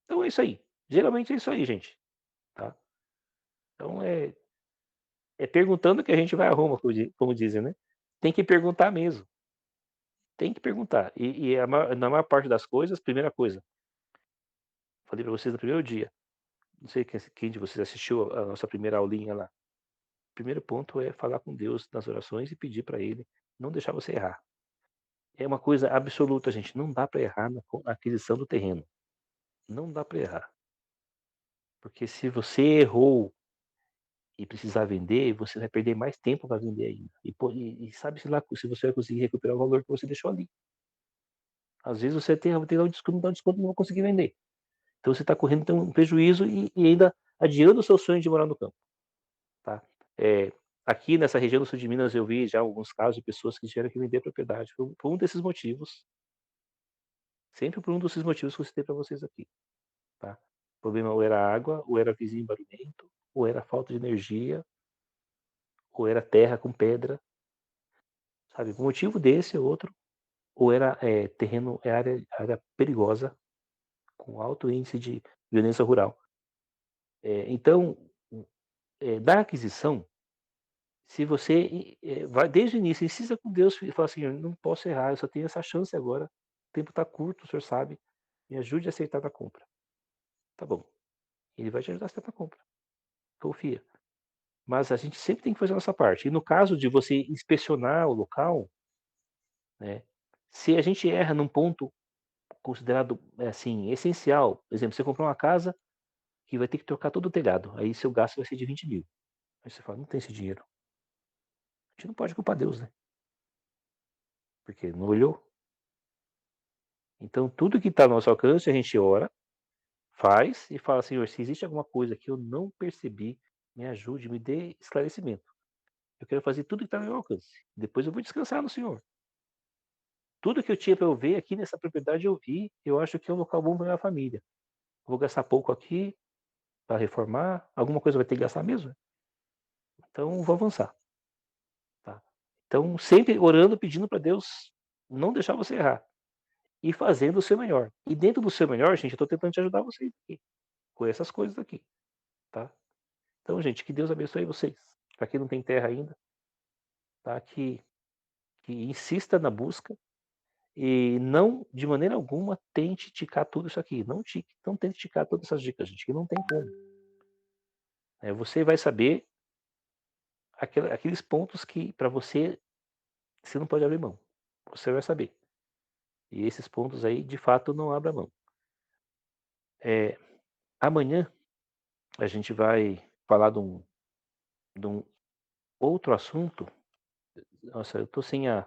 Então é isso aí, geralmente é isso aí, gente, tá. Então é perguntando que a gente vai a Roma, como dizem, né. Tem que perguntar mesmo, tem que perguntar. E na maior parte das coisas, primeira coisa, falei para vocês no primeiro dia, não sei quem de vocês assistiu a nossa primeira aulinha lá. Primeiro ponto é falar com Deus nas orações e pedir para Ele não deixar você errar. É uma coisa absoluta, gente, não dá para errar na aquisição do terreno, não dá para errar. Porque se você errou e precisar vender, você vai perder mais tempo para vender ainda. E sabe-se lá se você vai conseguir recuperar o valor que você deixou ali. Às vezes você tem um desconto, dá um desconto e não vai conseguir vender. Então você está correndo então, um prejuízo e ainda adiando o seu sonho de morar no campo, tá. Eh, Aqui nessa região do sul de Minas eu vi já alguns casos de pessoas que tiveram que vender propriedade por um desses motivos, sempre por um desses motivos que eu citei para vocês aqui, tá. O problema ou era água, ou era vizinho barulhento, ou era falta de energia, ou era terra com pedra, sabe. Um motivo desse ou outro, ou era, terreno, área perigosa, com alto índice de violência rural. Então, da aquisição, se você vai desde o início, insista com Deus e fala assim: "Eu não posso errar, eu só tenho essa chance agora, o tempo está curto, o senhor sabe, me ajude a aceitar a compra". Tá bom, ele vai te ajudar a aceitar a compra, confia. Mas a gente sempre tem que fazer a nossa parte. E no caso de você inspecionar o local, né, se a gente erra num ponto considerado, assim, essencial, por exemplo, você comprou uma casa que vai ter que trocar todo o telhado, aí seu gasto vai ser de 20.000. Aí você fala: "Não tem esse dinheiro". A gente não pode culpar Deus, né, porque não olhou. Então tudo que está ao nosso alcance a gente ora, faz e fala: "Senhor, se existe alguma coisa que eu não percebi, me ajude, me dê esclarecimento. Eu quero fazer tudo que está ao meu alcance. Depois eu vou descansar no Senhor. Tudo que eu tinha para eu ver aqui nessa propriedade eu vi, eu acho que é um local bom para minha família. Vou gastar pouco aqui para reformar, alguma coisa vai ter que gastar mesmo, né? Então vou avançar, tá". Então sempre orando, pedindo para Deus não deixar você errar e fazendo o seu melhor. E dentro do seu melhor, gente, eu estou tentando te ajudar vocês aqui, com essas coisas aqui, tá. Então, gente, que Deus abençoe vocês. Para quem não tem terra ainda, tá, que insista na busca e não, de maneira alguma, tente ticar tudo isso aqui. Não tente ticar todas essas dicas, gente, que não tem como. Você vai saber aqueles pontos que para você não pode abrir mão. Você vai saber. E esses pontos aí, de fato, não abra mão. Eh, Amanhã a gente vai falar de um outro assunto. Nossa, eu tô sem a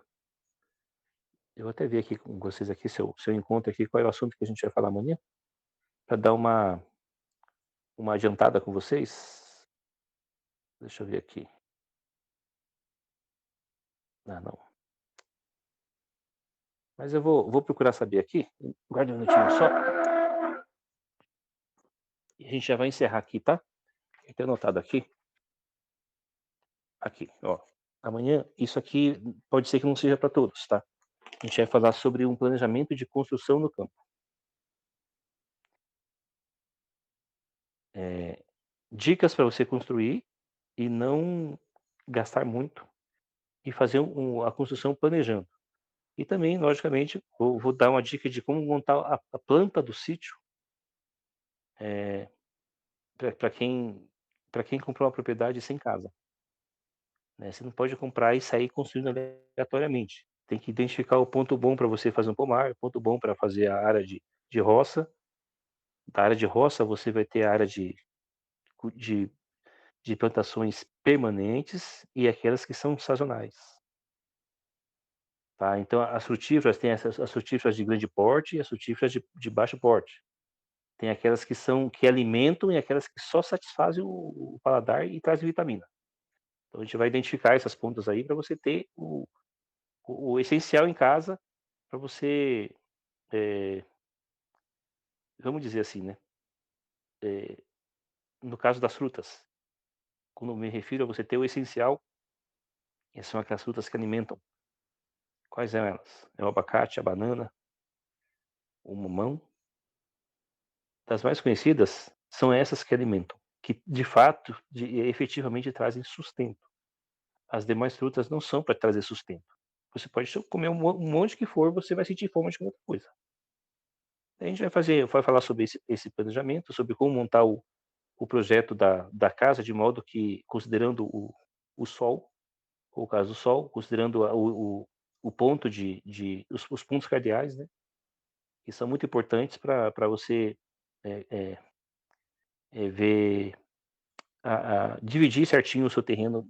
eu vou até ver aqui com vocês aqui se eu encontro aqui qual é o assunto que a gente vai falar amanhã, para dar uma adiantada com vocês. Deixa eu ver aqui. Ah, não. Mas eu vou procurar saber aqui. Guarde um minutinho só, e a gente já vai encerrar aqui, tá? Eu tenho anotado aqui. Aqui, ó. Amanhã, isso aqui pode ser que não seja para todos, tá? A gente vai falar sobre um planejamento de construção no campo. Dicas para você construir e não gastar muito e fazer a construção planejando. E também, logicamente, vou dar uma dica de como montar a planta do sítio, para quem comprou uma propriedade sem casa, né. Você não pode comprar e sair construindo aleatoriamente. Tem que identificar o ponto bom para você fazer um pomar, o ponto bom para fazer a área de roça. Da área de roça, você vai ter a área cu de plantações permanentes e aquelas que são sazonais, tá. Então as frutíferas tem as frutíferas de grande porte e as frutíferas de baixo porte. Tem aquelas que alimentam e aquelas que só satisfazem o paladar e trazem vitamina. Então a gente vai identificar essas pontas aí para você ter o essencial em casa para você, eh, vamos dizer assim, né, eh, no caso das frutas, quando me refiro a você ter o essencial, são aquelas frutas que alimentam. Quais são elas? É o abacate, a banana, o mamão. Das mais conhecidas, são essas que alimentam, que de fato, efetivamente trazem sustento. As demais frutas não são para trazer sustento. Você pode comer um monte que for, você vai sentir fome de comer outra coisa. A gente vai falar sobre esse planejamento, sobre como montar o projeto da casa, de modo que, considerando o sol, ou o caso do sol, considerando o ponto os pontos cardeais, né, que são muito importantes para você, eh eh ver dividir certinho o seu terreno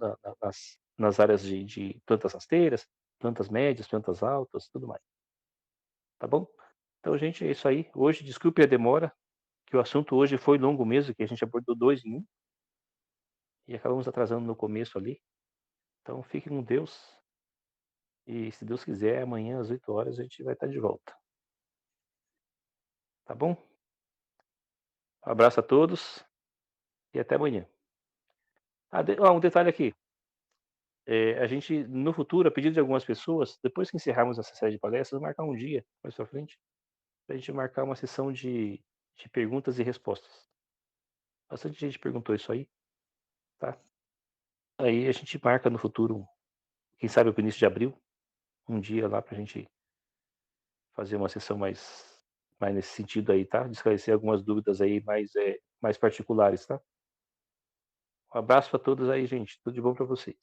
nas áreas de plantas rasteiras, plantas médias, plantas altas, tudo mais, tá bom? Então, gente, é isso aí. Hoje, desculpe a demora, que o assunto hoje foi longo mesmo, que a gente abordou 2 em 1, e acabamos atrasando no começo ali. Então fique com Deus, e se Deus quiser, amanhã às 8 horas a gente vai estar de volta, tá bom? Abraço a todos e até amanhã. Um detalhe aqui, a gente no futuro, a pedido de algumas pessoas, depois que encerrarmos essa série de palestras, marcar um dia mais pra frente, pra gente marcar uma sessão de perguntas e respostas. Bastante gente perguntou isso aí, tá? Aí a gente marca no futuro, quem sabe para o início de abril, um dia lá pra gente fazer uma sessão mais nesse sentido aí, tá? De esclarecer algumas dúvidas aí mais particulares, tá? Um abraço pra todos aí, gente. Tudo de bom pra vocês.